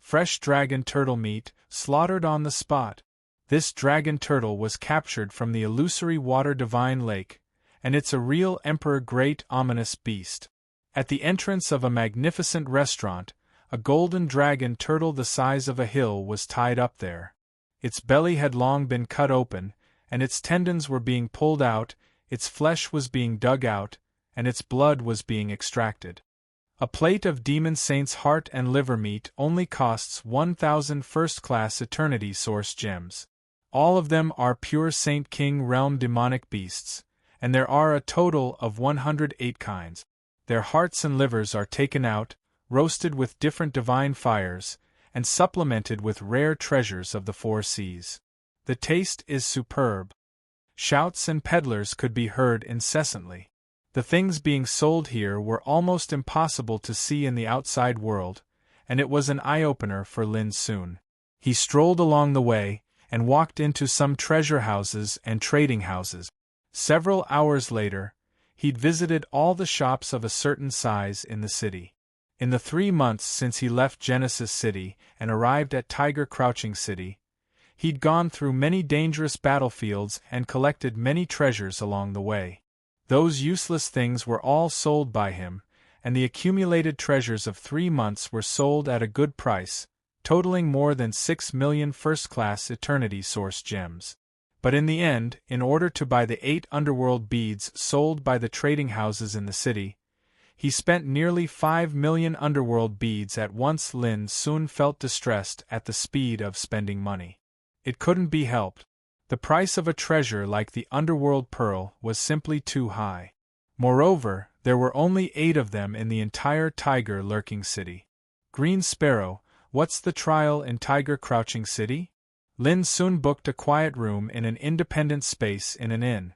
Fresh dragon turtle meat, slaughtered on the spot. This dragon turtle was captured from the illusory water divine lake, and it's a real emperor great ominous beast. At the entrance of a magnificent restaurant, a golden dragon turtle the size of a hill was tied up there. Its belly had long been cut open, and its tendons were being pulled out, its flesh was being dug out, and its blood was being extracted. A plate of demon saint's heart and liver meat only costs 1,000 first-class Eternity Source gems. All of them are pure Saint King realm demonic beasts, and there are a total of 108 kinds. Their hearts and livers are taken out, roasted with different divine fires, and supplemented with rare treasures of the 4 seas. The taste is superb. Shouts and peddlers could be heard incessantly. The things being sold here were almost impossible to see in the outside world, and it was an eye-opener for Lin Sun. He strolled along the way, and walked into some treasure houses and trading houses. Several hours later, he'd visited all the shops of a certain size in the city. In the 3 months since he left Genesis City and arrived at Tiger Crouching City, he'd gone through many dangerous battlefields and collected many treasures along the way. Those useless things were all sold by him, and the accumulated treasures of 3 months were sold at a good price, totaling more than 6 million first-class Eternity Source gems. But in the end, in order to buy the 8 underworld beads sold by the trading houses in the city, he spent nearly 5 million underworld beads at once. Lin soon felt distressed at the speed of spending money. It couldn't be helped. The price of a treasure like the underworld pearl was simply too high. Moreover, there were only 8 of them in the entire tiger-lurking city. Green Sparrow, what's the trial in Tiger Crouching City? Lin soon booked a quiet room in an independent space in an inn.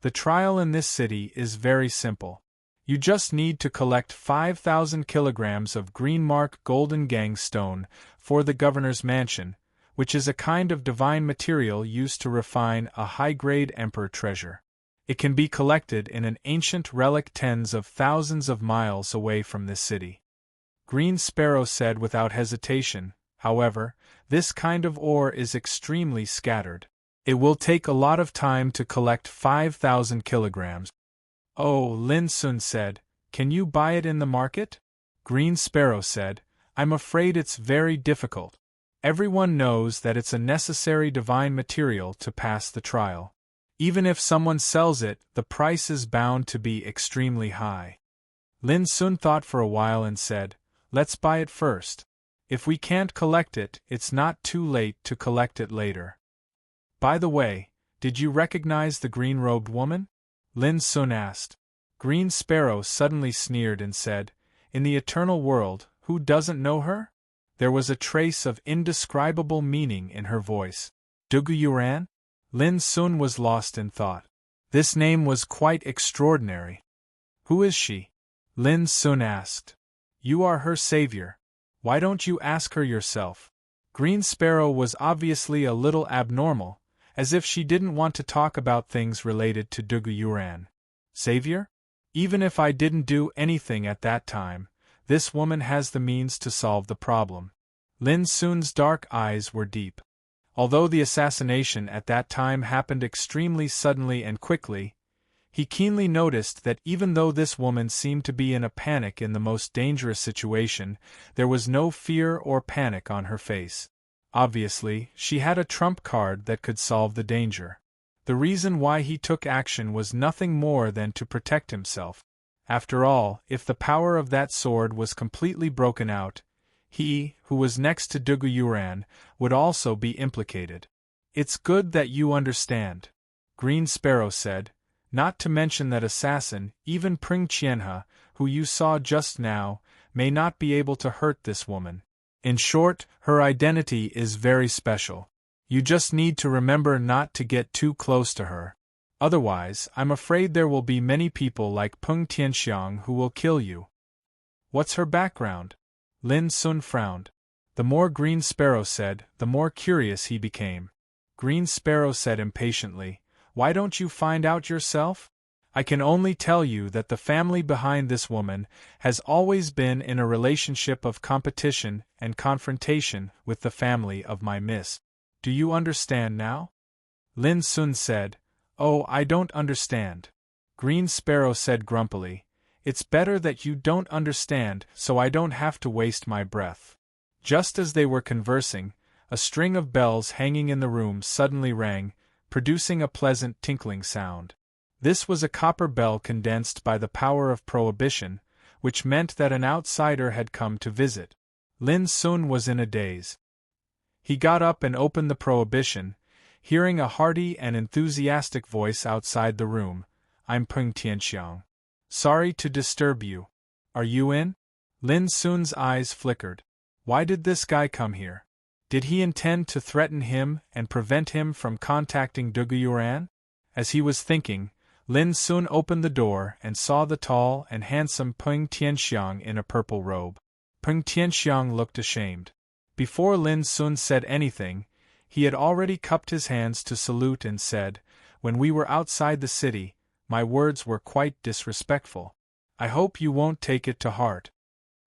The trial in this city is very simple. You just need to collect 5,000 kilograms of green mark golden gang stone for the governor's mansion, which is a kind of divine material used to refine a high-grade emperor treasure. It can be collected in an ancient relic tens of thousands of miles away from this city. Green Sparrow said without hesitation. However, this kind of ore is extremely scattered. It will take a lot of time to collect 5,000 kilograms. Oh, Lin Sun said, can you buy it in the market? Green Sparrow said, I'm afraid it's very difficult. Everyone knows that it's a necessary divine material to pass the trial. Even if someone sells it, the price is bound to be extremely high. Lin Sun thought for a while and said, let's buy it first. If we can't collect it, it's not too late to collect it later. By the way, did you recognize the green-robed woman? Lin Sun asked. Green Sparrow suddenly sneered and said, in the eternal world, who doesn't know her? There was a trace of indescribable meaning in her voice. Dugu Yuran? Lin Sun was lost in thought. This name was quite extraordinary. Who is she? Lin Sun asked. You are her savior. Why don't you ask her yourself? Green Sparrow was obviously a little abnormal, as if she didn't want to talk about things related to Dugu Yuran. Savior? Even if I didn't do anything at that time, this woman has the means to solve the problem. Lin Sun's dark eyes were deep. Although the assassination at that time happened extremely suddenly and quickly, he keenly noticed that even though this woman seemed to be in a panic in the most dangerous situation, there was no fear or panic on her face. Obviously, she had a trump card that could solve the danger. The reason why he took action was nothing more than to protect himself. After all, if the power of that sword was completely broken out, he, who was next to Dugu Yuran, would also be implicated. It's good that you understand, Green Sparrow said, not to mention that assassin, even Pring Qianhe, who you saw just now, may not be able to hurt this woman. In short, her identity is very special. You just need to remember not to get too close to her. Otherwise, I'm afraid there will be many people like Peng Tianxiang who will kill you. What's her background? Lin Sun frowned. The more Green Sparrow said, the more curious he became. Green Sparrow said impatiently, why don't you find out yourself? I can only tell you that the family behind this woman has always been in a relationship of competition and confrontation with the family of my miss. Do you understand now? Lin Sun said, oh, I don't understand. Green Sparrow said grumpily, it's better that you don't understand so I don't have to waste my breath. Just as they were conversing, a string of bells hanging in the room suddenly rang, producing a pleasant tinkling sound. This was a copper bell condensed by the power of prohibition, which meant that an outsider had come to visit. Lin Sun was in a daze. He got up and opened the prohibition, hearing a hearty and enthusiastic voice outside the room. I'm Peng Tianxiang. Sorry to disturb you. Are you in? Lin Sun's eyes flickered. Why did this guy come here? Did he intend to threaten him and prevent him from contacting Dugu Yuran? As he was thinking, Lin Sun opened the door and saw the tall and handsome Peng Tianxiang in a purple robe. Peng Tianxiang looked ashamed. Before Lin Sun said anything, he had already cupped his hands to salute and said, when we were outside the city, my words were quite disrespectful. I hope you won't take it to heart.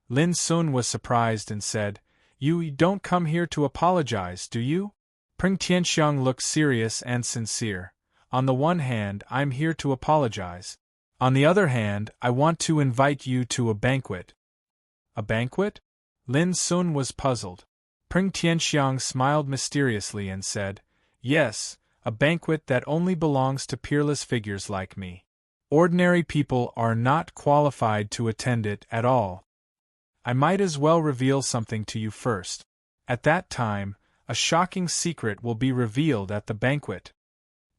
Lin Sun was surprised and said, you don't come here to apologize, do you? Peng Tianxiang looked serious and sincere. On the one hand, I'm here to apologize. On the other hand, I want to invite you to a banquet. A banquet? Lin Sun was puzzled. Peng Tianxiang smiled mysteriously and said, "Yes, a banquet that only belongs to peerless figures like me. Ordinary people are not qualified to attend it at all. I might as well reveal something to you first. At that time, a shocking secret will be revealed at the banquet."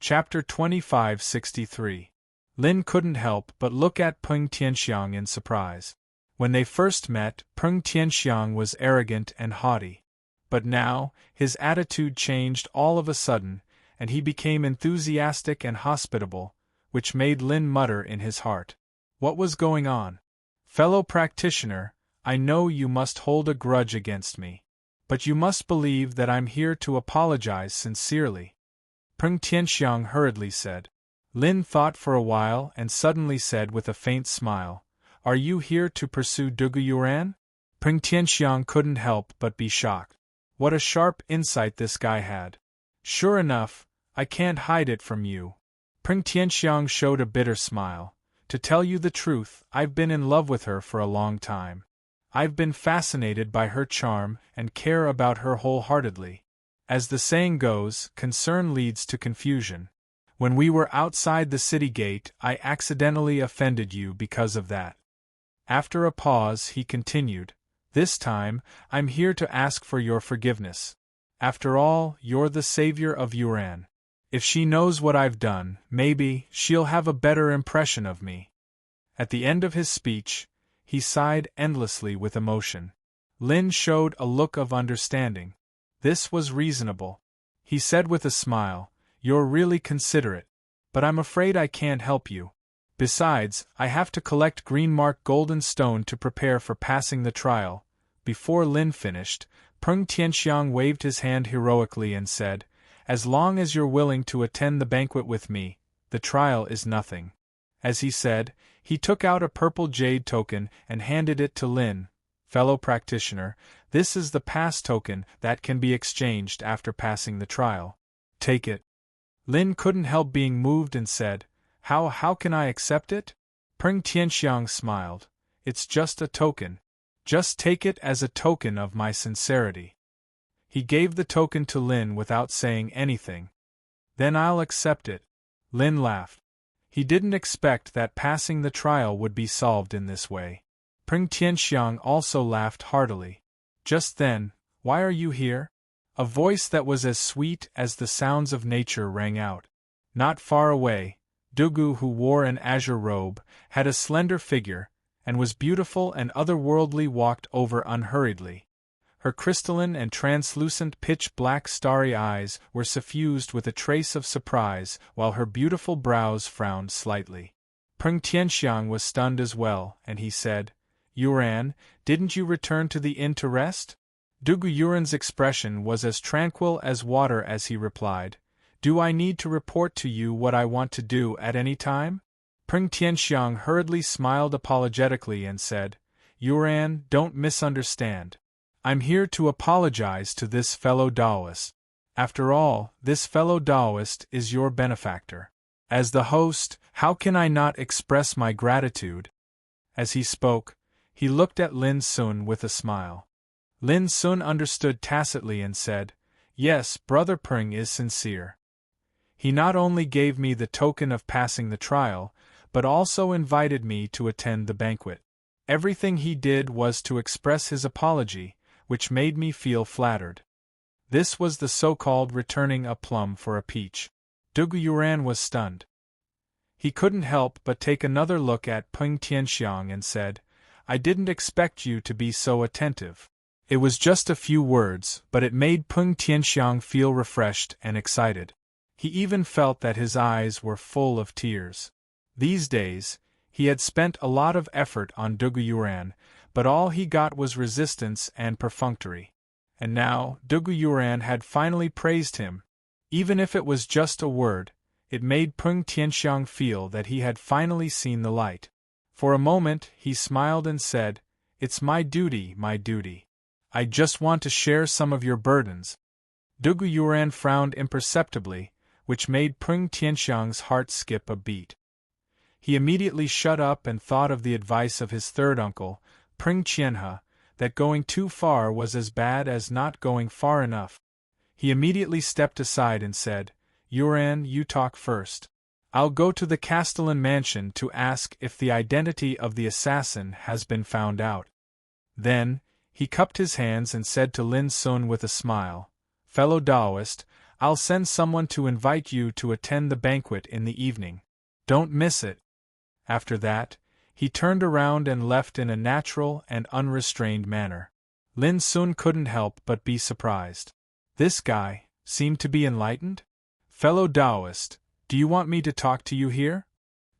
Chapter 2563. Lin couldn't help but look at Peng Tianxiang in surprise. When they first met, Peng Tianxiang was arrogant and haughty. But now, his attitude changed all of a sudden, and he became enthusiastic and hospitable, which made Lin mutter in his heart. What was going on? "Fellow practitioner, I know you must hold a grudge against me. But you must believe that I'm here to apologize sincerely," Peng Tianxiang hurriedly said. Lin thought for a while and suddenly said with a faint smile, "Are you here to pursue Dugu Yuan?" Peng Tianxiang couldn't help but be shocked. What a sharp insight this guy had. "Sure enough, I can't hide it from you." Peng Tianxiang showed a bitter smile. "To tell you the truth, I've been in love with her for a long time. I've been fascinated by her charm and care about her wholeheartedly. As the saying goes, concern leads to confusion. When we were outside the city gate, I accidentally offended you because of that." After a pause, he continued, "This time, I'm here to ask for your forgiveness. After all, you're the savior of Yuan. If she knows what I've done, maybe she'll have a better impression of me." At the end of his speech, he sighed endlessly with emotion. Lin showed a look of understanding. This was reasonable. He said with a smile, "You're really considerate. But I'm afraid I can't help you. Besides, I have to collect green-marked golden stone to prepare for passing the trial." Before Lin finished, Peng Tianxiang waved his hand heroically and said, "As long as you're willing to attend the banquet with me, the trial is nothing." As he said, he took out a purple jade token and handed it to Lin. "Fellow practitioner, this is the pass token that can be exchanged after passing the trial. Take it." Lin couldn't help being moved and said, How can I accept it?" Peng Tianxiang smiled. "It's just a token. Just take it as a token of my sincerity." He gave the token to Lin without saying anything. "Then I'll accept it." Lin laughed. He didn't expect that passing the trial would be solved in this way. Peng Tianxiang also laughed heartily. Just then, "Why are you here?" A voice that was as sweet as the sounds of nature rang out. Not far away, Dugu, who wore an azure robe, had a slender figure, and was beautiful and otherworldly, walked over unhurriedly. Her crystalline and translucent pitch-black starry eyes were suffused with a trace of surprise, while her beautiful brows frowned slightly. Peng Tianxiang was stunned as well, and he said, "Yuan, didn't you return to the inn to rest?" Dugu Yuan's expression was as tranquil as water as he replied, "Do I need to report to you what I want to do at any time?" Peng Tianxiang hurriedly smiled apologetically and said, "Yuan, don't misunderstand. I'm here to apologize to this fellow Taoist. After all, this fellow Taoist is your benefactor. As the host, how can I not express my gratitude?" As he spoke, he looked at Lin Sun with a smile. Lin Sun understood tacitly and said, "Yes, Brother Peng is sincere. He not only gave me the token of passing the trial, but also invited me to attend the banquet. Everything he did was to express his apology, which made me feel flattered." This was the so-called returning a plum for a peach. Dugu Yuan was stunned. He couldn't help but take another look at Peng Tianxiang and said, "I didn't expect you to be so attentive." It was just a few words, but it made Peng Tianxiang feel refreshed and excited. He even felt that his eyes were full of tears. These days, he had spent a lot of effort on Dugu Yuan, but all he got was resistance and perfunctory. And now, Dugu Yuan had finally praised him. Even if it was just a word, it made Peng Tianxiang feel that he had finally seen the light. For a moment, he smiled and said, "It's my duty, my duty. I just want to share some of your burdens." Dugu Yuan frowned imperceptibly, which made Peng Tianxiang's heart skip a beat. He immediately shut up and thought of the advice of his third uncle, Peng Qianhe, that going too far was as bad as not going far enough. He immediately stepped aside and said, "Uran, you talk first. I'll go to the Castellan mansion to ask if the identity of the assassin has been found out." Then, he cupped his hands and said to Lin Sun with a smile, "Fellow Taoist, I'll send someone to invite you to attend the banquet in the evening. Don't miss it." After that, he turned around and left in a natural and unrestrained manner. Lin Sun couldn't help but be surprised. This guy seemed to be enlightened? "Fellow Taoist, do you want me to talk to you here?"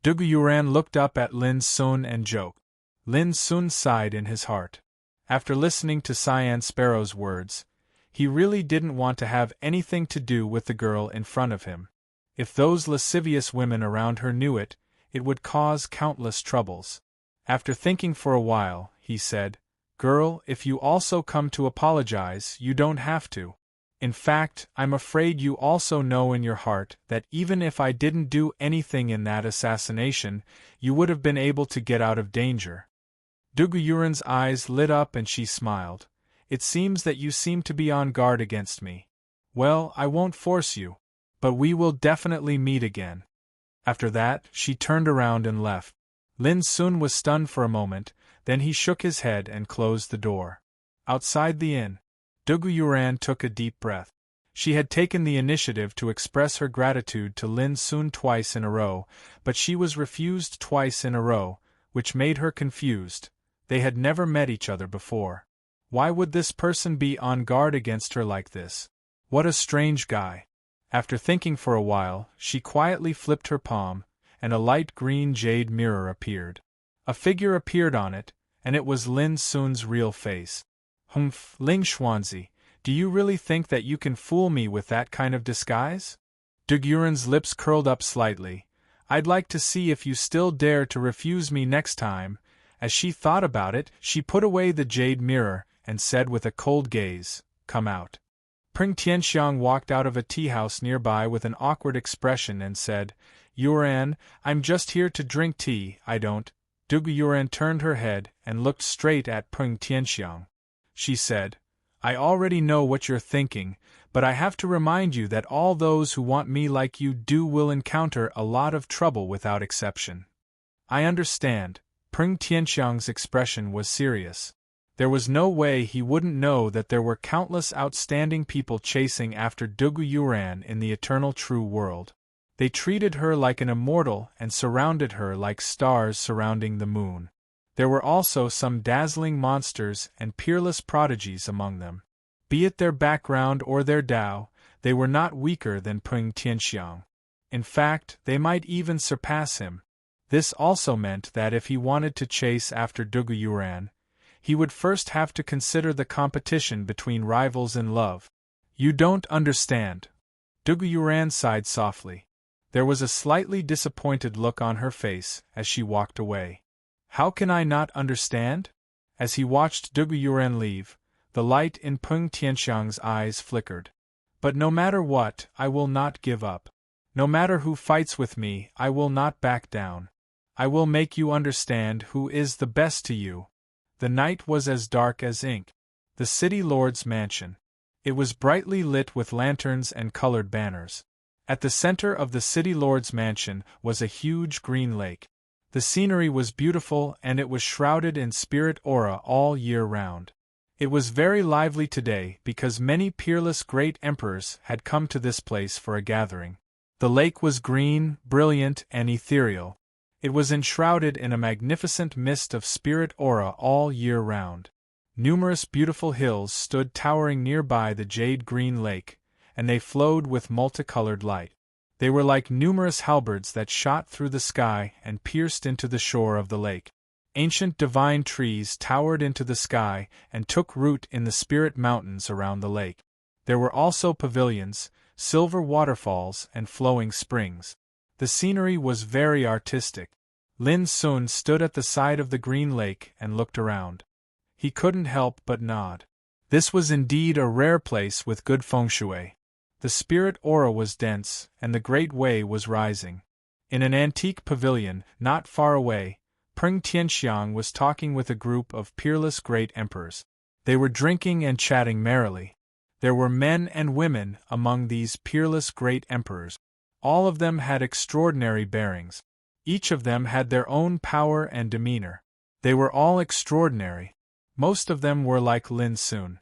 Dugu Yuran looked up at Lin Sun and joked. Lin Sun sighed in his heart. After listening to Cyan Sparrow's words, he really didn't want to have anything to do with the girl in front of him. If those lascivious women around her knew it, it would cause countless troubles. After thinking for a while, he said, "Girl, if you also come to apologize, you don't have to. In fact, I'm afraid you also know in your heart that even if I didn't do anything in that assassination, you would have been able to get out of danger." Dugu Yuran's eyes lit up and she smiled. "It seems that you seem to be on guard against me. Well, I won't force you. But we will definitely meet again." After that, she turned around and left. Lin Sun was stunned for a moment, then he shook his head and closed the door. Outside the inn, Dugu Yuran took a deep breath. She had taken the initiative to express her gratitude to Lin Sun twice in a row, but she was refused twice in a row, which made her confused. They had never met each other before. Why would this person be on guard against her like this? What a strange guy. After thinking for a while, she quietly flipped her palm, and a light green jade mirror appeared. A figure appeared on it, and it was Lin Sun's real face. "Humph, Ling Xuanzi, do you really think that you can fool me with that kind of disguise?" Dugu Yuran's lips curled up slightly. "I'd like to see if you still dare to refuse me next time." As she thought about it, she put away the jade mirror and said with a cold gaze, "Come out." Pring Tianxiang walked out of a tea-house nearby with an awkward expression and said, "Yuran, I'm just here to drink tea, I don't." Dugu Yuran turned her head and looked straight at Pring Tianxiang. She said, "I already know what you're thinking, but I have to remind you that all those who want me like you do will encounter a lot of trouble without exception." "I understand." Pring Tianxiang's expression was serious. There was no way he wouldn't know that there were countless outstanding people chasing after Dugu Yuran in the eternal true world. They treated her like an immortal and surrounded her like stars surrounding the moon. There were also some dazzling monsters and peerless prodigies among them. Be it their background or their Tao, they were not weaker than Pring Tianxiang. In fact, they might even surpass him. This also meant that if he wanted to chase after Dugu Yuran, he would first have to consider the competition between rivals in love. "You don't understand." Dugu Yuran sighed softly. There was a slightly disappointed look on her face as she walked away. "How can I not understand?" As he watched Dugu Yuran leave, the light in Peng Tianxiang's eyes flickered. "But no matter what, I will not give up. No matter who fights with me, I will not back down. I will make you understand who is the best to you." The night was as dark as ink. The city lord's mansion. It was brightly lit with lanterns and colored banners. At the center of the city lord's mansion was a huge green lake. The scenery was beautiful and it was shrouded in spirit aura all year round. It was very lively today because many peerless great emperors had come to this place for a gathering. The lake was green, brilliant, and ethereal. It was enshrouded in a magnificent mist of spirit aura all year round. Numerous beautiful hills stood towering nearby the jade-green lake, and they flowed with multicolored light. They were like numerous halberds that shot through the sky and pierced into the shore of the lake. Ancient divine trees towered into the sky and took root in the spirit mountains around the lake. There were also pavilions, silver waterfalls, and flowing springs. The scenery was very artistic. Lin Sun stood at the side of the green lake and looked around. He couldn't help but nod. This was indeed a rare place with good feng shui. The spirit aura was dense, and the great wei was rising. In an antique pavilion, not far away, Peng Tianxiang was talking with a group of peerless great emperors. They were drinking and chatting merrily. There were men and women among these peerless great emperors. All of them had extraordinary bearings. Each of them had their own power and demeanor. They were all extraordinary. Most of them were like Lin Sun.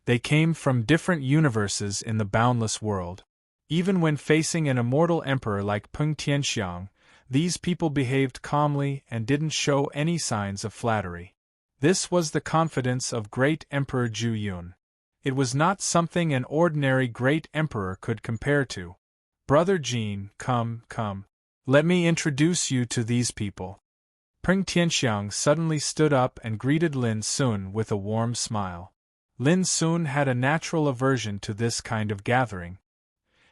They came from different universes in the boundless world. Even when facing an immortal emperor like Peng Tianxiang, these people behaved calmly and didn't show any signs of flattery. This was the confidence of great Emperor Zhu Yun. It was not something an ordinary great emperor could compare to. Brother Jin, come. Let me introduce you to these people. Peng Tianxiang suddenly stood up and greeted Lin Sun with a warm smile. Lin Sun had a natural aversion to this kind of gathering.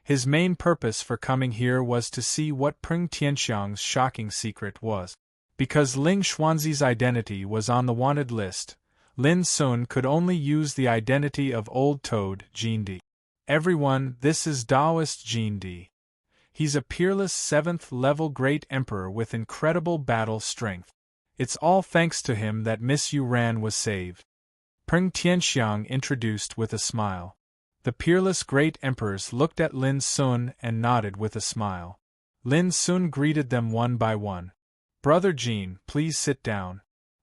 His main purpose for coming here was to see what Peng Tianxiang's shocking secret was. Because Ling Xuanzi's identity was on the wanted list, Lin Sun could only use the identity of Old Toad Jindi. Everyone, this is Taoist Jindi. He's a peerless 7th-level great emperor with incredible battle strength. It's all thanks to him that Miss Yu Ran was saved. Peng Tianxiang introduced with a smile. The peerless great emperors looked at Lin Sun and nodded with a smile. Lin Sun greeted them one by one. Brother Jin, please sit down.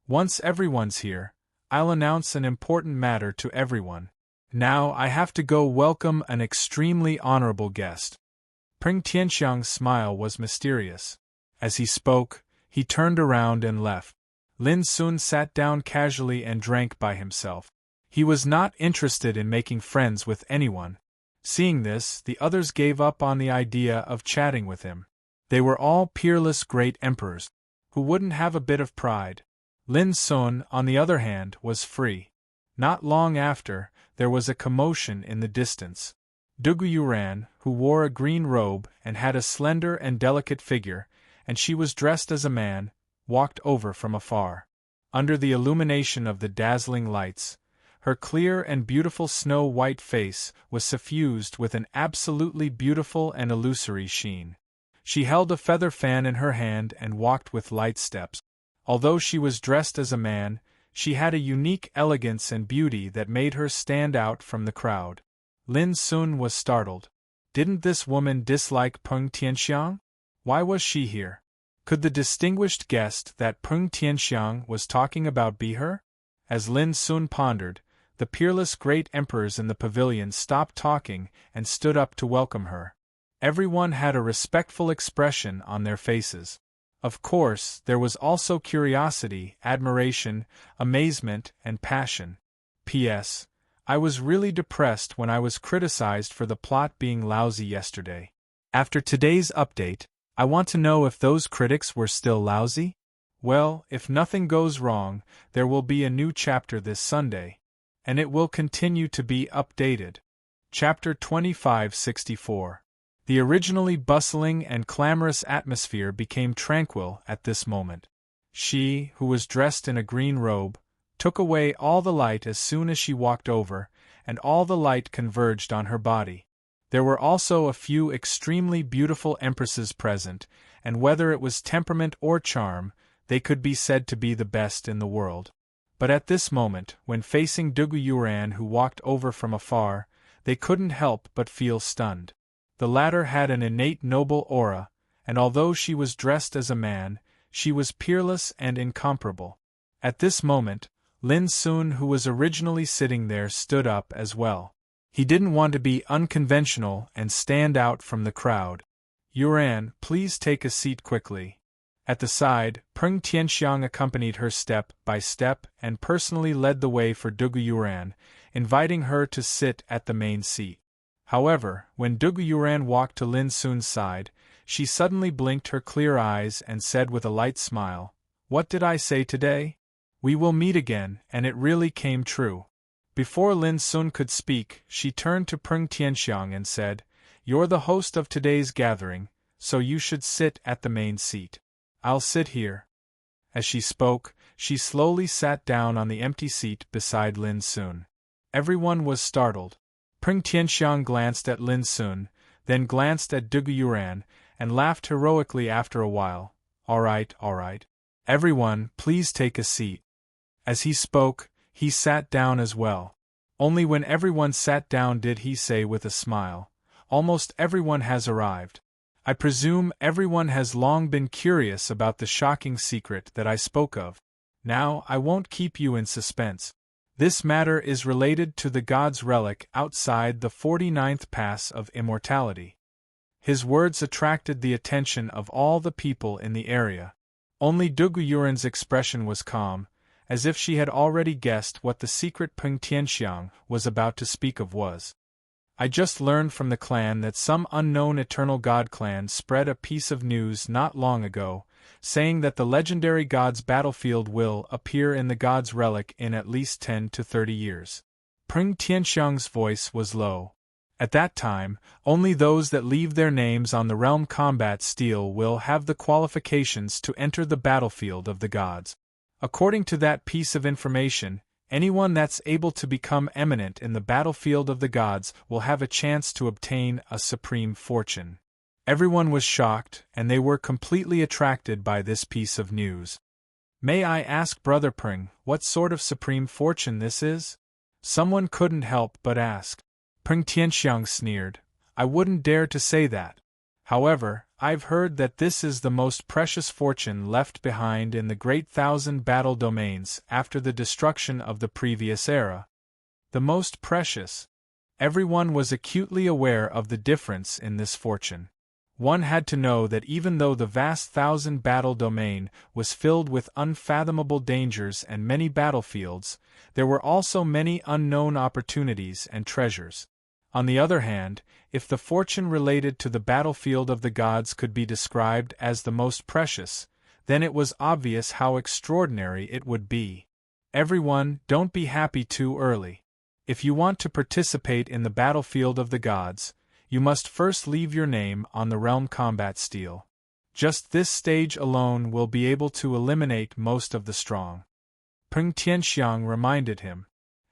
Once everyone's here, I'll announce an important matter to everyone. Now I have to go welcome an extremely honorable guest. Peng Tianxiang's smile was mysterious. As he spoke, he turned around and left. Lin Sun sat down casually and drank by himself. He was not interested in making friends with anyone. Seeing this, the others gave up on the idea of chatting with him. They were all peerless great emperors. Who wouldn't have a bit of pride? Lin Sun, on the other hand, was free. Not long after, there was a commotion in the distance. Dugu Yuran, who wore a green robe and had a slender and delicate figure, and she was dressed as a man, walked over from afar. Under the illumination of the dazzling lights, her clear and beautiful snow-white face was suffused with an absolutely beautiful and illusory sheen. She held a feather fan in her hand and walked with light steps. Although she was dressed as a man, she had a unique elegance and beauty that made her stand out from the crowd. Lin Sun was startled. Didn't this woman dislike Peng Tianxiang? Why was she here? Could the distinguished guest that Peng Tianxiang was talking about be her? As Lin Sun pondered, the peerless great emperors in the pavilion stopped talking and stood up to welcome her. Everyone had a respectful expression on their faces. Of course, there was also curiosity, admiration, amazement, and passion. P.S. I was really depressed when I was criticized for the plot being lousy yesterday. After today's update, I want to know if those critics were still lousy? Well, if nothing goes wrong, there will be a new chapter this Sunday. And it will continue to be updated. Chapter 2564. The originally bustling and clamorous atmosphere became tranquil at this moment. She, who was dressed in a green robe, took away all the light as soon as she walked over, and all the light converged on her body. There were also a few extremely beautiful empresses present, and whether it was temperament or charm, they could be said to be the best in the world. But at this moment, when facing Dugu Yuran who walked over from afar, they couldn't help but feel stunned. The latter had an innate noble aura, and although she was dressed as a man, she was peerless and incomparable. At this moment, Lin Sun, who was originally sitting there, stood up as well. He didn't want to be unconventional and stand out from the crowd. Yuran, please take a seat quickly. At the side, Peng Tianxiang accompanied her step by step and personally led the way for Dugu Yuran, inviting her to sit at the main seat. However, when Dugu Yuran walked to Lin Sun's side, she suddenly blinked her clear eyes and said with a light smile, "What did I say today? We will meet again," and it really came true. Before Lin Sun could speak, she turned to Peng Tianxiang and said, "You're the host of today's gathering, so you should sit at the main seat. I'll sit here." As she spoke, she slowly sat down on the empty seat beside Lin Sun. Everyone was startled. Peng Tianxiang glanced at Lin Sun, then glanced at Dugu Yuran, and laughed heroically after a while. All right. Everyone, please take a seat. As he spoke, he sat down as well. Only when everyone sat down did he say with a smile, "Almost everyone has arrived. I presume everyone has long been curious about the shocking secret that I spoke of. Now, I won't keep you in suspense. This matter is related to the god's relic outside the 49th pass of immortality." His words attracted the attention of all the people in the area. Only Duguyuren's expression was calm, as if she had already guessed what the secret Peng Tianxiang was about to speak of was. "I just learned from the clan that some unknown eternal god clan spread a piece of news not long ago, saying that the legendary god's battlefield will appear in the god's relic in at least 10 to 30 years. Peng Tianxiang's voice was low. "At that time, only those that leave their names on the realm combat steel will have the qualifications to enter the battlefield of the gods. According to that piece of information, anyone that's able to become eminent in the battlefield of the gods will have a chance to obtain a supreme fortune." Everyone was shocked, and they were completely attracted by this piece of news. "May I ask Brother Pring what sort of supreme fortune this is?" Someone couldn't help but ask. Peng Tianxiang sneered. "I wouldn't dare to say that. However, I've heard that this is the most precious fortune left behind in the great 1,000 battle domains after the destruction of the previous era." The most precious. Everyone was acutely aware of the difference in this fortune. One had to know that even though the vast 1,000 battle domain was filled with unfathomable dangers and many battlefields, there were also many unknown opportunities and treasures. On the other hand, if the fortune related to the battlefield of the gods could be described as the most precious, then it was obvious how extraordinary it would be. Everyone, don't be happy too early. If you want to participate in the battlefield of the gods, you must first leave your name on the realm combat steel. Just this stage alone will be able to eliminate most of the strong. Peng Tianxiang reminded him.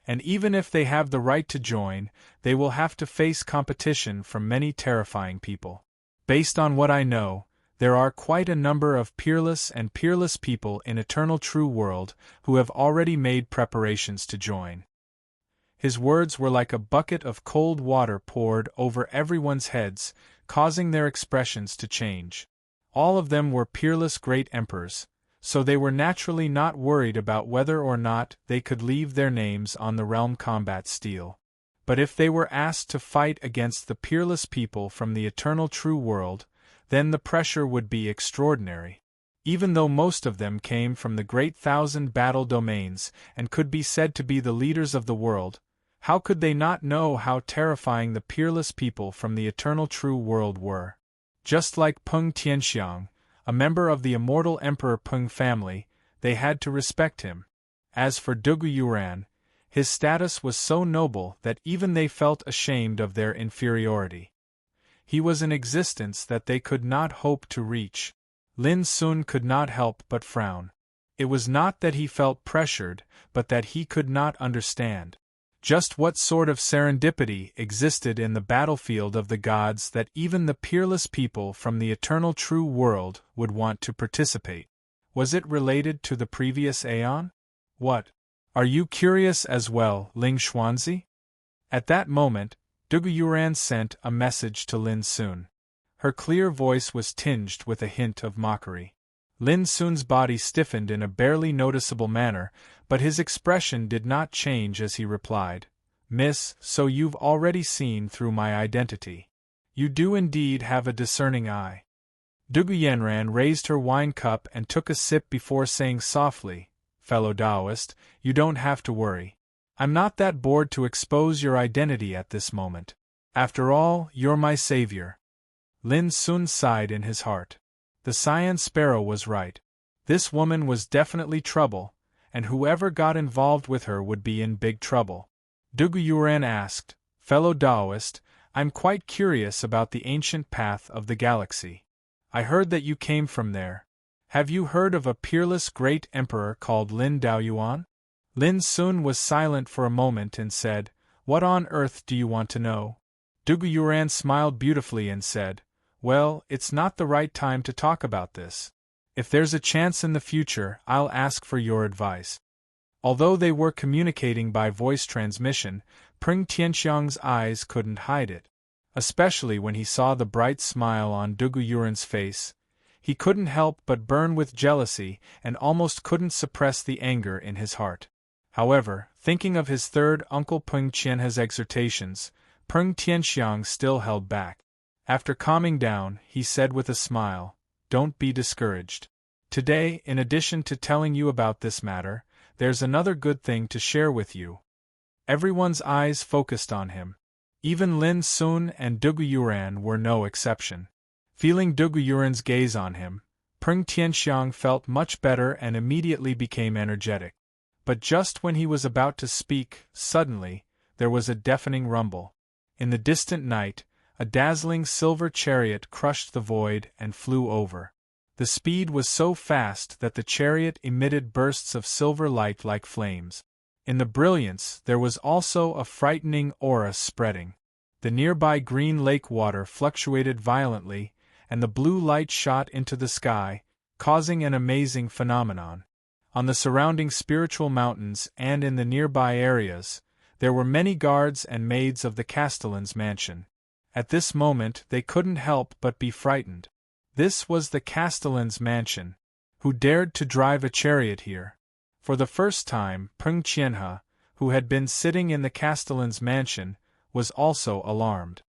And even if they have the right to join, they will have to face competition from many terrifying people. Based on what I know, there are quite a number of peerless and peerless people in Eternal True World who have already made preparations to join. His words were like a bucket of cold water poured over everyone's heads, causing their expressions to change. All of them were peerless great emperors, so they were naturally not worried about whether or not they could leave their names on the realm combat steel. But if they were asked to fight against the peerless people from the Eternal True World, then the pressure would be extraordinary. Even though most of them came from the great 1,000 battle domains and could be said to be the leaders of the world, how could they not know how terrifying the peerless people from the Eternal True World were? Just like Peng Tianxiang, a member of the immortal Emperor Peng family, they had to respect him. As for Duguyuren, his status was so noble that even they felt ashamed of their inferiority. He was an existence that they could not hope to reach. Lin Sun could not help but frown. It was not that he felt pressured, but that he could not understand just what sort of serendipity existed in the battlefield of the gods that even the peerless people from the Eternal True World would want to participate. Was it related to the previous aeon? What? Are you curious as well, Ling Xuanzi? At that moment, Duguyuren sent a message to Lin Sun. Her clear voice was tinged with a hint of mockery. Lin Sun's body stiffened in a barely noticeable manner, but his expression did not change as he replied, "Miss, so you've already seen through my identity. You do indeed have a discerning eye." Duguyenran raised her wine cup and took a sip before saying softly, "Fellow Taoist, you don't have to worry. I'm not that bored to expose your identity at this moment. After all, you're my savior." Lin Sun sighed in his heart. The Cyan Sparrow was right. This woman was definitely trouble, and whoever got involved with her would be in big trouble. Duguyuren asked, "Fellow Taoist, I'm quite curious about the ancient path of the galaxy. I heard that you came from there. Have you heard of a peerless great emperor called Lin Daoyuan?" Lin Sun was silent for a moment and said, "What on earth do you want to know?" Duguyuren smiled beautifully and said, "Well, it's not the right time to talk about this. If there's a chance in the future, I'll ask for your advice. Although they were communicating by voice transmission, Peng Tianxiang's eyes couldn't hide it. Especially when he saw the bright smile on Dugu Yuren's face, he couldn't help but burn with jealousy and almost couldn't suppress the anger in his heart. However, thinking of his third uncle Peng Qianhe's exhortations, Peng Tianxiang still held back. After calming down, he said with a smile, "Don't be discouraged. Today, in addition to telling you about this matter, there's another good thing to share with you." Everyone's eyes focused on him. Even Lin Sun and Dugu Yuran were no exception. Feeling Dugu Yuran's gaze on him, Peng Tianxiang felt much better and immediately became energetic. But just when he was about to speak, suddenly, there was a deafening rumble. In the distant night, a dazzling silver chariot crushed the void and flew over. The speed was so fast that the chariot emitted bursts of silver light like flames. In the brilliance, there was also a frightening aura spreading. The nearby green lake water fluctuated violently, and the blue light shot into the sky, causing an amazing phenomenon. On the surrounding spiritual mountains and in the nearby areas, there were many guards and maids of the castellan's mansion. At this moment they couldn't help but be frightened. This was the castellan's mansion. Who dared to drive a chariot here? For the first time, Peng Qianhe, who had been sitting in the castellan's mansion, was also alarmed.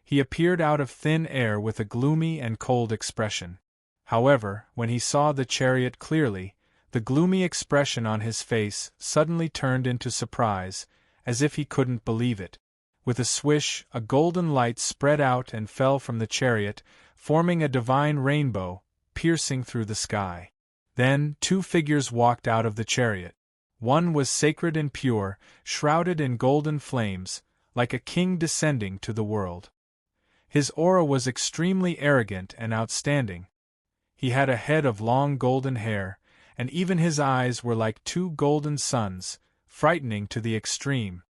He appeared out of thin air with a gloomy and cold expression. However, when he saw the chariot clearly, the gloomy expression on his face suddenly turned into surprise, as if he couldn't believe it. With a swish, a golden light spread out and fell from the chariot, forming a divine rainbow, piercing through the sky. Then, two figures walked out of the chariot. One was sacred and pure, shrouded in golden flames, like a king descending to the world. His aura was extremely arrogant and outstanding. He had a head of long golden hair, and even his eyes were like two golden suns, frightening to the extreme.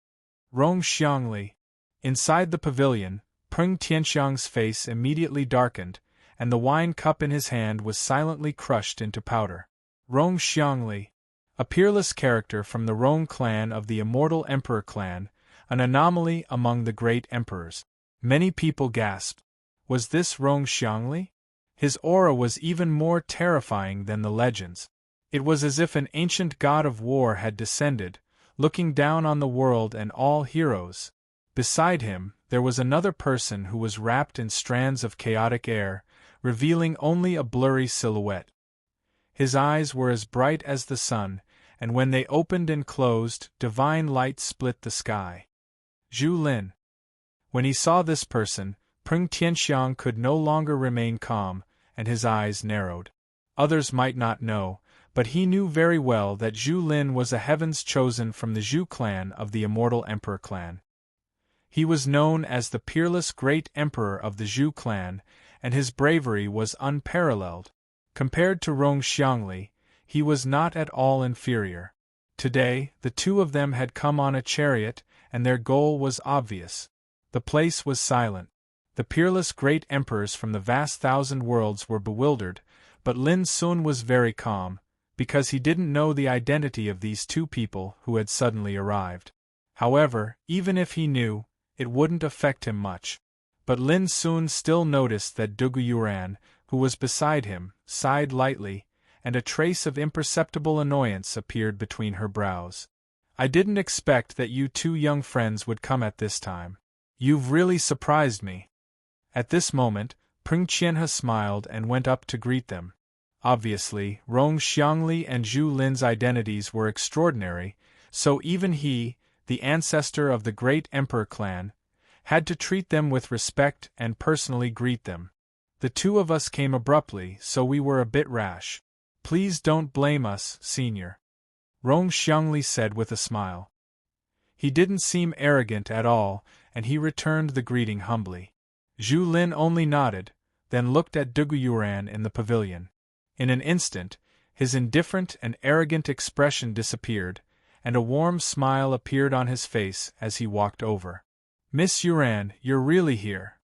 Rong Xiangli. Inside the pavilion, Peng Tianxiang's face immediately darkened, and the wine cup in his hand was silently crushed into powder. Rong Xiangli. A peerless character from the Rong clan of the Immortal Emperor clan, an anomaly among the great emperors. Many people gasped. Was this Rong Xiangli? His aura was even more terrifying than the legends. It was as if an ancient god of war had descended, looking down on the world and all heroes. Beside him, there was another person who was wrapped in strands of chaotic air, revealing only a blurry silhouette. His eyes were as bright as the sun, and when they opened and closed, divine light split the sky. Zhu Lin. When he saw this person, Peng Tianxiang could no longer remain calm, and his eyes narrowed. Others might not know, but he knew very well that Zhu Lin was a heavens chosen from the Zhu clan of the Immortal Emperor clan. He was known as the peerless great emperor of the Zhu clan, and his bravery was unparalleled. Compared to Rong Xiangli, he was not at all inferior. Today, the two of them had come on a chariot, and their goal was obvious. The place was silent. The peerless great emperors from the vast thousand worlds were bewildered, but Lin Sun was very calm, because he didn't know the identity of these two people who had suddenly arrived. However, even if he knew, it wouldn't affect him much. But Lin Sun still noticed that Dugu Yuran, who was beside him, sighed lightly, and a trace of imperceptible annoyance appeared between her brows. I didn't expect that you two young friends would come at this time. You've really surprised me. At this moment, Peng Qianhe smiled and went up to greet them. Obviously, Rong Xiangli and Zhu Lin's identities were extraordinary, so even he, the ancestor of the great emperor clan, had to treat them with respect and personally greet them. The two of us came abruptly, so we were a bit rash. Please don't blame us, senior. Rong Xiangli said with a smile. He didn't seem arrogant at all, and he returned the greeting humbly. Zhu Lin only nodded, then looked at Dugu Yuran in the pavilion. In an instant, his indifferent and arrogant expression disappeared, and a warm smile appeared on his face as he walked over. Miss Yuran, you're really here.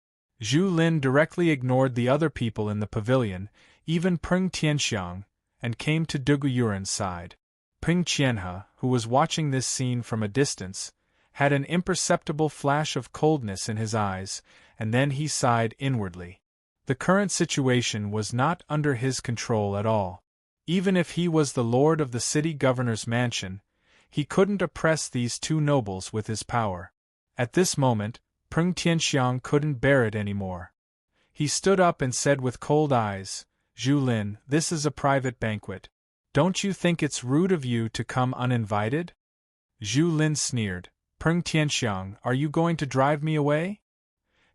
Zhu Lin directly ignored the other people in the pavilion, even Peng Tianxiang, and came to Dugu Yuren's side. Peng Qianhe, who was watching this scene from a distance, had an imperceptible flash of coldness in his eyes, and then he sighed inwardly. The current situation was not under his control at all. Even if he was the lord of the city governor's mansion, he couldn't oppress these two nobles with his power. At this moment, Peng Tianxiang couldn't bear it anymore. He stood up and said with cold eyes, "Zhu Lin, this is a private banquet. Don't you think it's rude of you to come uninvited?" Zhu Lin sneered. "Peng Tianxiang, are you going to drive me away?"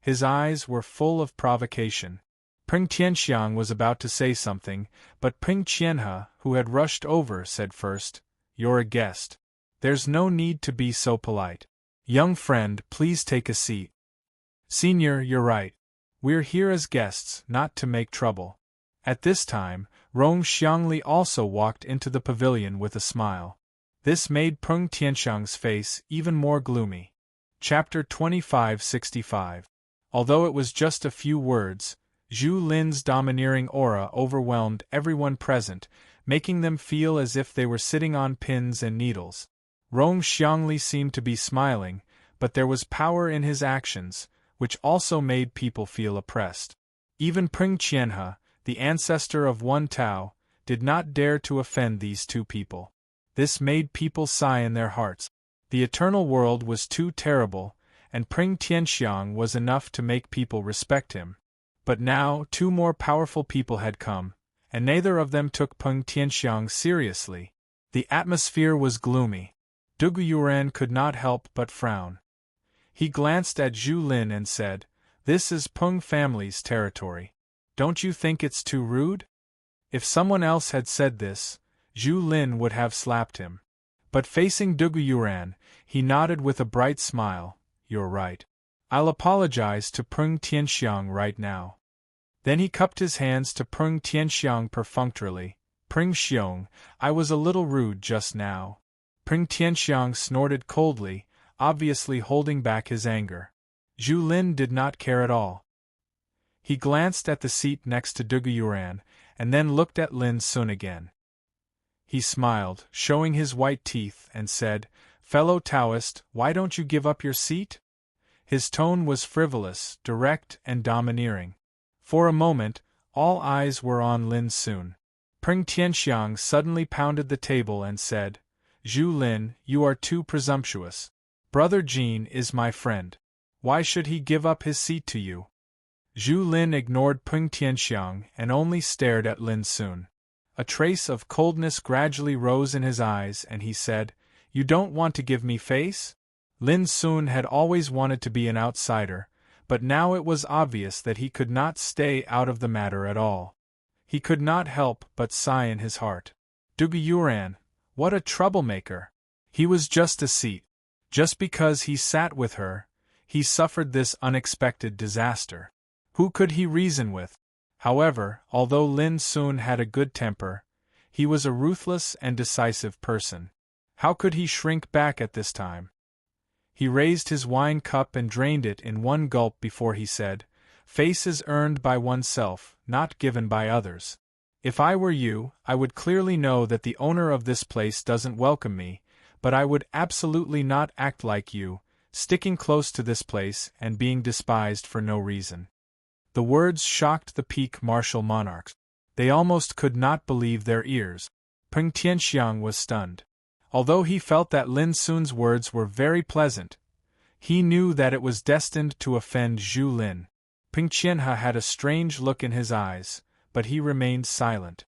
His eyes were full of provocation. Peng Tianxiang was about to say something, but Peng Qianhe, who had rushed over, said first, "You're a guest. There's no need to be so polite. Young friend, please take a seat." "Senior, you're right. We're here as guests, not to make trouble." At this time, Rong Xiangli also walked into the pavilion with a smile. This made Peng Tianxiang's face even more gloomy. Chapter 2565. Although it was just a few words, Zhu Lin's domineering aura overwhelmed everyone present, making them feel as if they were sitting on pins and needles. Rong Xiangli seemed to be smiling, but there was power in his actions, which also made people feel oppressed. Even Peng Qianhe, the ancestor of Wan Tao, did not dare to offend these two people. This made people sigh in their hearts. The eternal world was too terrible, and Peng Tianxiang was enough to make people respect him. But now two more powerful people had come, and neither of them took Peng Tianxiang seriously. The atmosphere was gloomy. Dugu Yuren could not help but frown. He glanced at Zhu Lin and said, "This is Peng family's territory. Don't you think it's too rude?" If someone else had said this, Zhu Lin would have slapped him. But facing Dugu Yuren, he nodded with a bright smile, "You're right. I'll apologize to Peng Tianxiang right now." Then he cupped his hands to Peng Tianxiang perfunctorily. "Peng Xiong, I was a little rude just now." Peng Tianxiang snorted coldly, obviously holding back his anger. Zhu Lin did not care at all. He glanced at the seat next to Dugu Yuren, and then looked at Lin Sun again. He smiled, showing his white teeth, and said, "Fellow Taoist, why don't you give up your seat?" His tone was frivolous, direct, and domineering. For a moment, all eyes were on Lin Sun. Peng Tianxiang suddenly pounded the table and said, "Zhu Lin, you are too presumptuous. Brother Jin is my friend. Why should he give up his seat to you?" Zhu Lin ignored Peng Tianxiang and only stared at Lin Sun. A trace of coldness gradually rose in his eyes and he said, "You don't want to give me face?" Lin Sun had always wanted to be an outsider, but now it was obvious that he could not stay out of the matter at all. He could not help but sigh in his heart. Dugu Yuren, what a troublemaker! He was just a seat. Just because he sat with her, he suffered this unexpected disaster. Who could he reason with? However, although Lin Sun had a good temper, he was a ruthless and decisive person. How could he shrink back at this time? He raised his wine cup and drained it in one gulp before he said, "Face is earned by oneself, not given by others. If I were you, I would clearly know that the owner of this place doesn't welcome me, but I would absolutely not act like you, sticking close to this place and being despised for no reason." The words shocked the peak martial monarchs. They almost could not believe their ears. Peng Tianxiang was stunned. Although he felt that Lin Sun's words were very pleasant, he knew that it was destined to offend Zhu Lin. Peng Qianhe had a strange look in his eyes, but he remained silent.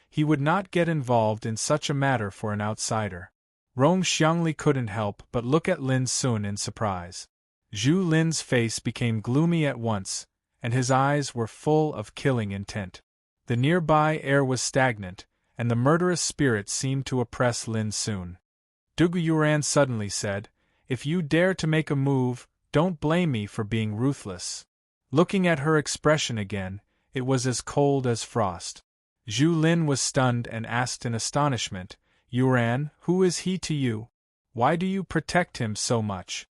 He would not get involved in such a matter for an outsider. Rong Xiangli couldn't help but look at Lin Sun in surprise. Zhu Lin's face became gloomy at once, and his eyes were full of killing intent. The nearby air was stagnant, and the murderous spirit seemed to oppress Lin Sun. Dugu Yuren suddenly said, "If you dare to make a move, don't blame me for being ruthless." Looking at her expression again, it was as cold as frost. Zhu Lin was stunned and asked in astonishment, "Yuren, who is he to you? Why do you protect him so much?"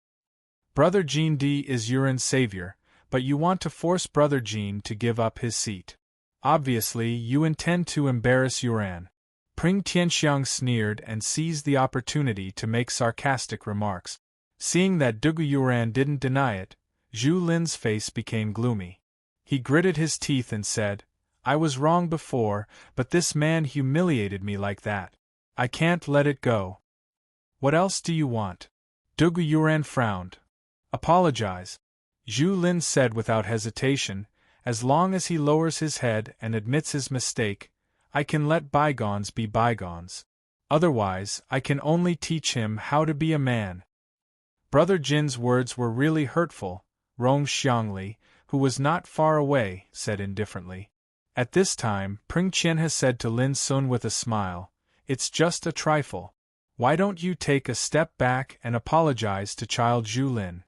"Brother Jin Di is Yuren's savior, but you want to force Brother Jin to give up his seat." Obviously, you intend to embarrass Yuan. Pring Tianxiang sneered and seized the opportunity to make sarcastic remarks. Seeing that Dugu Yuan didn't deny it, Zhu Lin's face became gloomy. He gritted his teeth and said, I was wrong before, but this man humiliated me like that. I can't let it go. What else do you want? Dugu Yuan frowned. Apologize. Zhu Lin said without hesitation, as long as he lowers his head and admits his mistake, I can let bygones be bygones. Otherwise, I can only teach him how to be a man. Brother Jin's words were really hurtful, Rong Xiangli, who was not far away, said indifferently. At this time, Pring Qianhe said to Lin Sun with a smile, It's just a trifle. Why don't you take a step back and apologize to child Zhu Lin?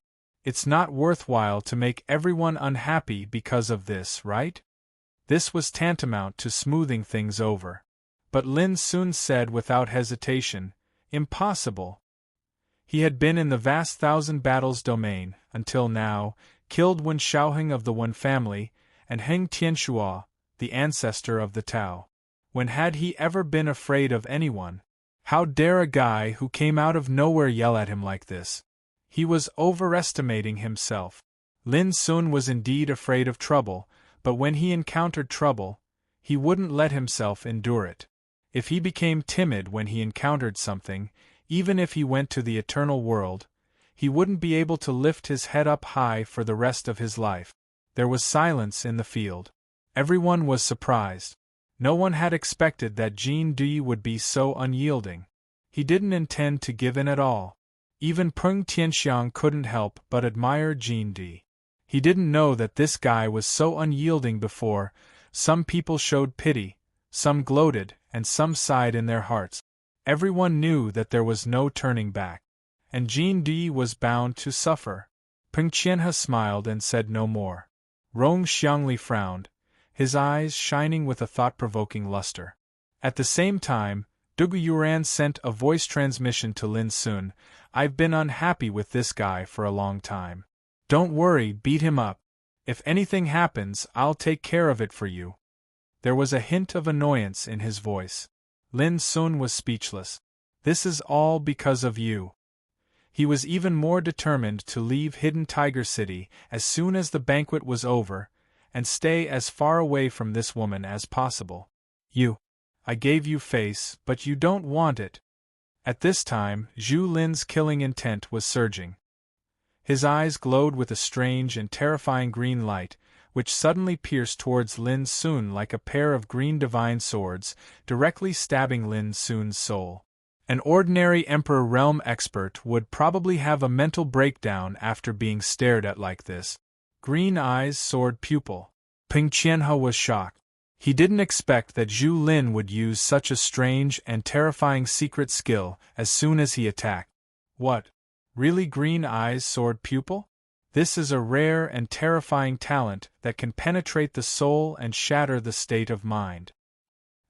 It's not worthwhile to make everyone unhappy because of this, right? This was tantamount to smoothing things over. But Lin Sun said without hesitation, Impossible. He had been in the vast thousand battles domain, until now, killed Wen Shaoheng of the Wen family, and Heng Tianxua, the ancestor of the Tao. When had he ever been afraid of anyone? How dare a guy who came out of nowhere yell at him like this? He was overestimating himself. Lin Sun was indeed afraid of trouble, but when he encountered trouble, he wouldn't let himself endure it. If he became timid when he encountered something, even if he went to the eternal world, he wouldn't be able to lift his head up high for the rest of his life. There was silence in the field. Everyone was surprised. No one had expected that Jin Dui would be so unyielding. He didn't intend to give in at all. Even Peng Tianxiang couldn't help but admire Jin Dui. He didn't know that this guy was so unyielding before. Some people showed pity, some gloated, and some sighed in their hearts. Everyone knew that there was no turning back. And Jin Dui was bound to suffer. Peng Qianhe smiled and said no more. Rong Xiangli frowned, his eyes shining with a thought-provoking luster. At the same time, Dugu Yuan sent a voice transmission to Lin Sun, I've been unhappy with this guy for a long time. Don't worry, beat him up. If anything happens, I'll take care of it for you. There was a hint of annoyance in his voice. Lin Sun was speechless. This is all because of you. He was even more determined to leave Hidden Tiger City as soon as the banquet was over, and stay as far away from this woman as possible. I gave you face, but you don't want it. At this time, Zhu Lin's killing intent was surging. His eyes glowed with a strange and terrifying green light, which suddenly pierced towards Lin Sun like a pair of green divine swords, directly stabbing Lin Sun's soul. An ordinary Emperor Realm expert would probably have a mental breakdown after being stared at like this. Green eyes, sword pupil. Peng Qianhe was shocked. He didn't expect that Zhu Lin would use such a strange and terrifying secret skill as soon as he attacked. What? Really, green eyes, sword pupil? This is a rare and terrifying talent that can penetrate the soul and shatter the state of mind.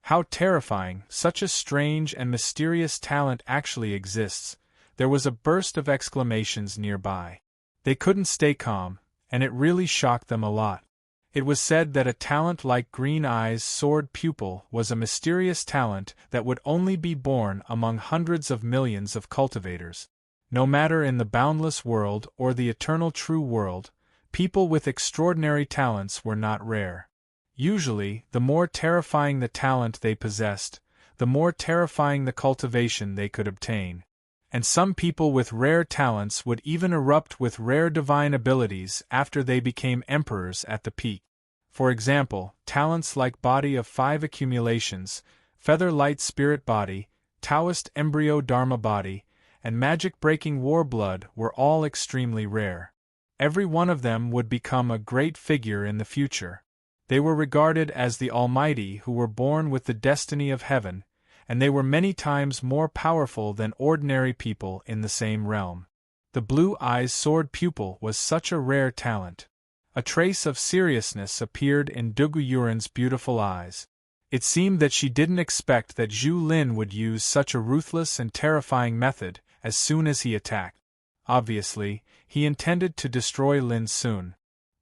How terrifying, such a strange and mysterious talent actually exists. There was a burst of exclamations nearby. They couldn't stay calm, and it really shocked them a lot. It was said that a talent like Green Eyes Sword Pupil was a mysterious talent that would only be born among hundreds of millions of cultivators. No matter in the boundless world or the eternal true world, people with extraordinary talents were not rare. Usually, the more terrifying the talent they possessed, the more terrifying the cultivation they could obtain. And some people with rare talents would even erupt with rare divine abilities after they became emperors at the peak. For example, talents like Body of 5 Accumulations, Feather Light Spirit Body, Taoist Embryo Dharma Body, and Magic-Breaking War Blood were all extremely rare. Every one of them would become a great figure in the future. They were regarded as the Almighty who were born with the destiny of heaven, and they were many times more powerful than ordinary people in the same realm. The Blue Eyes Sword Pupil was such a rare talent. A trace of seriousness appeared in Dugu Yuan's beautiful eyes. It seemed that she didn't expect that Zhu Lin would use such a ruthless and terrifying method as soon as he attacked. Obviously, he intended to destroy Lin Sun.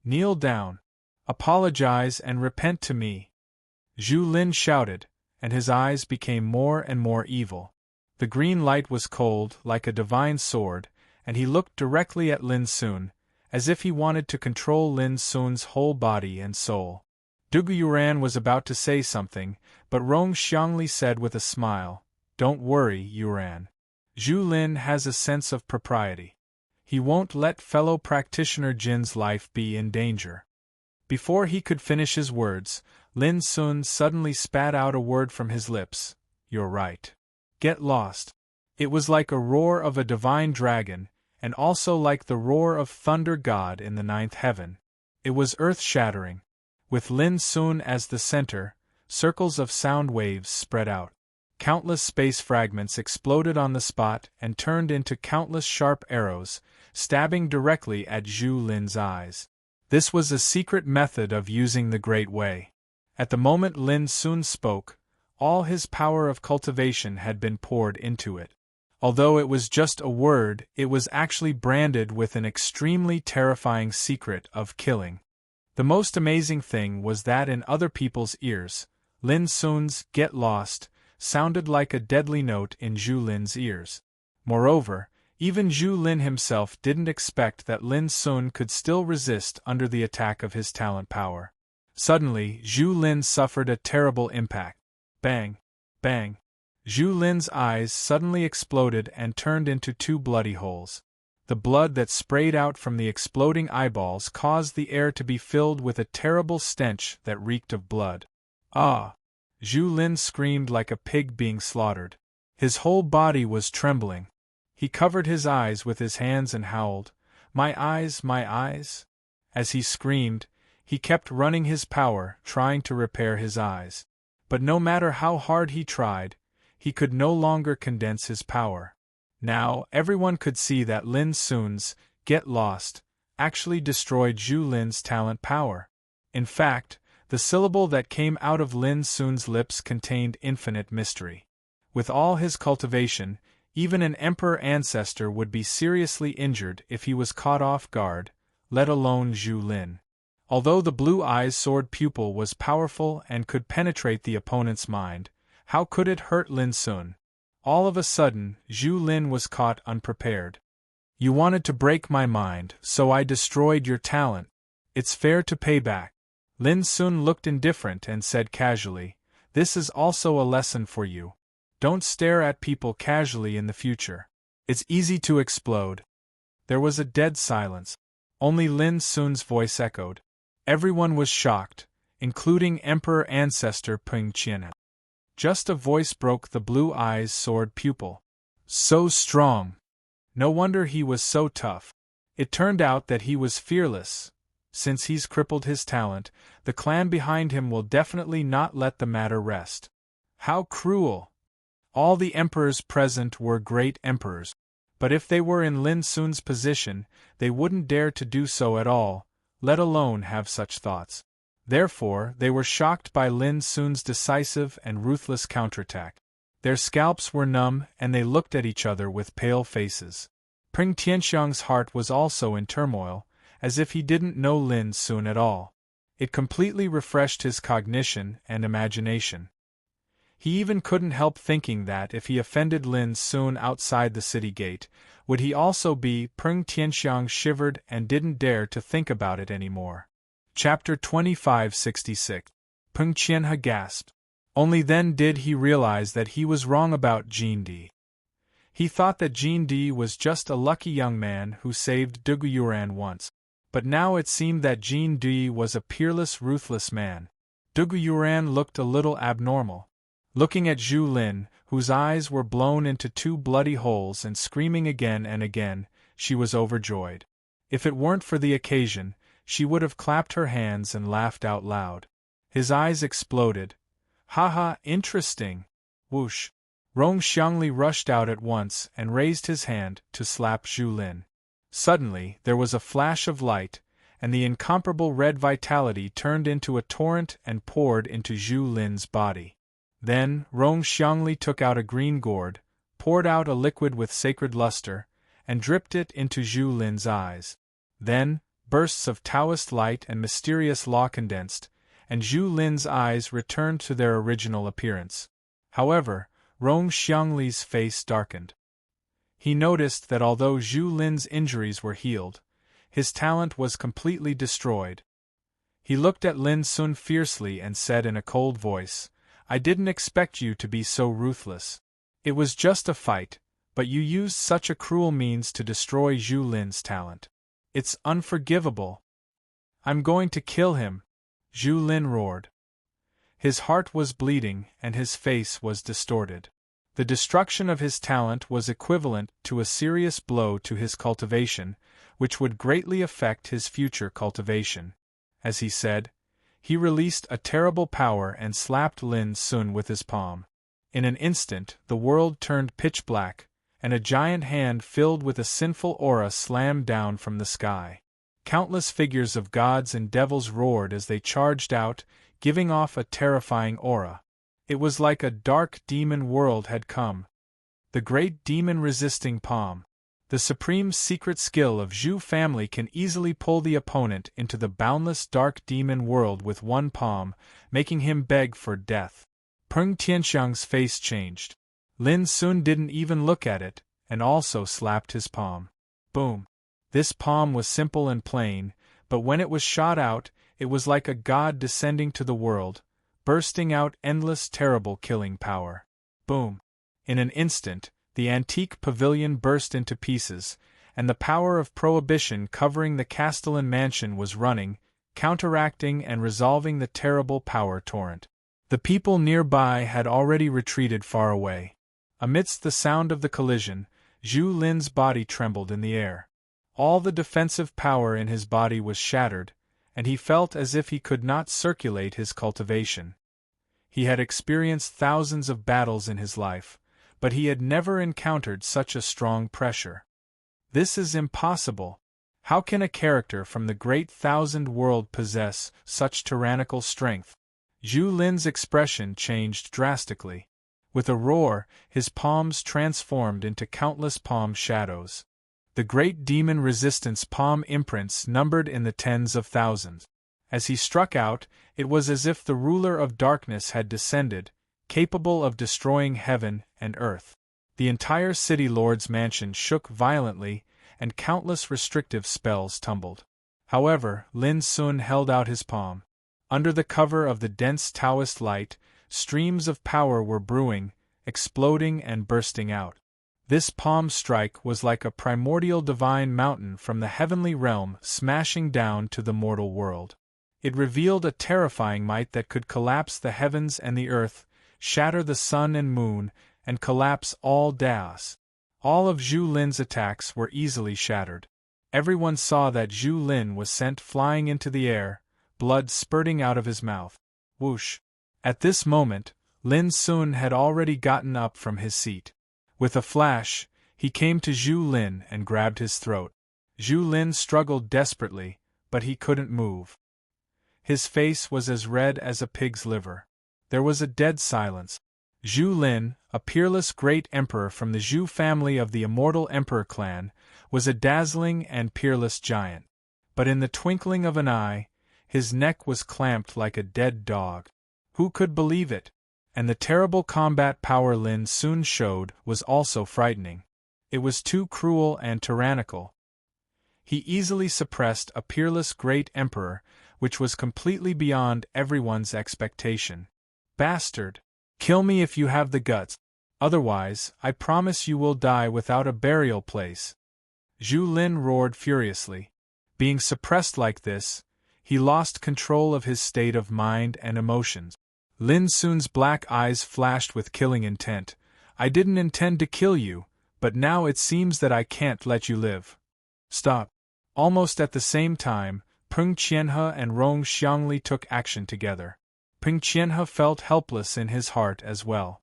Kneel down. Apologize and repent to me. Zhu Lin shouted, and his eyes became more and more evil. The green light was cold, like a divine sword, and he looked directly at Lin Sun, as if he wanted to control Lin Sun's whole body and soul. Dugu Yuran was about to say something, but Rong Xiangli said with a smile, "Don't worry, Yuran. Zhu Lin has a sense of propriety. He won't let fellow practitioner Jin's life be in danger." Before he could finish his words, Lin Sun suddenly spat out a word from his lips, "You're right. Get lost." It was like a roar of a divine dragon, and also like the roar of thunder god in the ninth heaven. It was earth-shattering. With Lin Sun as the center, circles of sound waves spread out. Countless space fragments exploded on the spot and turned into countless sharp arrows, stabbing directly at Zhu Lin's eyes. This was a secret method of using the Great Way. At the moment Lin Sun spoke, all his power of cultivation had been poured into it. Although it was just a word, it was actually branded with an extremely terrifying secret of killing. The most amazing thing was that in other people's ears, Lin Sun's "get lost" sounded like a deadly note in Zhu Lin's ears. Moreover, even Zhu Lin himself didn't expect that Lin Sun could still resist under the attack of his talent power. Suddenly, Zhu Lin suffered a terrible impact. Bang! Bang! Zhu Lin's eyes suddenly exploded and turned into two bloody holes. The blood that sprayed out from the exploding eyeballs caused the air to be filled with a terrible stench that reeked of blood. Ah! Zhu Lin screamed like a pig being slaughtered. His whole body was trembling. He covered his eyes with his hands and howled, "My eyes, my eyes!" As he screamed, he kept running his power, trying to repair his eyes. But no matter how hard he tried, he could no longer condense his power. Now, everyone could see that Lin Sun's "get lost" actually destroyed Zhu Lin's talent power. In fact, the syllable that came out of Lin Sun's lips contained infinite mystery. With all his cultivation, even an emperor ancestor would be seriously injured if he was caught off guard, let alone Zhu Lin. Although the blue eye's sword pupil was powerful and could penetrate the opponent's mind, how could it hurt Lin Sun? All of a sudden, Zhu Lin was caught unprepared. "You wanted to break my mind, so I destroyed your talent. It's fair to pay back." Lin Sun looked indifferent and said casually, "This is also a lesson for you. Don't stare at people casually in the future. It's easy to explode." There was a dead silence. Only Lin Sun's voice echoed. Everyone was shocked, including Emperor Ancestor Peng Qian. Just a voice broke the blue eye's sword pupil. "So strong! No wonder he was so tough. It turned out that he was fearless. Since he's crippled his talent, the clan behind him will definitely not let the matter rest." How cruel! All the emperors present were great emperors. But if they were in Lin Sun's position, they wouldn't dare to do so at all, let alone have such thoughts. Therefore, they were shocked by Lin Sun's decisive and ruthless counterattack. Their scalps were numb and they looked at each other with pale faces. Peng Tianxiang's heart was also in turmoil, as if he didn't know Lin Sun at all. It completely refreshed his cognition and imagination. He even couldn't help thinking that if he offended Lin Sun outside the city gate, would he also be? Peng Tianxiang shivered and didn't dare to think about it anymore. Chapter 2566. Peng Qianhe gasped. Only then did he realize that he was wrong about Jin Di. He thought that Jin Di was just a lucky young man who saved Dugu Yuran once. But now it seemed that Jin Di was a peerless, ruthless man. Dugu Yuran looked a little abnormal. Looking at Zhu Lin, whose eyes were blown into two bloody holes and screaming again and again, she was overjoyed. If it weren't for the occasion, she would have clapped her hands and laughed out loud. His eyes exploded. "Haha, interesting!" Whoosh! Rong Xiangli rushed out at once and raised his hand to slap Zhu Lin. Suddenly, there was a flash of light, and the incomparable red vitality turned into a torrent and poured into Zhu Lin's body. Then, Rong Xiangli took out a green gourd, poured out a liquid with sacred luster, and dripped it into Zhu Lin's eyes. Then, bursts of Taoist light and mysterious law condensed, and Zhu Lin's eyes returned to their original appearance. However, Rong Xiangli's face darkened. He noticed that although Zhu Lin's injuries were healed, his talent was completely destroyed. He looked at Lin Sun fiercely and said in a cold voice, "I didn't expect you to be so ruthless. It was just a fight, but you used such a cruel means to destroy Zhu Lin's talent. It's unforgivable. I'm going to kill him," Zhu Lin roared. His heart was bleeding and his face was distorted. The destruction of his talent was equivalent to a serious blow to his cultivation, which would greatly affect his future cultivation. As he said, he released a terrible power and slapped Lin Sun with his palm. In an instant, the world turned pitch black, and a giant hand filled with a sinful aura slammed down from the sky. Countless figures of gods and devils roared as they charged out, giving off a terrifying aura. It was like a dark demon world had come. The great demon-resisting palm. The supreme secret skill of Zhu family can easily pull the opponent into the boundless dark demon world with one palm, making him beg for death. Peng Tianxiang's face changed. Lin Sun didn't even look at it, and also slapped his palm. Boom! This palm was simple and plain, but when it was shot out, it was like a god descending to the world, bursting out endless terrible killing power. Boom! In an instant, the antique pavilion burst into pieces, and the power of prohibition covering the Castellan mansion was running, counteracting and resolving the terrible power torrent. The people nearby had already retreated far away. Amidst the sound of the collision, Zhu Lin's body trembled in the air. All the defensive power in his body was shattered, and he felt as if he could not circulate his cultivation. He had experienced thousands of battles in his life, but he had never encountered such a strong pressure. This is impossible. How can a character from the great thousand world possess such tyrannical strength? Zhu Lin's expression changed drastically. With a roar, his palms transformed into countless palm shadows. The great demon resistance palm imprints numbered in the tens of thousands. As he struck out, it was as if the ruler of darkness had descended, capable of destroying heaven and earth. The entire city lord's mansion shook violently, and countless restrictive spells tumbled. However, Lin Sun held out his palm. Under the cover of the dense Taoist light, streams of power were brewing, exploding and bursting out. This palm strike was like a primordial divine mountain from the heavenly realm smashing down to the mortal world. It revealed a terrifying might that could collapse the heavens and the earth, shatter the sun and moon, and collapse all Daos. All of Zhu Lin's attacks were easily shattered. Everyone saw that Zhu Lin was sent flying into the air, blood spurting out of his mouth. Whoosh! At this moment, Lin Sun had already gotten up from his seat. With a flash, he came to Zhu Lin and grabbed his throat. Zhu Lin struggled desperately, but he couldn't move. His face was as red as a pig's liver. There was a dead silence. Zhu Lin, a peerless great emperor from the Zhu family of the immortal emperor clan, was a dazzling and peerless giant. But in the twinkling of an eye, his neck was clamped like a dead dog. Who could believe it? And the terrible combat power Lin Sun showed was also frightening. It was too cruel and tyrannical. He easily suppressed a peerless great emperor, which was completely beyond everyone's expectation. Bastard! Kill me if you have the guts. Otherwise, I promise you will die without a burial place. Zhu Lin roared furiously. Being suppressed like this, he lost control of his state of mind and emotions. Lin Sun's black eyes flashed with killing intent. I didn't intend to kill you, but now it seems that I can't let you live. Stop. Almost at the same time, Peng Qianhe and Rong Xiangli took action together. Peng Qianhe felt helpless in his heart as well.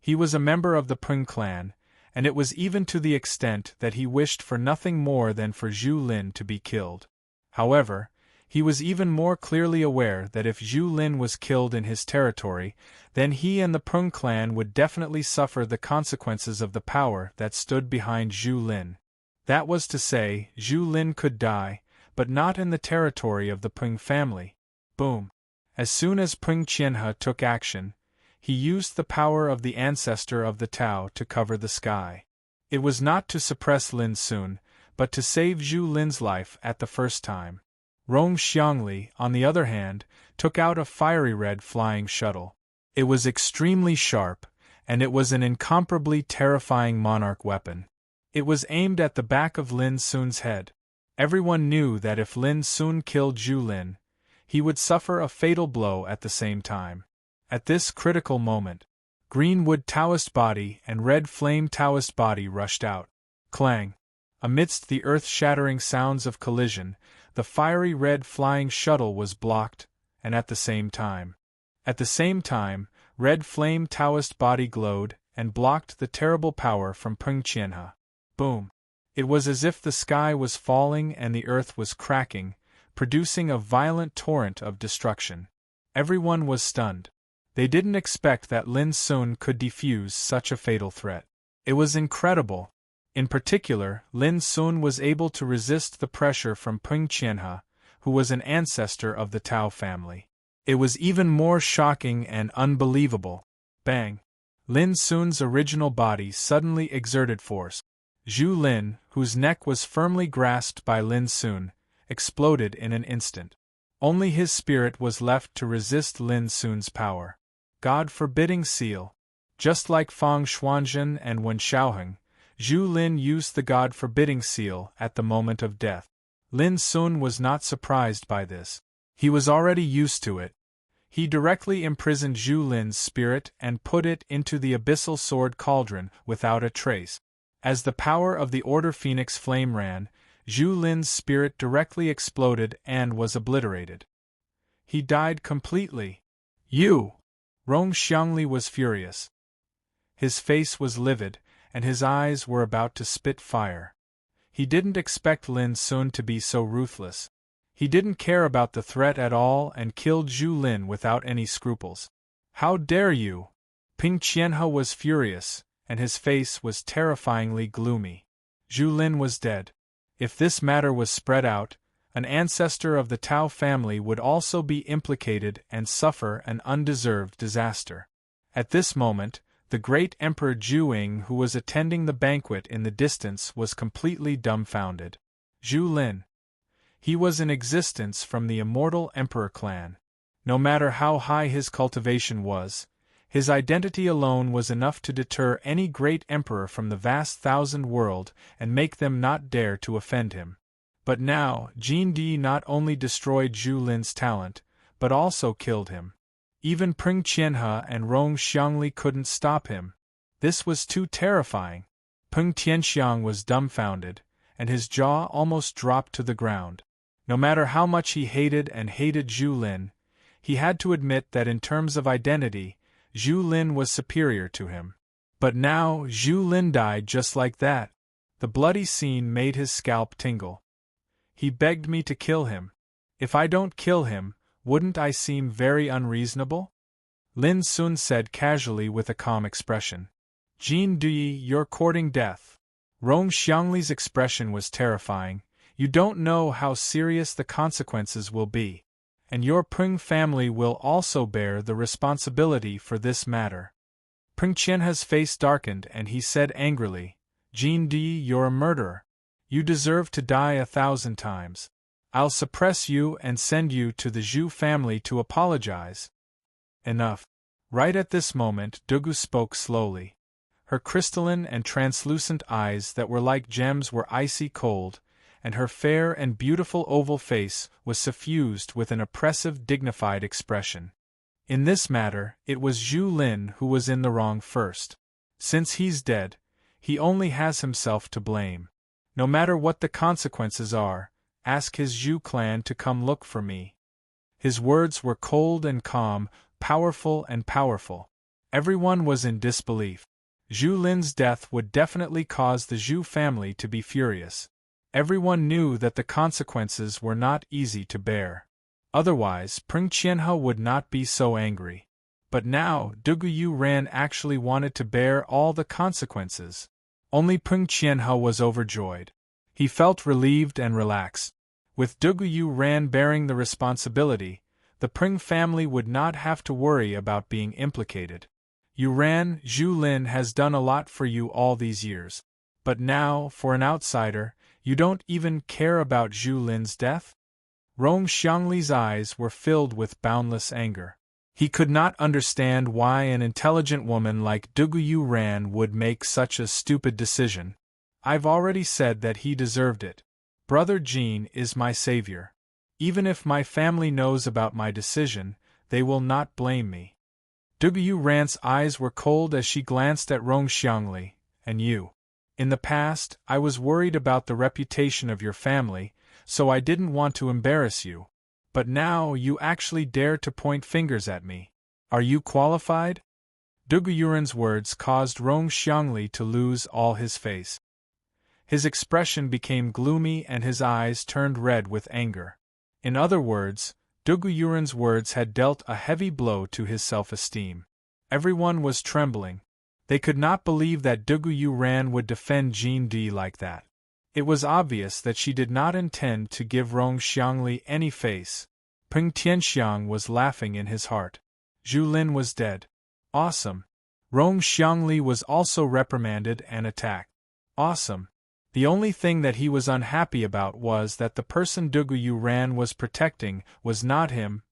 He was a member of the Peng clan, and it was even to the extent that he wished for nothing more than for Zhu Lin to be killed. However, he was even more clearly aware that if Zhu Lin was killed in his territory, then he and the Peng clan would definitely suffer the consequences of the power that stood behind Zhu Lin. That was to say, Zhu Lin could die, but not in the territory of the Peng family. Boom! As soon as Peng Qianhe took action, he used the power of the ancestor of the Tao to cover the sky. It was not to suppress Lin Sun, but to save Zhu Lin's life at the first time. Rong Xiangli, on the other hand, took out a fiery red flying shuttle. It was extremely sharp, and it was an incomparably terrifying monarch weapon. It was aimed at the back of Lin Sun's head. Everyone knew that if Lin Sun killed Zhu Lin, he would suffer a fatal blow at the same time. At this critical moment, green wood Taoist body and red flame Taoist body rushed out. Clang! Amidst the earth-shattering sounds of collision, the fiery red flying shuttle was blocked, and at the same time, red flame Taoist body glowed and blocked the terrible power from Peng Qianhe. Boom! It was as if the sky was falling and the earth was cracking, producing a violent torrent of destruction. Everyone was stunned. They didn't expect that Lin Sun could defuse such a fatal threat. It was incredible. In particular, Lin Sun was able to resist the pressure from Peng Qianhe, who was an ancestor of the Tao family. It was even more shocking and unbelievable. Bang! Lin Sun's original body suddenly exerted force. Zhu Lin, whose neck was firmly grasped by Lin Sun, exploded in an instant. Only his spirit was left to resist Lin Sun's power. God-forbidding seal. Just like Fang Xuanzhen and Wen Xiaoheng, Zhu Lin used the God-forbidding seal at the moment of death. Lin Sun was not surprised by this. He was already used to it. He directly imprisoned Zhu Lin's spirit and put it into the abyssal sword cauldron without a trace. As the power of the Order Phoenix flame ran, Zhu Lin's spirit directly exploded and was obliterated. He died completely. You! Rong Xiangli was furious. His face was livid, and his eyes were about to spit fire. He didn't expect Lin Sun to be so ruthless. He didn't care about the threat at all and killed Zhu Lin without any scruples. How dare you! Peng Qianhe was furious, and his face was terrifyingly gloomy. Zhu Lin was dead. If this matter was spread out, an ancestor of the Tao family would also be implicated and suffer an undeserved disaster. At this moment, the great Emperor Zhu, who was attending the banquet in the distance, was completely dumbfounded. Zhu Lin. He was in existence from the immortal Emperor clan. No matter how high his cultivation was, his identity alone was enough to deter any great emperor from the vast thousand world and make them not dare to offend him. But now, Jin Di not only destroyed Zhu Lin's talent, but also killed him. Even Peng Qianhe and Rong Xiangli couldn't stop him. This was too terrifying. Peng Tianxiang was dumbfounded, and his jaw almost dropped to the ground. No matter how much he hated Zhu Lin, he had to admit that in terms of identity, Zhu Lin was superior to him. But now Zhu Lin died just like that. The bloody scene made his scalp tingle. He begged me to kill him. If I don't kill him, wouldn't I seem very unreasonable? Lin Sun said casually with a calm expression. Jin Di, you're courting death. Rong Xiangli's expression was terrifying. You don't know how serious the consequences will be. And your Peng family will also bear the responsibility for this matter. Peng Qianhe's face darkened and he said angrily, Jin Di, you're a murderer. You deserve to die 1,000 times. I'll suppress you and send you to the Zhu family to apologize. Enough. Right at this moment, Dugu spoke slowly. Her crystalline and translucent eyes that were like gems were icy cold, and her fair and beautiful oval face was suffused with an oppressive, dignified expression. In this matter, it was Zhu Lin who was in the wrong first. Since he's dead, he only has himself to blame. No matter what the consequences are, ask his Zhu clan to come look for me. His words were cold and calm, powerful and powerful. Everyone was in disbelief. Zhu Lin's death would definitely cause the Zhu family to be furious. Everyone knew that the consequences were not easy to bear. Otherwise, Peng Qianhe would not be so angry. But now, Dugu Yuran actually wanted to bear all the consequences. Only Peng Qianhe was overjoyed. He felt relieved and relaxed. With Dugu Yuran bearing the responsibility, the Pring family would not have to worry about being implicated. Yuran, Zhu Lin has done a lot for you all these years. But now, for an outsider, you don't even care about Zhu Lin's death? Rong Xiangli's eyes were filled with boundless anger. He could not understand why an intelligent woman like Dugu Yuran would make such a stupid decision. I've already said that he deserved it. Brother Jean is my savior. Even if my family knows about my decision, they will not blame me. Dugu Yuran's eyes were cold as she glanced at Rong Xiangli. And you? In the past, I was worried about the reputation of your family, so I didn't want to embarrass you. But now you actually dare to point fingers at me. Are you qualified? Dugu Yuran's words caused Rong Xiangli to lose all his face. His expression became gloomy and his eyes turned red with anger. In other words, Dugu Yuran's words had dealt a heavy blow to his self-esteem. Everyone was trembling. They could not believe that Dugu Yuran would defend Jean Di like that. It was obvious that she did not intend to give Rong Xiangli any face. Peng Tianxiang was laughing in his heart. Zhu Lin was dead. Awesome. Rong Xiangli was also reprimanded and attacked. Awesome. The only thing that he was unhappy about was that the person Dugu Yuran was protecting was not him.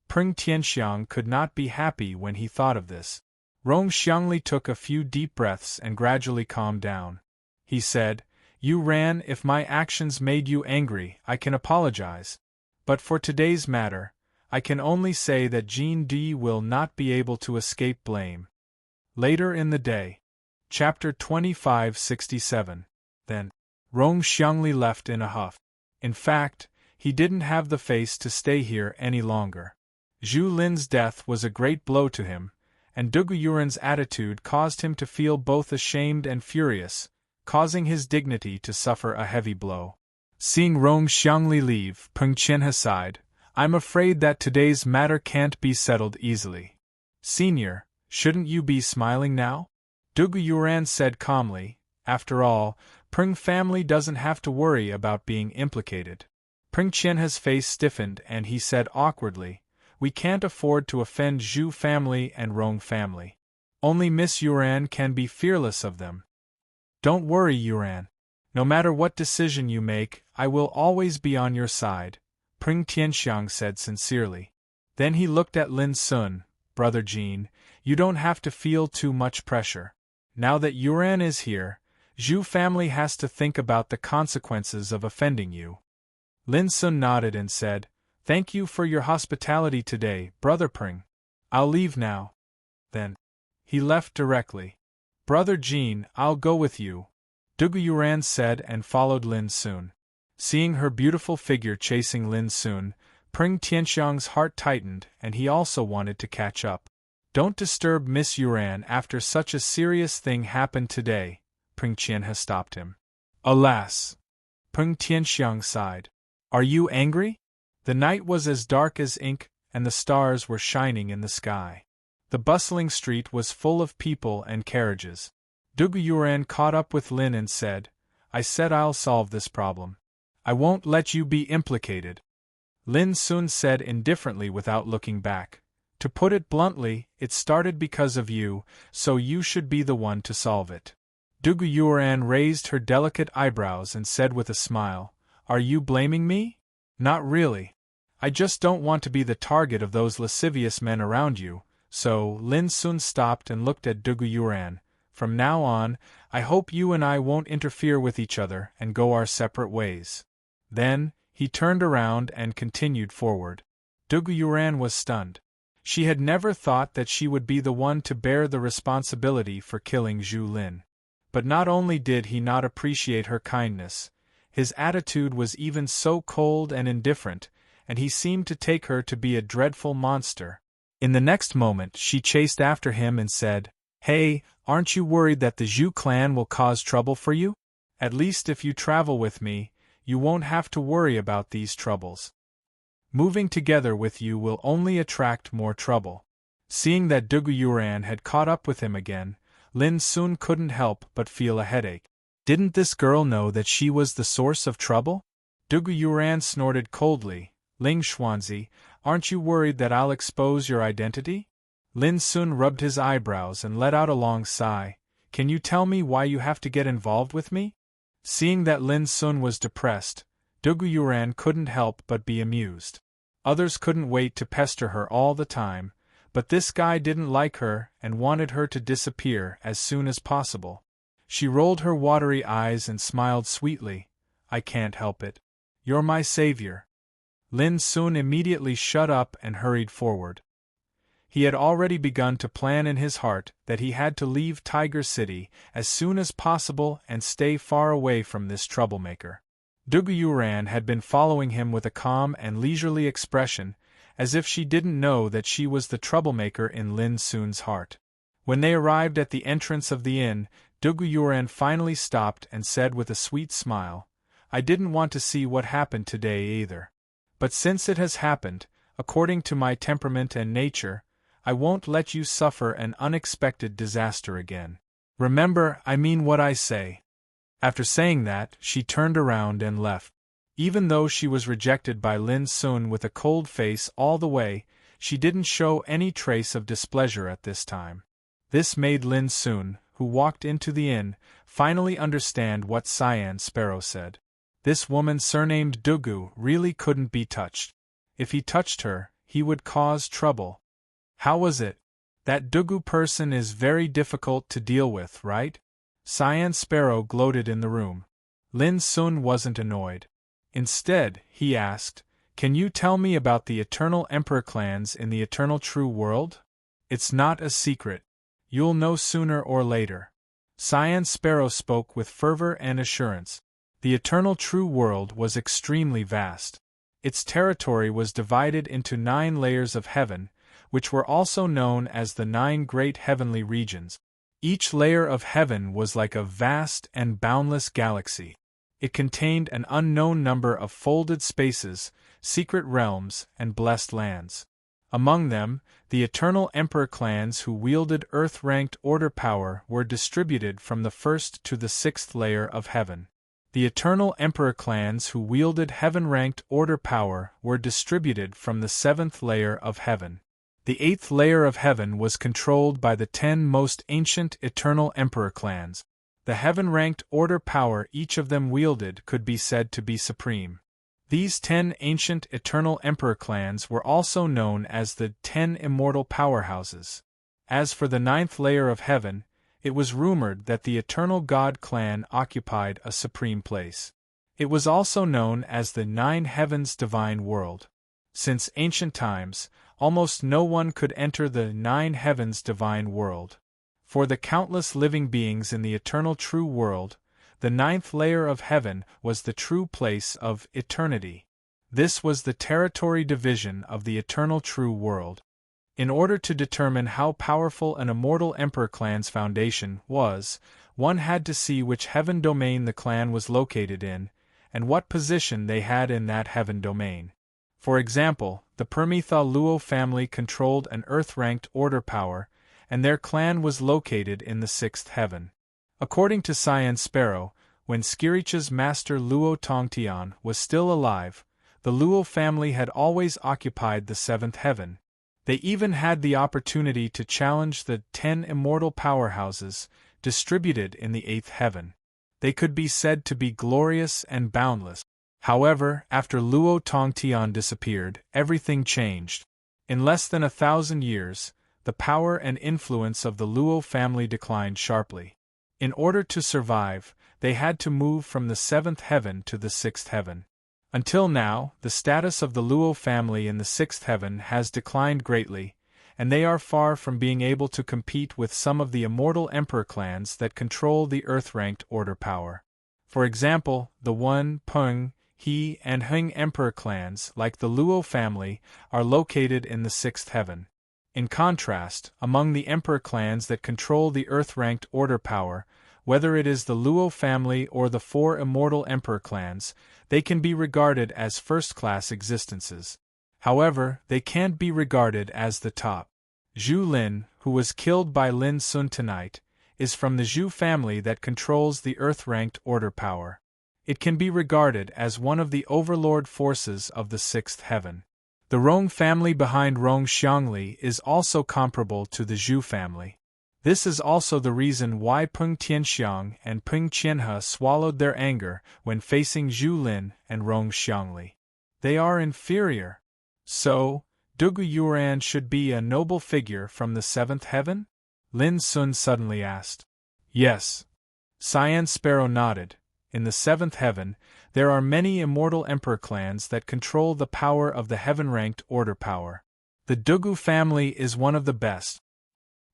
Peng Tianxiang could not be happy when he thought of this. Rong Xiangli took a few deep breaths and gradually calmed down. He said, Yuran, if my actions made you angry, I can apologize. But for today's matter, I can only say that Jean Di will not be able to escape blame. Later in the day. Chapter 2567. Then, Rong Xiangli left in a huff. In fact, he didn't have the face to stay here any longer. Zhu Lin's death was a great blow to him, and Dugu Yuran's attitude caused him to feel both ashamed and furious, causing his dignity to suffer a heavy blow. Seeing Rong Xiangli leave, Peng Qianhe sighed, I'm afraid that today's matter can't be settled easily. Senior, shouldn't you be smiling now? Dugu Yuran said calmly, after all, Peng family doesn't have to worry about being implicated. Peng Qianhe's face stiffened and he said awkwardly, we can't afford to offend Zhu family and Rong family. Only Miss Yuran can be fearless of them. Don't worry, Yuran. No matter what decision you make, I will always be on your side, Peng Tianxiang said sincerely. Then he looked at Lin Sun, Brother Jean, you don't have to feel too much pressure. Now that Yuran is here, Zhu family has to think about the consequences of offending you. Lin Sun nodded and said, Thank you for your hospitality today, Brother Peng. I'll leave now. Then he left directly. Brother Jean, I'll go with you, Dugu Yuran said and followed Lin Sun. Seeing her beautiful figure chasing Lin Sun, Peng Tianxiang's heart tightened and he also wanted to catch up. Don't disturb Miss Yuran after such a serious thing happened today, Peng Qianhe stopped him. Alas! Peng Tianxiang sighed. Are you angry? The night was as dark as ink, and the stars were shining in the sky. The bustling street was full of people and carriages. Dugu Yuran caught up with Lin and said, I said I'll solve this problem. I won't let you be implicated. Lin Sun said indifferently without looking back. To put it bluntly, it started because of you, so you should be the one to solve it. Dugu Yuran raised her delicate eyebrows and said with a smile, Are you blaming me? Not really. I just don't want to be the target of those lascivious men around you, so Lin Sun stopped and looked at Dugu Yuran. From now on, I hope you and I won't interfere with each other and go our separate ways. Then, he turned around and continued forward. Dugu Yuran was stunned. She had never thought that she would be the one to bear the responsibility for killing Zhu Lin. But not only did he not appreciate her kindness, his attitude was even so cold and indifferent, and he seemed to take her to be a dreadful monster. In the next moment she chased after him and said, Hey, aren't you worried that the Zhu clan will cause trouble for you? At least if you travel with me, you won't have to worry about these troubles. Moving together with you will only attract more trouble. Seeing that Dugu Yuran had caught up with him again, Lin Sun couldn't help but feel a headache. Didn't this girl know that she was the source of trouble? Dugu Yuran snorted coldly, Ling Xuanzi, Aren't you worried that I'll expose your identity? Lin Sun rubbed his eyebrows and let out a long sigh. Can you tell me why you have to get involved with me? Seeing that Lin Sun was depressed, Dugu Yuran couldn't help but be amused. Others couldn't wait to pester her all the time, but this guy didn't like her and wanted her to disappear as soon as possible. She rolled her watery eyes and smiled sweetly. I can't help it. You're my savior. Lin Sun immediately shut up and hurried forward. He had already begun to plan in his heart that he had to leave Tiger City as soon as possible and stay far away from this troublemaker. Dugu Yuran had been following him with a calm and leisurely expression, as if she didn't know that she was the troublemaker in Lin Sun's heart. When they arrived at the entrance of the inn, Dugu Yuran finally stopped and said with a sweet smile, I didn't want to see what happened today either. But since it has happened, according to my temperament and nature, I won't let you suffer an unexpected disaster again. Remember, I mean what I say. After saying that, she turned around and left. Even though she was rejected by Lin Sun with a cold face all the way, she didn't show any trace of displeasure at this time. This made Lin Sun, who walked into the inn, finally understand what Cyan Sparrow said. This woman surnamed Dugu really couldn't be touched. If he touched her, he would cause trouble. How was it? That Dugu person is very difficult to deal with, right? Cyan Sparrow gloated in the room. Lin Sun wasn't annoyed. Instead, he asked, Can you tell me about the Eternal Emperor clans in the Eternal True World? It's not a secret. You'll know sooner or later. Cyan Sparrow spoke with fervor and assurance. The Eternal True World was extremely vast. Its territory was divided into 9 layers of heaven, which were also known as the 9 great heavenly regions. Each layer of heaven was like a vast and boundless galaxy. It contained an unknown number of folded spaces, secret realms, and blessed lands. Among them, the Eternal Emperor clans who wielded Earth-ranked order power were distributed from the 1st to the 6th layer of heaven. The Eternal Emperor clans who wielded heaven-ranked order power were distributed from the 7th layer of heaven. The 8th layer of heaven was controlled by the 10 most ancient Eternal Emperor clans. The heaven-ranked order power each of them wielded could be said to be supreme. These 10 ancient Eternal Emperor clans were also known as the 10 immortal powerhouses. As for the 9th layer of heaven, it was rumored that the Eternal God clan occupied a supreme place. It was also known as the 9 Heavens Divine World. Since ancient times, almost no one could enter the 9 Heavens Divine World. For the countless living beings in the Eternal True World, the 9th layer of heaven was the true place of eternity. This was the territory division of the Eternal True World. In order to determine how powerful an immortal Emperor clan's foundation was, one had to see which heaven domain the clan was located in, and what position they had in that heaven domain. For example, the Permitha Luo family controlled an Earth-ranked order power, and their clan was located in the 6th heaven. According to Cyan Sparrow, when Skiricha's master Luo Tongtian was still alive, the Luo family had always occupied the 7th heaven. They even had the opportunity to challenge the 10 immortal powerhouses, distributed in the 8th heaven. They could be said to be glorious and boundless. However, after Luo Tongtian disappeared, everything changed. In less than 1,000 years, the power and influence of the Luo family declined sharply. In order to survive, they had to move from the 7th heaven to the 6th heaven. Until now, the status of the Luo family in the 6th heaven has declined greatly, and they are far from being able to compete with some of the immortal emperor clans that control the Earth-ranked order power. For example, the Wen, Peng, He, and Heng emperor clans, like the Luo family, are located in the 6th heaven. In contrast, among the emperor clans that control the Earth-ranked order power, whether it is the Luo family or the 4 immortal emperor clans, they can be regarded as first-class existences. However, they can't be regarded as the top. Zhu Lin, who was killed by Lin Sun tonight, is from the Zhu family that controls the Earth-ranked order power. It can be regarded as one of the overlord forces of the 6th heaven. The Rong family behind Rong Xiangli is also comparable to the Zhu family. This is also the reason why Peng Tianxiang and Peng Qianhe swallowed their anger when facing Zhu Lin and Rong Xiangli. They are inferior. So, Dugu Yuan should be a noble figure from the seventh heaven? Lin Sun suddenly asked. Yes. Cyan Sparrow nodded. In the seventh heaven, there are many immortal emperor clans that control the power of the heaven-ranked order power. The Dugu family is one of the best.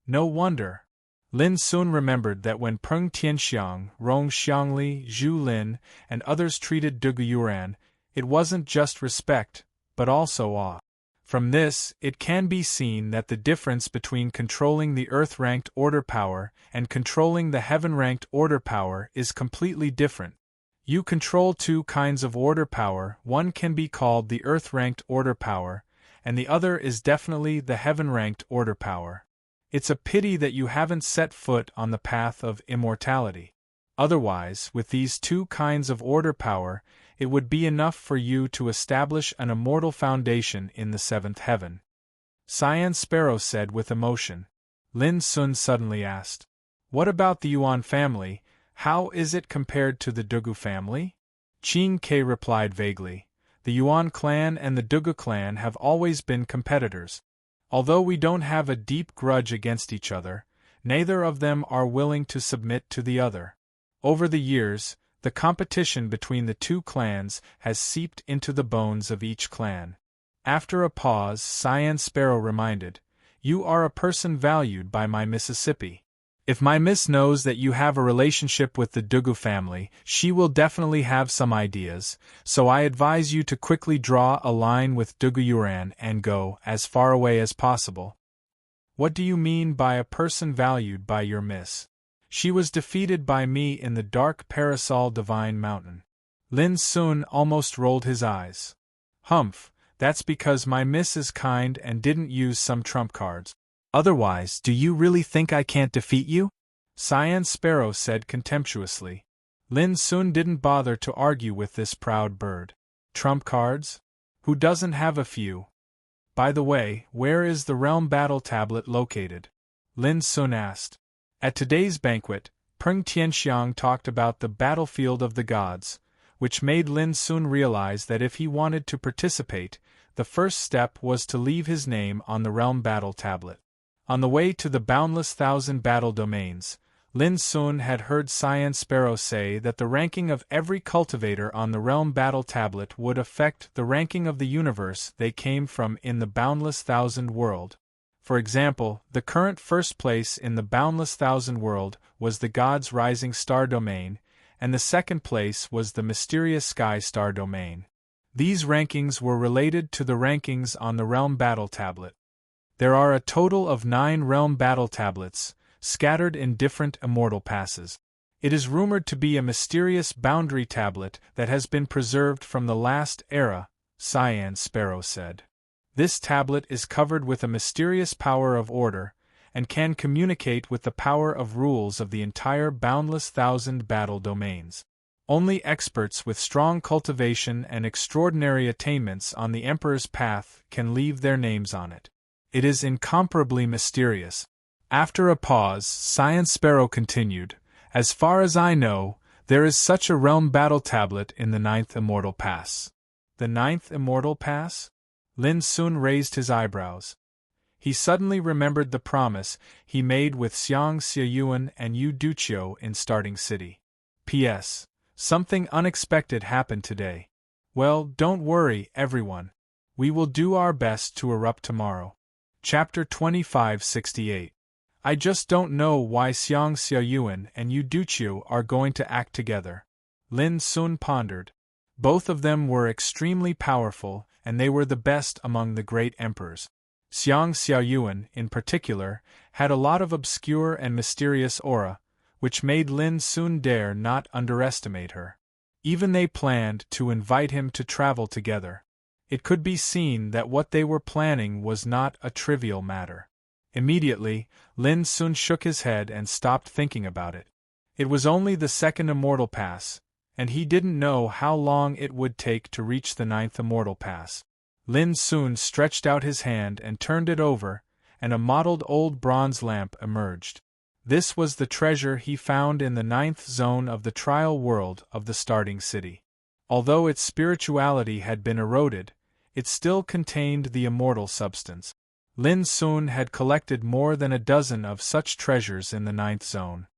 No wonder. Lin Sun remembered that when Peng Tianxiang, Rong Xiangli, Zhu Lin, and others treated Dugu Yuan, it wasn't just respect, but also awe. From this, it can be seen that the difference between controlling the earth-ranked order power and controlling the heaven-ranked order power is completely different. You control two kinds of order power, one can be called the earth-ranked order power, and the other is definitely the heaven-ranked order power. It's a pity that you haven't set foot on the path of immortality. Otherwise, with these two kinds of order power, it would be enough for you to establish an immortal foundation in the seventh heaven. Cyan Sparrow said with emotion. Lin Sun suddenly asked, What about the Yuan family? How is it compared to the Dugu family? Qing Ke replied vaguely. The Yuan clan and the Dugu clan have always been competitors. Although we don't have a deep grudge against each other, neither of them are willing to submit to the other. Over the years, the competition between the two clans has seeped into the bones of each clan. After a pause, Cyan Sparrow reminded, You are a person valued by my Mississippi. If my miss knows that you have a relationship with the Dugu family, she will definitely have some ideas, so I advise you to quickly draw a line with Dugu Yuan and go as far away as possible. What do you mean by a person valued by your miss? She was defeated by me in the dark Parasol Divine Mountain. Lin Sun almost rolled his eyes. Humph, that's because my miss is kind and didn't use some trump cards. Otherwise, do you really think I can't defeat you? Cyan Sparrow said contemptuously. Lin Sun didn't bother to argue with this proud bird. Trump cards? Who doesn't have a few? By the way, where is the Realm Battle Tablet located? Lin Sun asked. At today's banquet, Peng Tianxiang talked about the battlefield of the gods, which made Lin Sun realize that if he wanted to participate, the first step was to leave his name on the Realm Battle Tablet. On the way to the boundless thousand battle domains, Lin Sun had heard Cyan Sparrow say that the ranking of every cultivator on the Realm Battle Tablet would affect the ranking of the universe they came from in the boundless thousand world. For example, the current first place in the boundless thousand world was the God's Rising Star domain, and the second place was the Mysterious Sky Star domain. These rankings were related to the rankings on the Realm Battle Tablet. There are a total of 9 Realm Battle Tablets, scattered in different immortal passes. It is rumored to be a mysterious boundary tablet that has been preserved from the last era, Cyan Sparrow said. This tablet is covered with a mysterious power of order, and can communicate with the power of rules of the entire boundless thousand battle domains. Only experts with strong cultivation and extraordinary attainments on the Emperor's path can leave their names on it. It is incomparably mysterious. After a pause, Cyan Sparrow continued, As far as I know, there is such a Realm Battle Tablet in the 9th Immortal Pass. The 9th Immortal Pass? Lin Sun raised his eyebrows. He suddenly remembered the promise he made with Xiang Xiayuan and Yu Duqiu in Starting City. P.S. Something unexpected happened today. Well, don't worry, everyone. We will do our best to erupt tomorrow. Chapter 2568. I just don't know why Xiang Xiayuan and Yu Duqiu are going to act together. Lin Sun pondered. Both of them were extremely powerful, and they were the best among the great emperors. Xiang Xiaoyuan, in particular, had a lot of obscure and mysterious aura, which made Lin Sun dare not underestimate her. Even they planned to invite him to travel together. It could be seen that what they were planning was not a trivial matter. Immediately, Lin Sun shook his head and stopped thinking about it. It was only the 2nd Immortal Pass, and he didn't know how long it would take to reach the 9th Immortal Pass. Lin Sun stretched out his hand and turned it over, and a mottled old bronze lamp emerged. This was the treasure he found in the 9th zone of the trial world of the starting city. Although its spirituality had been eroded, it still contained the immortal substance. Lin Sun had collected more than a dozen of such treasures in the 9th zone.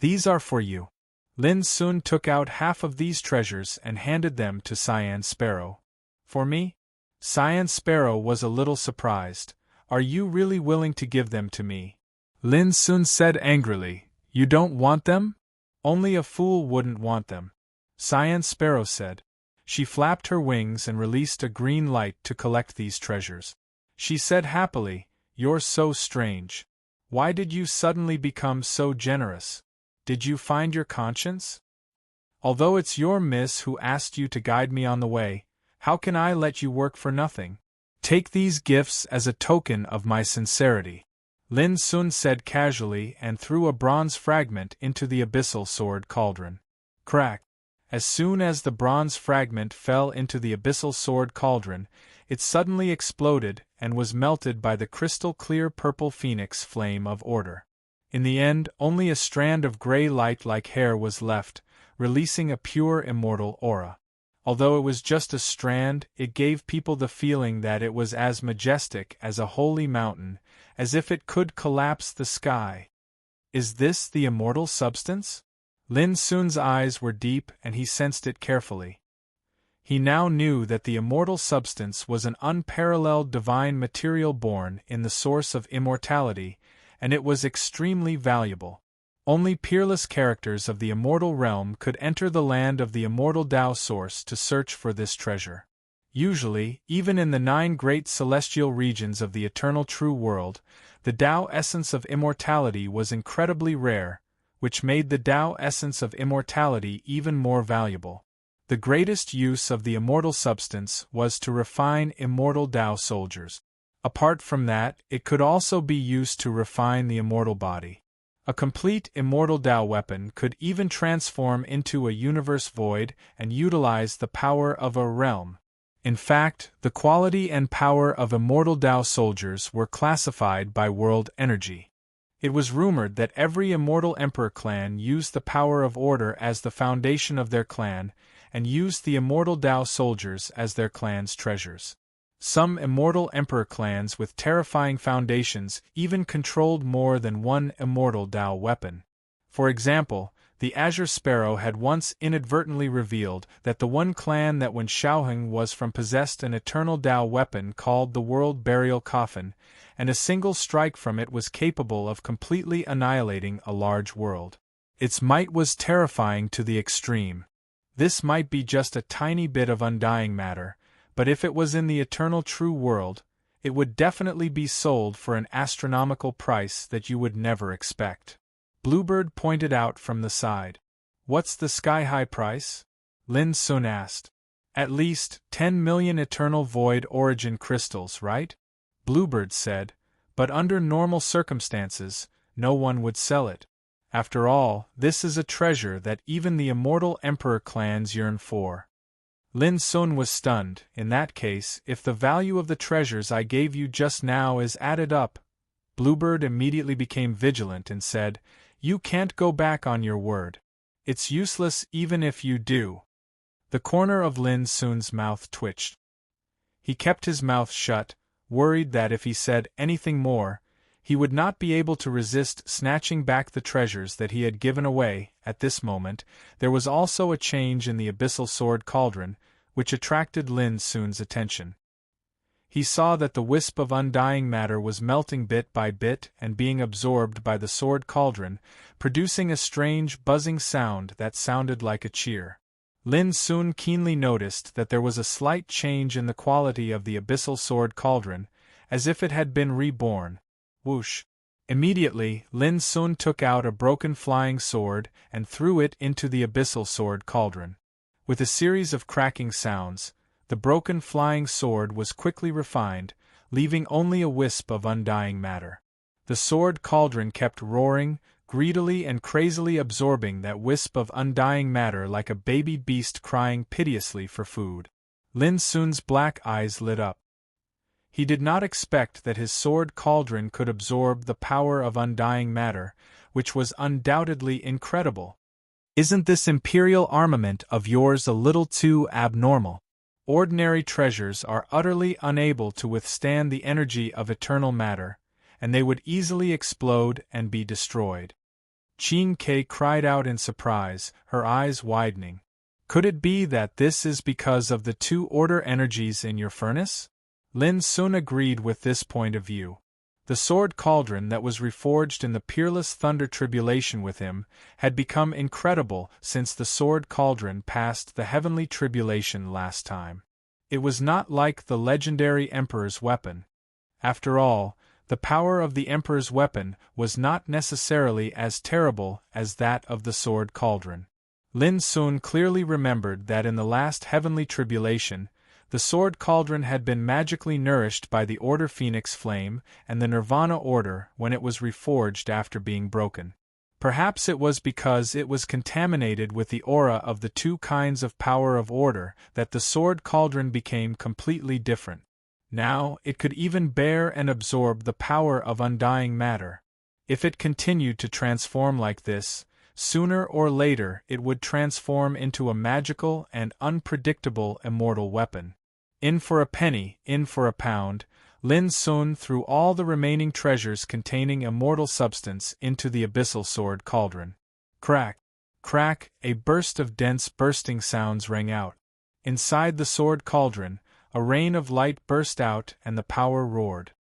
These are for you. Lin Sun took out half of these treasures and handed them to Cyan Sparrow. For me? Cyan Sparrow was a little surprised. Are you really willing to give them to me? Lin Sun said angrily, You don't want them? Only a fool wouldn't want them. Cyan Sparrow said. She flapped her wings and released a green light to collect these treasures. She said happily, You're so strange. Why did you suddenly become so generous? Did you find your conscience? Although it's your miss who asked you to guide me on the way, how can I let you work for nothing? Take these gifts as a token of my sincerity. Lin Sun said casually and threw a bronze fragment into the abyssal sword cauldron. Crack! As soon as the bronze fragment fell into the abyssal sword cauldron, it suddenly exploded and was melted by the crystal-clear purple phoenix flame of order. In the end, only a strand of gray light like hair was left, releasing a pure immortal aura. Although it was just a strand, it gave people the feeling that it was as majestic as a holy mountain, as if it could collapse the sky. Is this the immortal substance? Lin Sun's eyes were deep and he sensed it carefully. He now knew that the immortal substance was an unparalleled divine material born in the source of immortality, and it was extremely valuable. Only peerless characters of the immortal realm could enter the land of the immortal Tao source to search for this treasure. Usually, even in the 9 great celestial regions of the eternal true world, the Tao essence of immortality was incredibly rare, which made the Tao essence of immortality even more valuable. The greatest use of the immortal substance was to refine immortal Tao soldiers. Apart from that, it could also be used to refine the immortal body. A complete immortal Tao weapon could even transform into a universe void and utilize the power of a realm. In fact, the quality and power of immortal Tao soldiers were classified by world energy. It was rumored that every immortal emperor clan used the power of order as the foundation of their clan, and used the immortal Tao soldiers as their clan's treasures. Some immortal emperor clans with terrifying foundations even controlled more than one immortal Tao weapon. For example, the Azure Sparrow had once inadvertently revealed that the one clan that when Xiaoheng was from possessed an eternal Tao weapon called the World Burial Coffin, and a single strike from it was capable of completely annihilating a large world. Its might was terrifying to the extreme. This might be just a tiny bit of undying matter, but if it was in the eternal true world, it would definitely be sold for an astronomical price that you would never expect. Bluebird pointed out from the side. What's the sky-high price? Lin Sun asked. At least 10 million eternal void origin crystals, right? Bluebird said, but under normal circumstances, no one would sell it. After all, this is a treasure that even the immortal emperor clans yearn for. Lin Sun was stunned. In that case, if the value of the treasures I gave you just now is added up, Bluebird immediately became vigilant and said, You can't go back on your word. It's useless even if you do. The corner of Lin Sun's mouth twitched. He kept his mouth shut, worried that if he said anything more, he would not be able to resist snatching back the treasures that he had given away. At this moment, there was also a change in the abyssal sword cauldron, which attracted Lin Sun's attention. He saw that the wisp of undying matter was melting bit by bit and being absorbed by the sword cauldron, producing a strange buzzing sound that sounded like a cheer. Lin Sun keenly noticed that there was a slight change in the quality of the abyssal sword cauldron, as if it had been reborn. Whoosh! Immediately, Lin Sun took out a broken flying sword and threw it into the abyssal sword cauldron. With a series of cracking sounds, the broken flying sword was quickly refined, leaving only a wisp of undying matter. The sword cauldron kept roaring, greedily and crazily absorbing that wisp of undying matter like a baby beast crying piteously for food. Lin Sun's black eyes lit up. He did not expect that his sword cauldron could absorb the power of undying matter, which was undoubtedly incredible. Isn't this imperial armament of yours a little too abnormal? Ordinary treasures are utterly unable to withstand the energy of eternal matter, and they would easily explode and be destroyed. Qin Ke cried out in surprise, her eyes widening. Could it be that this is because of the two order energies in your furnace? Lin Sun agreed with this point of view. The sword cauldron that was reforged in the peerless thunder tribulation with him had become incredible since the sword cauldron passed the heavenly tribulation last time. It was not like the legendary Emperor's weapon. After all, the power of the Emperor's weapon was not necessarily as terrible as that of the sword cauldron. Lin Sun clearly remembered that in the last heavenly tribulation, the sword cauldron had been magically nourished by the Order Phoenix Flame and the Nirvana Order when it was reforged after being broken. Perhaps it was because it was contaminated with the aura of the two kinds of power of order that the sword cauldron became completely different. Now, it could even bear and absorb the power of undying matter. If it continued to transform like this, sooner or later it would transform into a magical and unpredictable immortal weapon. In for a penny, in for a pound, Lin Sun threw all the remaining treasures containing immortal substance into the abyssal sword cauldron. Crack! Crack! A burst of dense bursting sounds rang out. Inside the sword cauldron, a rain of light burst out and the power roared.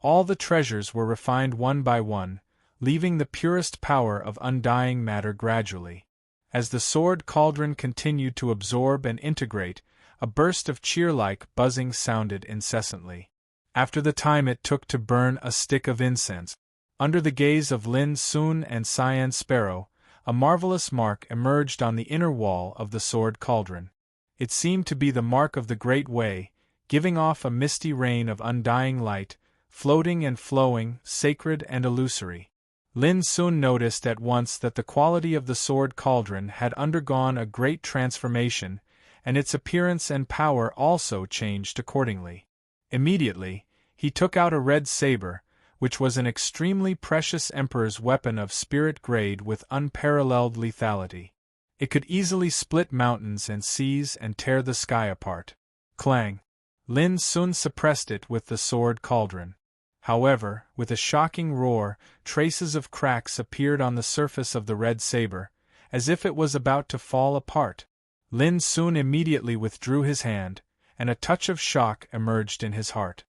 All the treasures were refined one by one, leaving the purest power of undying matter gradually. As the sword cauldron continued to absorb and integrate, a burst of cheer-like buzzing sounded incessantly. After the time it took to burn a stick of incense, under the gaze of Lin Sun and Cyan Sparrow, a marvelous mark emerged on the inner wall of the sword cauldron. It seemed to be the mark of the Great Way, giving off a misty rain of undying light, floating and flowing, sacred and illusory. Lin Sun noticed at once that the quality of the sword cauldron had undergone a great transformation, and its appearance and power also changed accordingly. Immediately, he took out a red saber, which was an extremely precious Emperor's weapon of spirit grade with unparalleled lethality. It could easily split mountains and seas and tear the sky apart. Clang! Lin Sun suppressed it with the sword cauldron. However, with a shocking roar, traces of cracks appeared on the surface of the red saber, as if it was about to fall apart. Lin Sun immediately withdrew his hand, and a touch of shock emerged in his heart.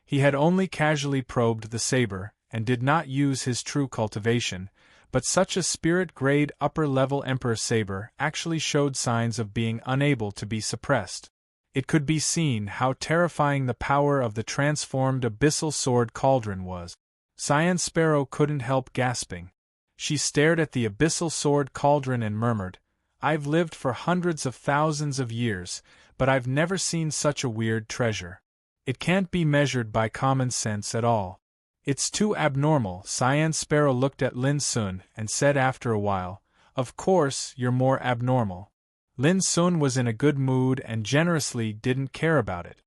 He had only casually probed the saber, and did not use his true cultivation, but such a spirit-grade upper-level Emperor saber actually showed signs of being unable to be suppressed. It could be seen how terrifying the power of the transformed abyssal sword cauldron was. Cyan Sparrow couldn't help gasping. She stared at the abyssal sword cauldron and murmured, "I've lived for hundreds of thousands of years, but I've never seen such a weird treasure. It can't be measured by common sense at all. It's too abnormal." Cyan Sparrow looked at Lin Sun and said after a while, "Of course, you're more abnormal." Lin Sun was in a good mood and generously didn't care about it.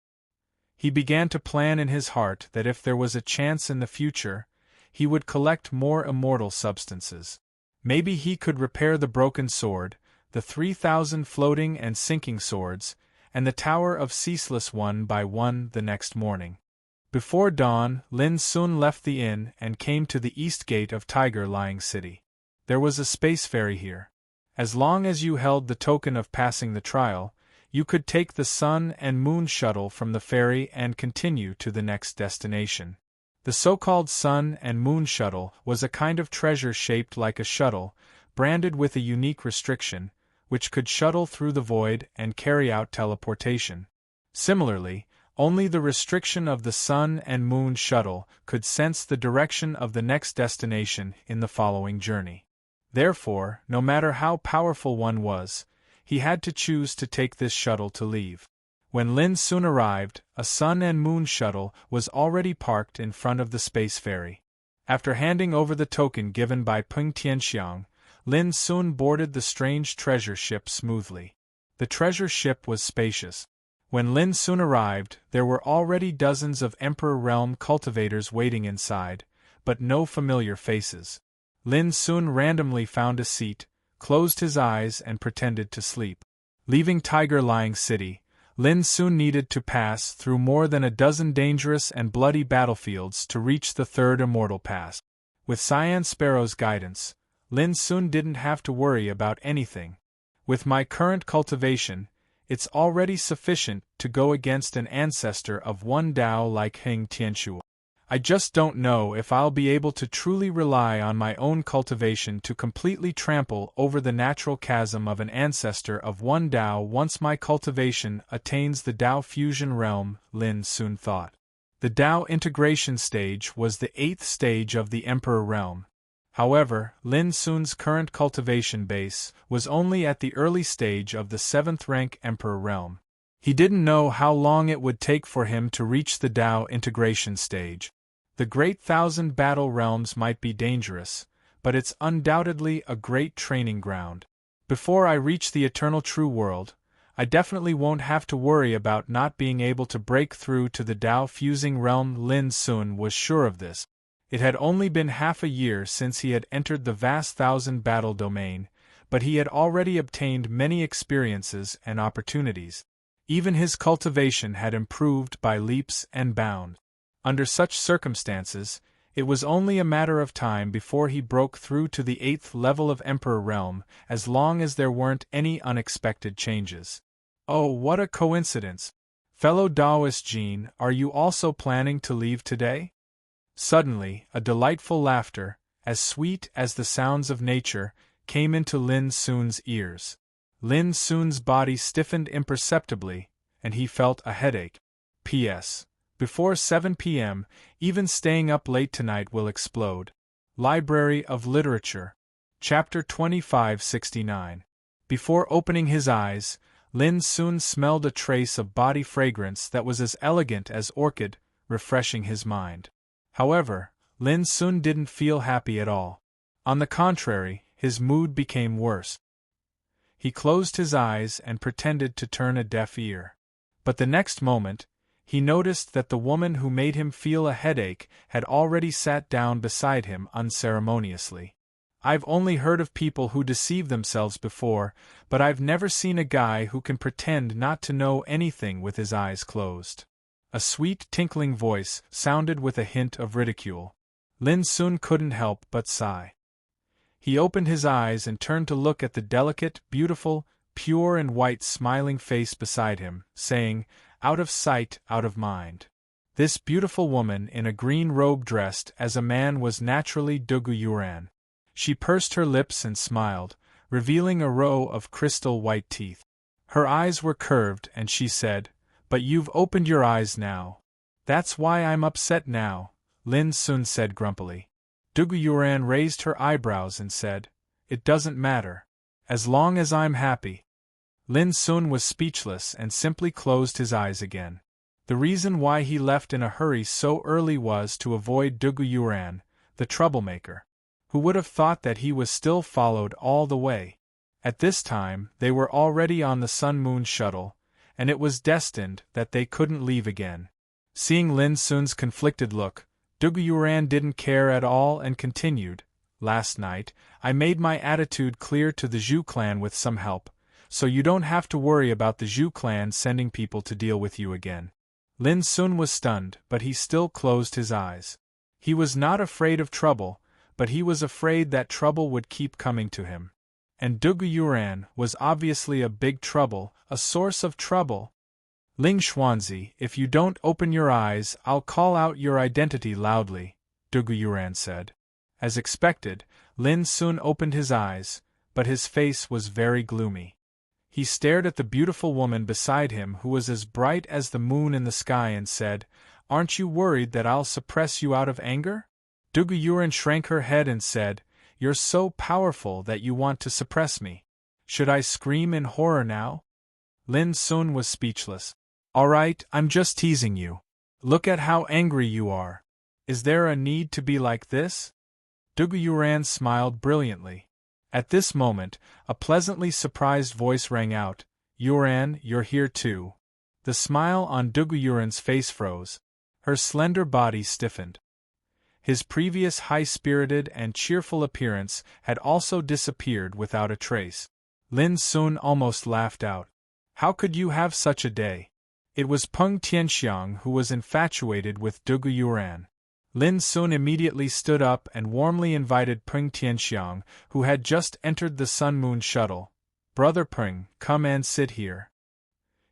He began to plan in his heart that if there was a chance in the future, he would collect more immortal substances. Maybe he could repair the broken sword, the 3,000 floating and sinking swords, and the Tower of Ceaseless one by one the next morning. Before dawn, Lin Sun left the inn and came to the east gate of Tiger Lying City. There was a space ferry here. As long as you held the token of passing the trial, you could take the Sun and Moon shuttle from the ferry and continue to the next destination. The so-called Sun and Moon shuttle was a kind of treasure shaped like a shuttle, branded with a unique restriction, which could shuttle through the void and carry out teleportation. Similarly, only the restriction of the Sun and Moon shuttle could sense the direction of the next destination in the following journey. Therefore, no matter how powerful one was, he had to choose to take this shuttle to leave. When Lin Sun arrived, a Sun and Moon shuttle was already parked in front of the space ferry. After handing over the token given by Peng Tianxiang, Lin Sun boarded the strange treasure ship smoothly. The treasure ship was spacious. When Lin Sun arrived, there were already dozens of Emperor Realm cultivators waiting inside, but no familiar faces. Lin Sun randomly found a seat, closed his eyes and pretended to sleep. Leaving Tiger Lying City, Lin Sun needed to pass through more than a dozen dangerous and bloody battlefields to reach the third Immortal Pass. With Cyan Sparrow's guidance, Lin Sun didn't have to worry about anything. With my current cultivation, it's already sufficient to go against an ancestor of one Dao like Heng Tianxue. I just don't know if I'll be able to truly rely on my own cultivation to completely trample over the natural chasm of an ancestor of one Dao once my cultivation attains the Dao fusion realm, Lin Sun thought. The Dao integration stage was the 8th stage of the Emperor realm. However, Lin Sun's current cultivation base was only at the early stage of the 7th rank Emperor realm. He didn't know how long it would take for him to reach the Dao integration stage. The Great Thousand Battle Realms might be dangerous, but it's undoubtedly a great training ground. Before I reach the Eternal True World, I definitely won't have to worry about not being able to break through to the Dao fusing realm. Lin Sun was sure of this. It had only been half a year since he had entered the vast thousand battle domain, but he had already obtained many experiences and opportunities. Even his cultivation had improved by leaps and bounds. Under such circumstances, it was only a matter of time before he broke through to the 8th level of Emperor Realm, as long as there weren't any unexpected changes. Oh, what a coincidence! Fellow Taoist Jean, are you also planning to leave today? Suddenly, a delightful laughter, as sweet as the sounds of nature, came into Lin Sun's ears. Lin Sun's body stiffened imperceptibly, and he felt a headache. P.S. Before 7 p.m., even staying up late tonight will explode. Library of Literature. Chapter 2569. Before opening his eyes, Lin Sun smelled a trace of body fragrance that was as elegant as orchid, refreshing his mind. However, Lin Sun didn't feel happy at all. On the contrary, his mood became worse. He closed his eyes and pretended to turn a deaf ear. But the next moment, he noticed that the woman who made him feel a headache had already sat down beside him unceremoniously. I've only heard of people who deceive themselves before, but I've never seen a guy who can pretend not to know anything with his eyes closed. A sweet tinkling voice sounded with a hint of ridicule. Lin Sun couldn't help but sigh. He opened his eyes and turned to look at the delicate, beautiful, pure and white smiling face beside him, saying, "Out of sight, out of mind." This beautiful woman in a green robe dressed as a man was naturally Dugu Yuran. She pursed her lips and smiled, revealing a row of crystal white teeth. Her eyes were curved and she said, "But you've opened your eyes now. That's why I'm upset now," Lin Sun said grumpily. Dugu Yuran raised her eyebrows and said, "It doesn't matter. As long as I'm happy." Lin Sun was speechless and simply closed his eyes again. The reason why he left in a hurry so early was to avoid Dugu Yuran, the troublemaker. Who would have thought that he was still followed all the way? At this time, they were already on the Sun-Moon shuttle, and it was destined that they couldn't leave again. Seeing Lin Sun's conflicted look, Dugu Yuran didn't care at all and continued, "Last night, I made my attitude clear to the Zhu clan with some help, so you don't have to worry about the Zhu clan sending people to deal with you again." Lin Sun was stunned, but he still closed his eyes. He was not afraid of trouble, but he was afraid that trouble would keep coming to him. And Dugu Yuran was obviously a big trouble, a source of trouble. "Ling Xuanzi, if you don't open your eyes, I'll call out your identity loudly," Dugu Yuran said. As expected, Lin Sun opened his eyes, but his face was very gloomy. He stared at the beautiful woman beside him who was as bright as the moon in the sky and said, "Aren't you worried that I'll suppress you out of anger?" Dugu Yuran shrank her head and said, "You're so powerful that you want to suppress me. Should I scream in horror now?" Lin Sun was speechless. "All right, I'm just teasing you. Look at how angry you are. Is there a need to be like this?" Dugu Yuran smiled brilliantly. At this moment, a pleasantly surprised voice rang out, "Yuran, you're here too." The smile on Duguyuran's face froze. Her slender body stiffened. His previous high-spirited and cheerful appearance had also disappeared without a trace. Lin Sun almost laughed out. How could you have such a day? It was Peng Tianxiang who was infatuated with Duguyuran. Lin Sun immediately stood up and warmly invited Peng Tianxiang, who had just entered the Sun-Moon shuttle. Brother Peng, come and sit here.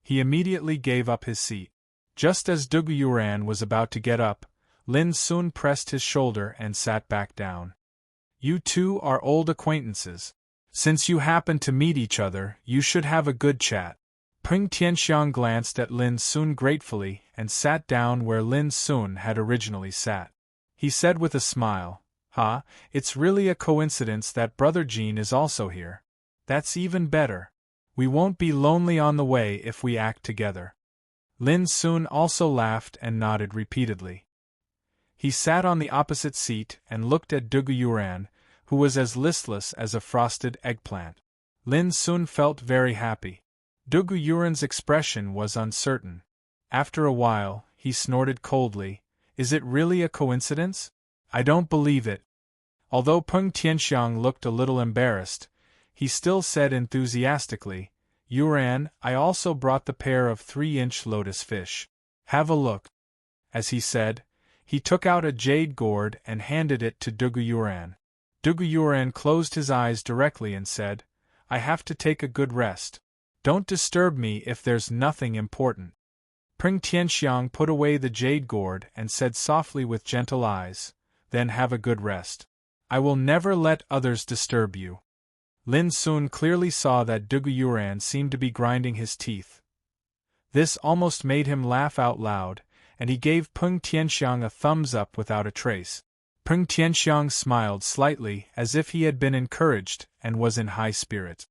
He immediately gave up his seat. Just as Duguyuran was about to get up, Lin Sun pressed his shoulder and sat back down. You two are old acquaintances. Since you happen to meet each other, you should have a good chat. Peng Tianxiang glanced at Lin Sun gratefully and sat down where Lin Sun had originally sat. He said with a smile, it's really a coincidence that Brother Jean is also here. That's even better. We won't be lonely on the way if we act together. Lin Sun also laughed and nodded repeatedly. He sat on the opposite seat and looked at Duguyuran, who was as listless as a frosted eggplant. Lin Sun felt very happy. Duguyuran's expression was uncertain. After a while, he snorted coldly, Is it really a coincidence? I don't believe it. Although Peng Tianxiang looked a little embarrassed, he still said enthusiastically, Yuran, I also brought the pair of 3-inch lotus fish. Have a look. As he said, he took out a jade gourd and handed it to Duguyuran. Duguyuran closed his eyes directly and said, I have to take a good rest. Don't disturb me if there's nothing important. Peng Tianxiang put away the jade gourd and said softly with gentle eyes, Then have a good rest. I will never let others disturb you. Lin Sun clearly saw that Duguyuran seemed to be grinding his teeth. This almost made him laugh out loud, and he gave Peng Tianxiang a thumbs up without a trace. Peng Tianxiang smiled slightly as if he had been encouraged and was in high spirits.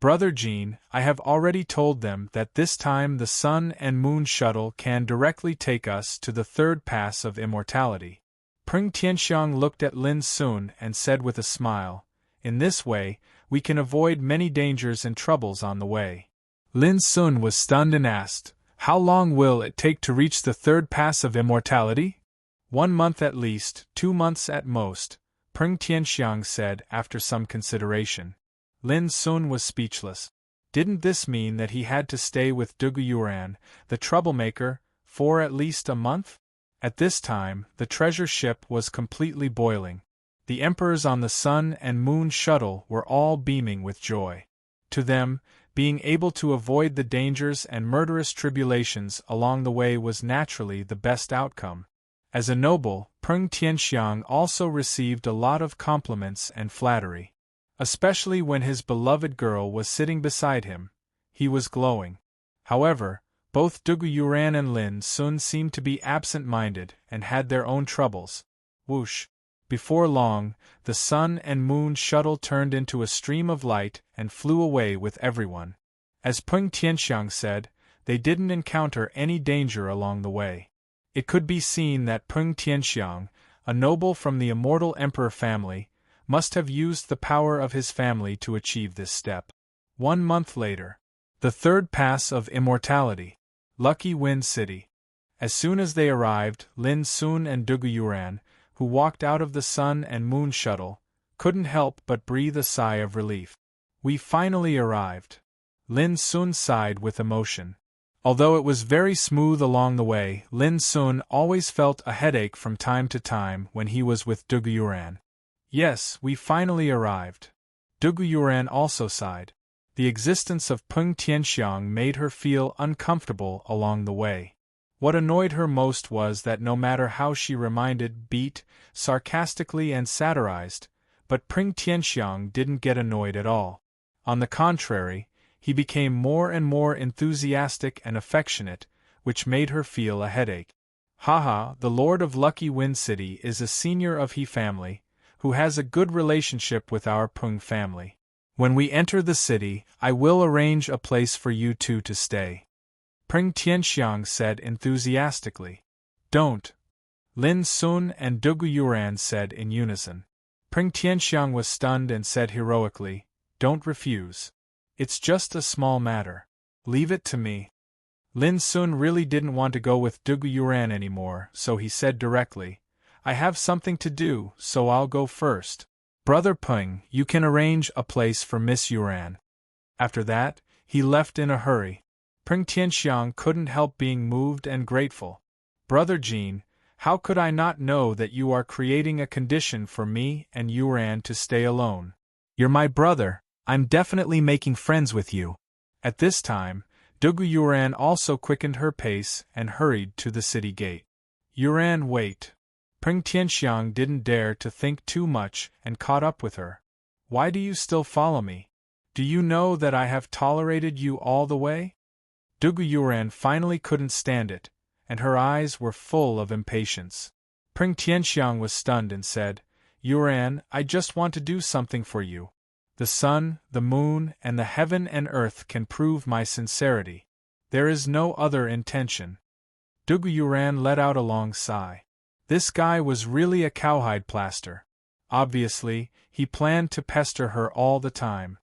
Brother Jean, I have already told them that this time the Sun and Moon shuttle can directly take us to the third pass of immortality. Peng Tianxiang looked at Lin Sun and said with a smile, In this way, we can avoid many dangers and troubles on the way. Lin Sun was stunned and asked, How long will it take to reach the third pass of immortality? 1 month at least, 2 months at most, Peng Tianxiang said after some consideration. Lin Sun was speechless. Didn't this mean that he had to stay with Duguyuran, the troublemaker, for at least a month? At this time, the treasure ship was completely boiling. The emperors on the Sun and Moon shuttle were all beaming with joy. To them, being able to avoid the dangers and murderous tribulations along the way was naturally the best outcome. As a noble, Peng Tianxiang also received a lot of compliments and flattery. Especially when his beloved girl was sitting beside him, he was glowing. However, both Duguyuran and Lin Sun seemed to be absent-minded and had their own troubles. Whoosh! Before long, the Sun and Moon shuttle turned into a stream of light and flew away with everyone. As Peng Tianxiang said, they didn't encounter any danger along the way. It could be seen that Peng Tianxiang, a noble from the immortal emperor family, must have used the power of his family to achieve this step. 1 month later. The third pass of immortality. Lucky Wind City. As soon as they arrived, Lin Sun and Duguyuran, who walked out of the Sun and Moon shuttle, couldn't help but breathe a sigh of relief. We finally arrived. Lin Sun sighed with emotion. Although it was very smooth along the way, Lin Sun always felt a headache from time to time when he was with Duguyuran. Yes, we finally arrived. Duguyuran also sighed. The existence of Peng Tianxiang made her feel uncomfortable along the way. What annoyed her most was that no matter how she beat, sarcastically and satirized, but Peng Tianxiang didn't get annoyed at all. On the contrary, he became more and more enthusiastic and affectionate, which made her feel a headache. Haha, the Lord of Lucky Wind City is a senior of He family, who has a good relationship with our Peng family. When we enter the city, I will arrange a place for you two to stay. Peng Tianxiang said enthusiastically. Don't. Lin Sun and Duguyuran said in unison. Peng Tianxiang was stunned and said heroically, Don't refuse. It's just a small matter. Leave it to me. Lin Sun really didn't want to go with Dugu Yuran anymore, so he said directly, I have something to do, so I'll go first. Brother Peng, you can arrange a place for Miss Yuran. After that, he left in a hurry. Peng Tianxiang couldn't help being moved and grateful. Brother Jean, how could I not know that you are creating a condition for me and Yuran to stay alone? You're my brother, I'm definitely making friends with you. At this time, Dugu Yuran also quickened her pace and hurried to the city gate. Yuran, wait. Peng Tianxiang didn't dare to think too much and caught up with her. Why do you still follow me? Do you know that I have tolerated you all the way? Dugu Yuran finally couldn't stand it, and her eyes were full of impatience. Peng Tianxiang was stunned and said, Yuran, I just want to do something for you. The sun, the moon, and the heaven and earth can prove my sincerity. There is no other intention. Dugu Yuran let out a long sigh. This guy was really a cowhide plaster. Obviously, he planned to pester her all the time.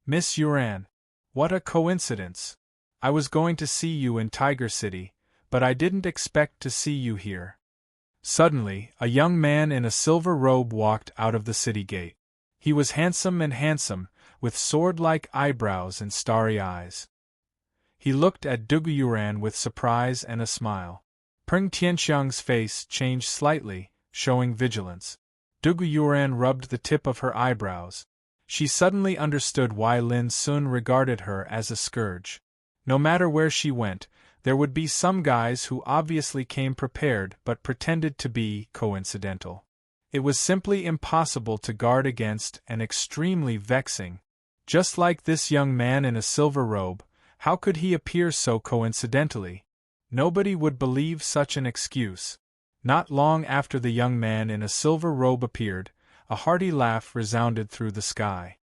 Miss Yuran. What a coincidence. I was going to see you in Tiger City, but I didn't expect to see you here. Suddenly, a young man in a silver robe walked out of the city gate. He was handsome, with sword-like eyebrows and starry eyes. He looked at Dugu Yuran with surprise and a smile. Peng Tianxiang's face changed slightly, showing vigilance. Dugu Yuran rubbed the tip of her eyebrows. She suddenly understood why Lin Sun regarded her as a scourge. No matter where she went, there would be some guys who obviously came prepared but pretended to be coincidental. It was simply impossible to guard against and extremely vexing. Just like this young man in a silver robe, how could he appear so coincidentally? Nobody would believe such an excuse. Not long after the young man in a silver robe appeared, a hearty laugh resounded through the sky.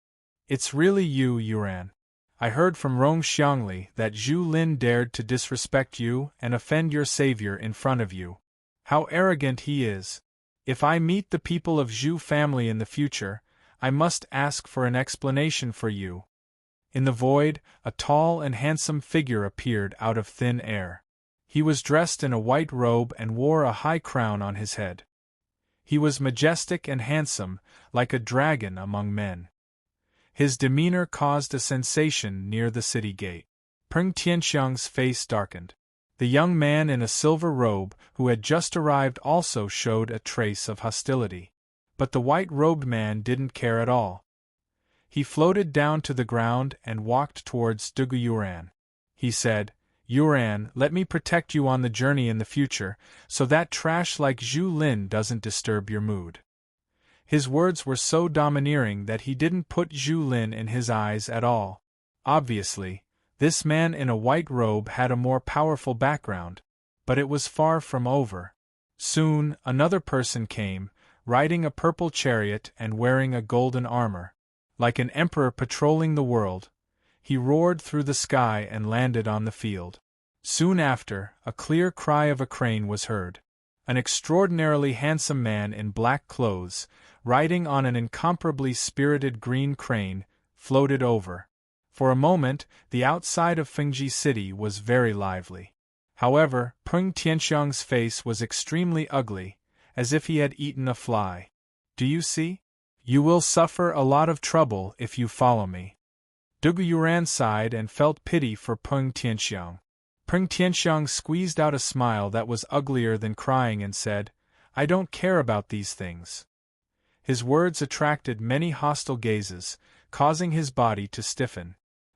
It's really you, Yuran. I heard from Rong Xiangli that Zhu Lin dared to disrespect you and offend your savior in front of you. How arrogant he is. If I meet the people of Zhu family in the future, I must ask for an explanation for you. In the void, a tall and handsome figure appeared out of thin air. He was dressed in a white robe and wore a high crown on his head. He was majestic and handsome, like a dragon among men. His demeanor caused a sensation near the city gate. Peng Tianxiang's face darkened. The young man in a silver robe, who had just arrived, also showed a trace of hostility. But the white-robed man didn't care at all. He floated down to the ground and walked towards Dugu Yuran. He said, Yuran, let me protect you on the journey in the future, so that trash like Zhu Lin doesn't disturb your mood. His words were so domineering that he didn't put Zhu Lin in his eyes at all. Obviously, this man in a white robe had a more powerful background, but it was far from over. Soon, another person came, riding a purple chariot and wearing a golden armor. Like an emperor patrolling the world, he roared through the sky and landed on the field. Soon after, a clear cry of a crane was heard. An extraordinarily handsome man in black clothes, riding on an incomparably spirited green crane, floated over. For a moment, the outside of Fengji City was very lively. However, Peng Tianxiang's face was extremely ugly, as if he had eaten a fly. Do you see? You will suffer a lot of trouble if you follow me. Dugu Yuran sighed and felt pity for Peng Tianxiang. Peng Tianxiang squeezed out a smile that was uglier than crying and said, I don't care about these things. His words attracted many hostile gazes, causing his body to stiffen.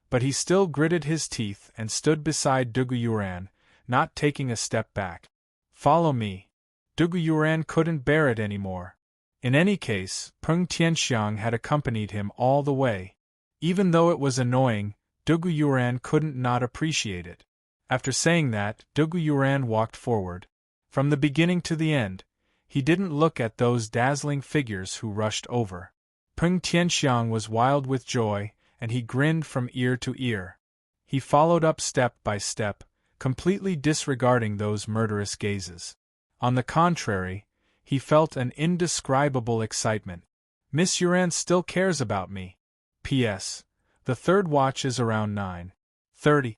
But he still gritted his teeth and stood beside Dugu Yuran, not taking a step back. Follow me. Dugu Yuran couldn't bear it anymore. In any case, Peng Tianxiang had accompanied him all the way. Even though it was annoying, Dugu Yuran couldn't not appreciate it. After saying that, Dugu Yuran walked forward. From the beginning to the end, he didn't look at those dazzling figures who rushed over. Peng Tianxiang was wild with joy, and he grinned from ear to ear. He followed up step by step, completely disregarding those murderous gazes. On the contrary, he felt an indescribable excitement. Miss Yuran still cares about me. P.S. The third watch is around 9:30.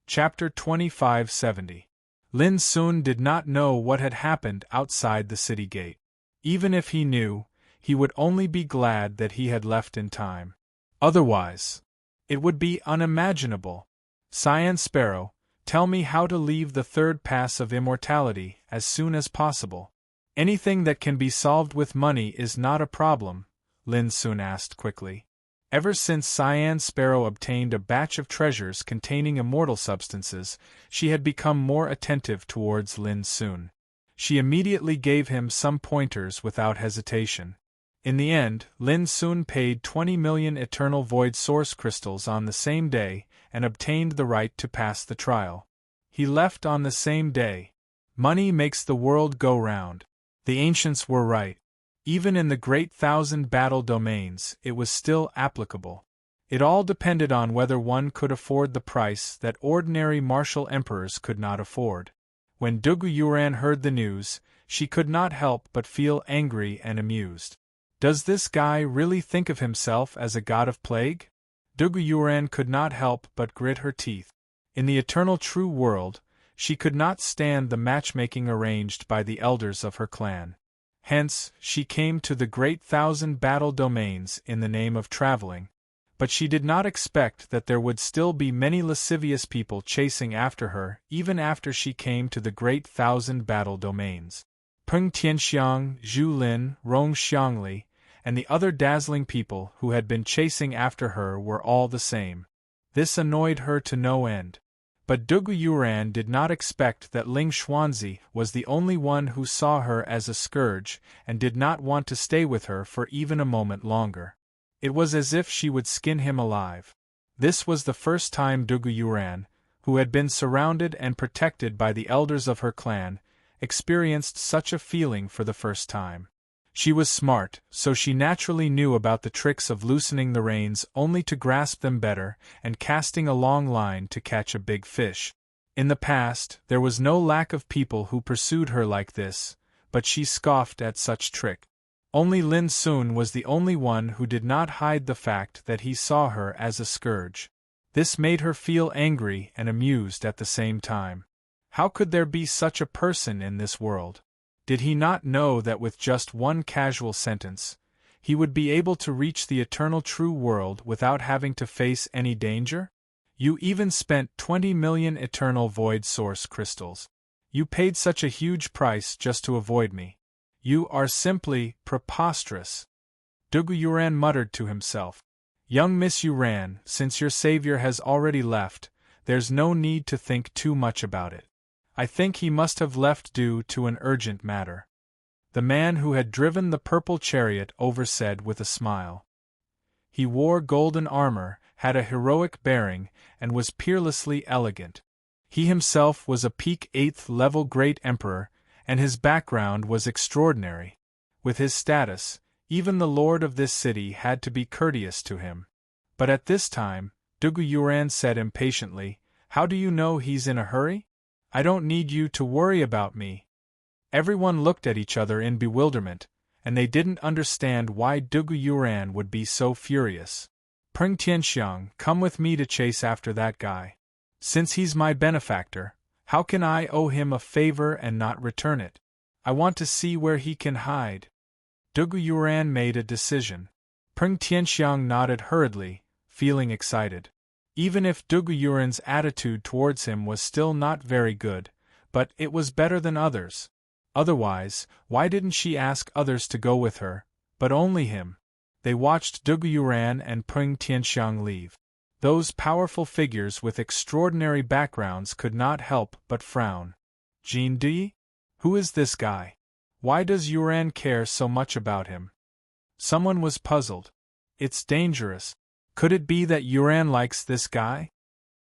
Chapter 2570. Lin Sun did not know what had happened outside the city gate. Even if he knew, he would only be glad that he had left in time. Otherwise, it would be unimaginable. Cyan Sparrow, tell me how to leave the third pass of immortality as soon as possible. Anything that can be solved with money is not a problem, Lin Sun asked quickly. Ever since Cyan Sparrow obtained a batch of treasures containing immortal substances, she had become more attentive towards Lin Sun. She immediately gave him some pointers without hesitation. In the end, Lin Sun paid 20 million eternal void source crystals on the same day and obtained the right to pass the trial. He left on the same day. Money makes the world go round. The ancients were right. Even in the great 1,000 battle domains, it was still applicable. It all depended on whether one could afford the price that ordinary martial emperors could not afford. When Dugu Yuran heard the news, she could not help but feel angry and amused. Does this guy really think of himself as a god of plague? Dugu Yuran could not help but grit her teeth. In the eternal true world, she could not stand the matchmaking arranged by the elders of her clan. Hence, she came to the great 1,000 battle domains in the name of traveling. But she did not expect that there would still be many lascivious people chasing after her even after she came to the great 1,000 battle domains. Peng Tianxiang, Zhu Lin, Rong Xiangli, and the other dazzling people who had been chasing after her were all the same. This annoyed her to no end. But Dugu Yuran did not expect that Ling Xuanzi was the only one who saw her as a scourge and did not want to stay with her for even a moment longer. It was as if she would skin him alive. This was the first time Dugu Yuran, who had been surrounded and protected by the elders of her clan, experienced such a feeling for the first time. She was smart, so she naturally knew about the tricks of loosening the reins only to grasp them better and casting a long line to catch a big fish. In the past, there was no lack of people who pursued her like this, but she scoffed at such trick. Only Lin Sun was the only one who did not hide the fact that he saw her as a scourge. This made her feel angry and amused at the same time. How could there be such a person in this world? Did he not know that with just one casual sentence, he would be able to reach the eternal true world without having to face any danger? You even spent 20 million eternal void source crystals. You paid such a huge price just to avoid me. You are simply preposterous. Dugu Yuran muttered to himself. Young Miss Yuran, since your savior has already left, there's no need to think too much about it. I think he must have left due to an urgent matter. The man who had driven the purple chariot over said with a smile. He wore golden armor, had a heroic bearing, and was peerlessly elegant. He himself was a peak 8th level great emperor, and his background was extraordinary. With his status, even the lord of this city had to be courteous to him. But at this time, Dugu Yuran said impatiently, How do you know he's in a hurry? I don't need you to worry about me. Everyone looked at each other in bewilderment, and they didn't understand why Dugu Yuran would be so furious. Peng Tianxiang, come with me to chase after that guy. Since he's my benefactor, how can I owe him a favor and not return it? I want to see where he can hide. Dugu Yuran made a decision. Peng Tianxiang nodded hurriedly, feeling excited. Even if Dugu Yuran's attitude towards him was still not very good, but it was better than others. Otherwise, why didn't she ask others to go with her, but only him? They watched Dugu Yuran and Peng Tianxiang leave. Those powerful figures with extraordinary backgrounds could not help but frown. Jin Di? Who is this guy? Why does Yuran care so much about him? Someone was puzzled. It's dangerous. Could it be that Yuran likes this guy?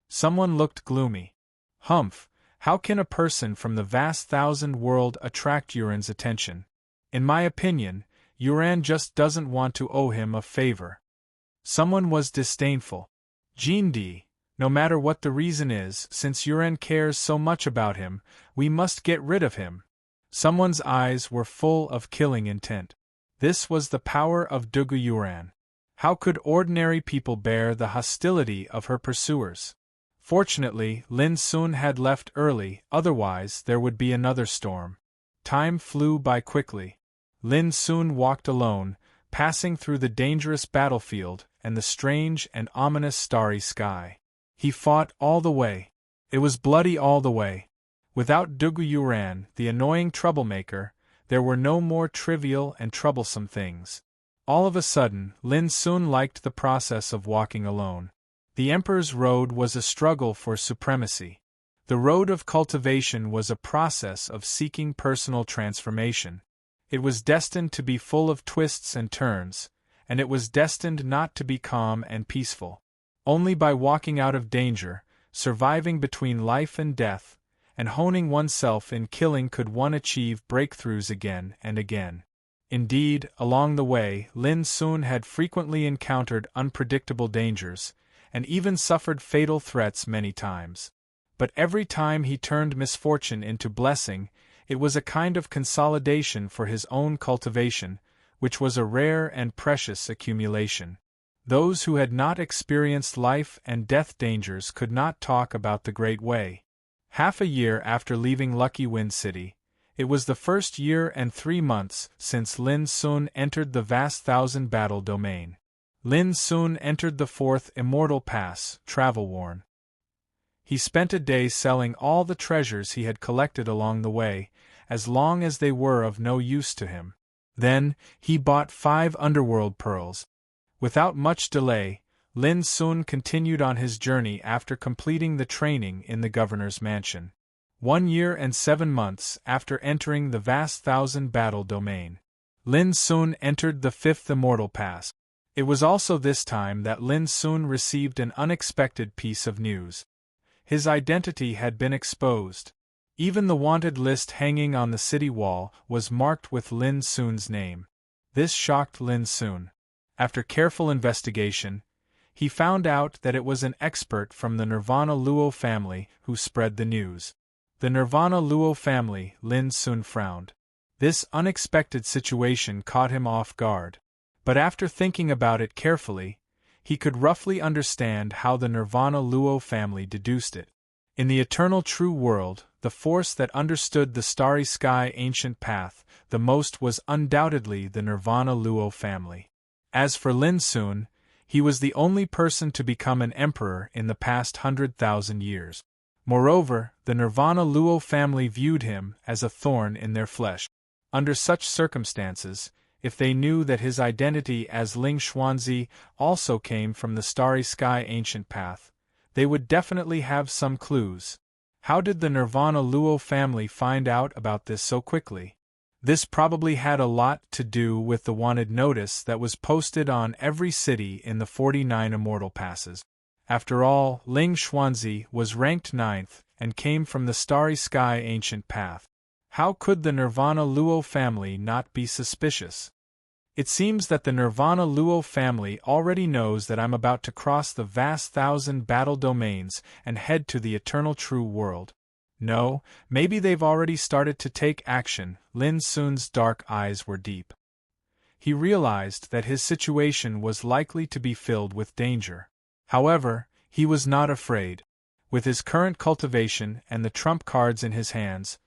Someone looked gloomy. Humph, how can a person from the vast 1,000 world attract Yuran's attention? In my opinion, Yuran just doesn't want to owe him a favor. Someone was disdainful. Jin Di, no matter what the reason is, since Yuran cares so much about him, we must get rid of him. Someone's eyes were full of killing intent. This was the power of Dugu Yuran. How could ordinary people bear the hostility of her pursuers? Fortunately, Lin Sun had left early, otherwise there would be another storm. Time flew by quickly. Lin Sun walked alone, passing through the dangerous battlefield and the strange and ominous starry sky. He fought all the way. It was bloody all the way. Without Dugu Yuran, the annoying troublemaker, there were no more trivial and troublesome things. All of a sudden, Lin Sun liked the process of walking alone. The Emperor's road was a struggle for supremacy. The road of cultivation was a process of seeking personal transformation. It was destined to be full of twists and turns, and it was destined not to be calm and peaceful. Only by walking out of danger, surviving between life and death, and honing oneself in killing could one achieve breakthroughs again and again. Indeed, along the way, Lin Sun had frequently encountered unpredictable dangers, and even suffered fatal threats many times. But every time he turned misfortune into blessing, it was a kind of consolidation for his own cultivation, which was a rare and precious accumulation. Those who had not experienced life and death dangers could not talk about the Great Way. Half a year after leaving Lucky Wind City, it was the first year and 3 months since Lin Sun entered the vast thousand-battle domain. Lin Sun entered the 4th Immortal Pass, travel-worn. He spent a day selling all the treasures he had collected along the way, as long as they were of no use to him. Then, he bought 5 underworld pearls. Without much delay, Lin Sun continued on his journey after completing the training in the governor's mansion. 1 year and 7 months after entering the vast thousand-battle domain, Lin Sun entered the 5th Immortal Pass. It was also this time that Lin Sun received an unexpected piece of news. His identity had been exposed. Even the wanted list hanging on the city wall was marked with Lin Sun's name. This shocked Lin Sun. After careful investigation, he found out that it was an expert from the Nirvana Luo family who spread the news. The Nirvana Luo family, Lin Sun frowned. This unexpected situation caught him off guard. But after thinking about it carefully, he could roughly understand how the Nirvana Luo family deduced it. In the eternal true world, the force that understood the starry sky ancient path the most was undoubtedly the Nirvana Luo family. As for Lin Sun, he was the only person to become an emperor in the past 100,000 years. Moreover, the Nirvana Luo family viewed him as a thorn in their flesh. Under such circumstances, if they knew that his identity as Ling Xuanzi also came from the starry sky ancient path, they would definitely have some clues. How did the Nirvana Luo family find out about this so quickly? This probably had a lot to do with the wanted notice that was posted on every city in the 49 Immortal Passes. After all, Ling Xuanzi was ranked 9th and came from the starry sky ancient path. How could the Nirvana Luo family not be suspicious? It seems that the Nirvana Luo family already knows that I'm about to cross the vast thousand battle domains and head to the eternal true world. No, maybe they've already started to take action. Lin Sun's dark eyes were deep. He realized that his situation was likely to be filled with danger. However, he was not afraid. With his current cultivation and the trump cards in his hands,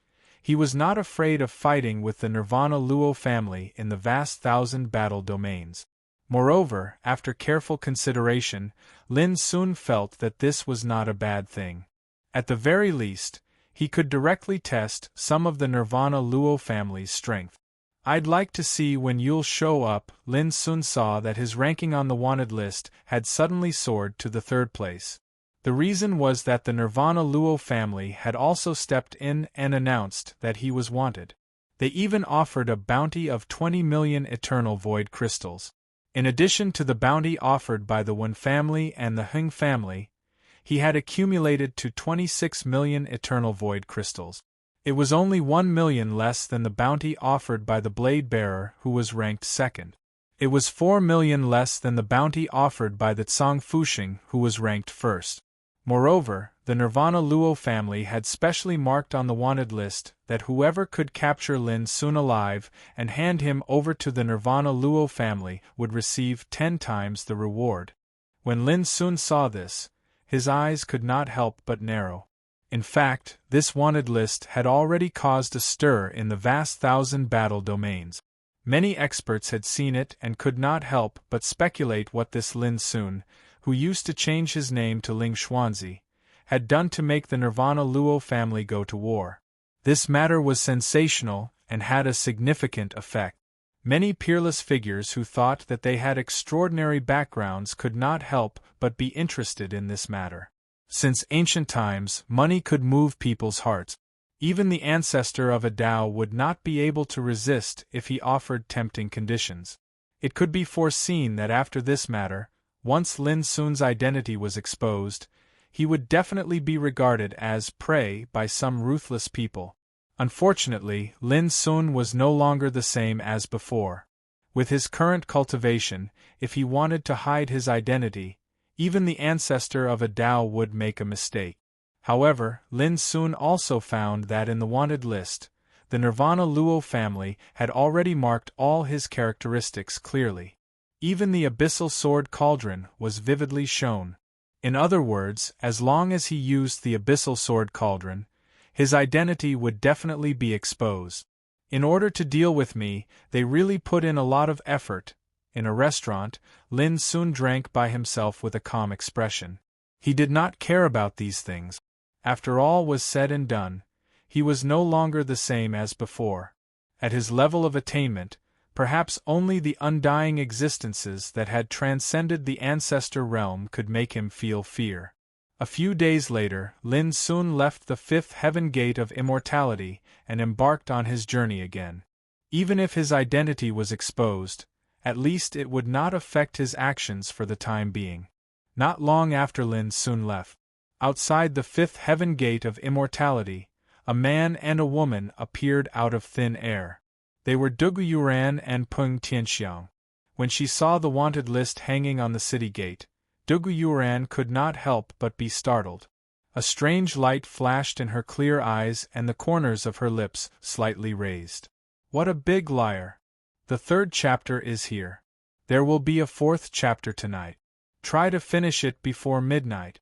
he was not afraid of fighting with the Nirvana Luo family in the vast thousand battle domains. Moreover, after careful consideration, Lin Sun felt that this was not a bad thing. At the very least, he could directly test some of the Nirvana Luo family's strength. I'd like to see when you'll show up. Lin Sun saw that his ranking on the wanted list had suddenly soared to the 3rd place. The reason was that the Nirvana Luo family had also stepped in and announced that he was wanted. They even offered a bounty of 20 million eternal void crystals. In addition to the bounty offered by the Wen family and the Heng family, he had accumulated to 26 million eternal void crystals. It was only 1 million less than the bounty offered by the Blade Bearer, who was ranked 2nd. It was 4 million less than the bounty offered by the Tsang Fuxing, who was ranked 1st. Moreover, the Nirvana Luo family had specially marked on the wanted list that whoever could capture Lin Sun alive and hand him over to the Nirvana Luo family would receive 10 times the reward. When Lin Sun saw this, his eyes could not help but narrow. In fact, this wanted list had already caused a stir in the vast thousand battle domains. Many experts had seen it and could not help but speculate what this Lin Sun, who used to change his name to Ling Xuanzi, had done to make the Nirvana Luo family go to war. This matter was sensational and had a significant effect. Many peerless figures who thought that they had extraordinary backgrounds could not help but be interested in this matter. Since ancient times, money could move people's hearts. Even the ancestor of a Tao would not be able to resist if he offered tempting conditions. It could be foreseen that after this matter, once Lin Sun's identity was exposed, he would definitely be regarded as prey by some ruthless people. Unfortunately, Lin Sun was no longer the same as before. With his current cultivation, if he wanted to hide his identity, even the ancestor of a Tao would make a mistake. However, Lin Sun also found that in the wanted list, the Nirvana Luo family had already marked all his characteristics clearly. Even the abyssal sword cauldron was vividly shown. In other words, as long as he used the abyssal sword cauldron, his identity would definitely be exposed. In order to deal with me, they really put in a lot of effort. In a restaurant, Lin Sun drank by himself with a calm expression. He did not care about these things. After all was said and done, he was no longer the same as before. At his level of attainment, perhaps only the undying existences that had transcended the ancestor realm could make him feel fear. A few days later, Lin Sun left the fifth heaven gate of immortality and embarked on his journey again. Even if his identity was exposed, at least it would not affect his actions for the time being. Not long after Lin Sun left, outside the fifth heaven gate of immortality, a man and a woman appeared out of thin air. They were Dugu Yuran and Peng Tianxiang. When she saw the wanted list hanging on the city gate, Dugu Yuran could not help but be startled. A strange light flashed in her clear eyes and the corners of her lips slightly raised. What a big liar! The third chapter is here. There will be a fourth chapter tonight. Try to finish it before midnight.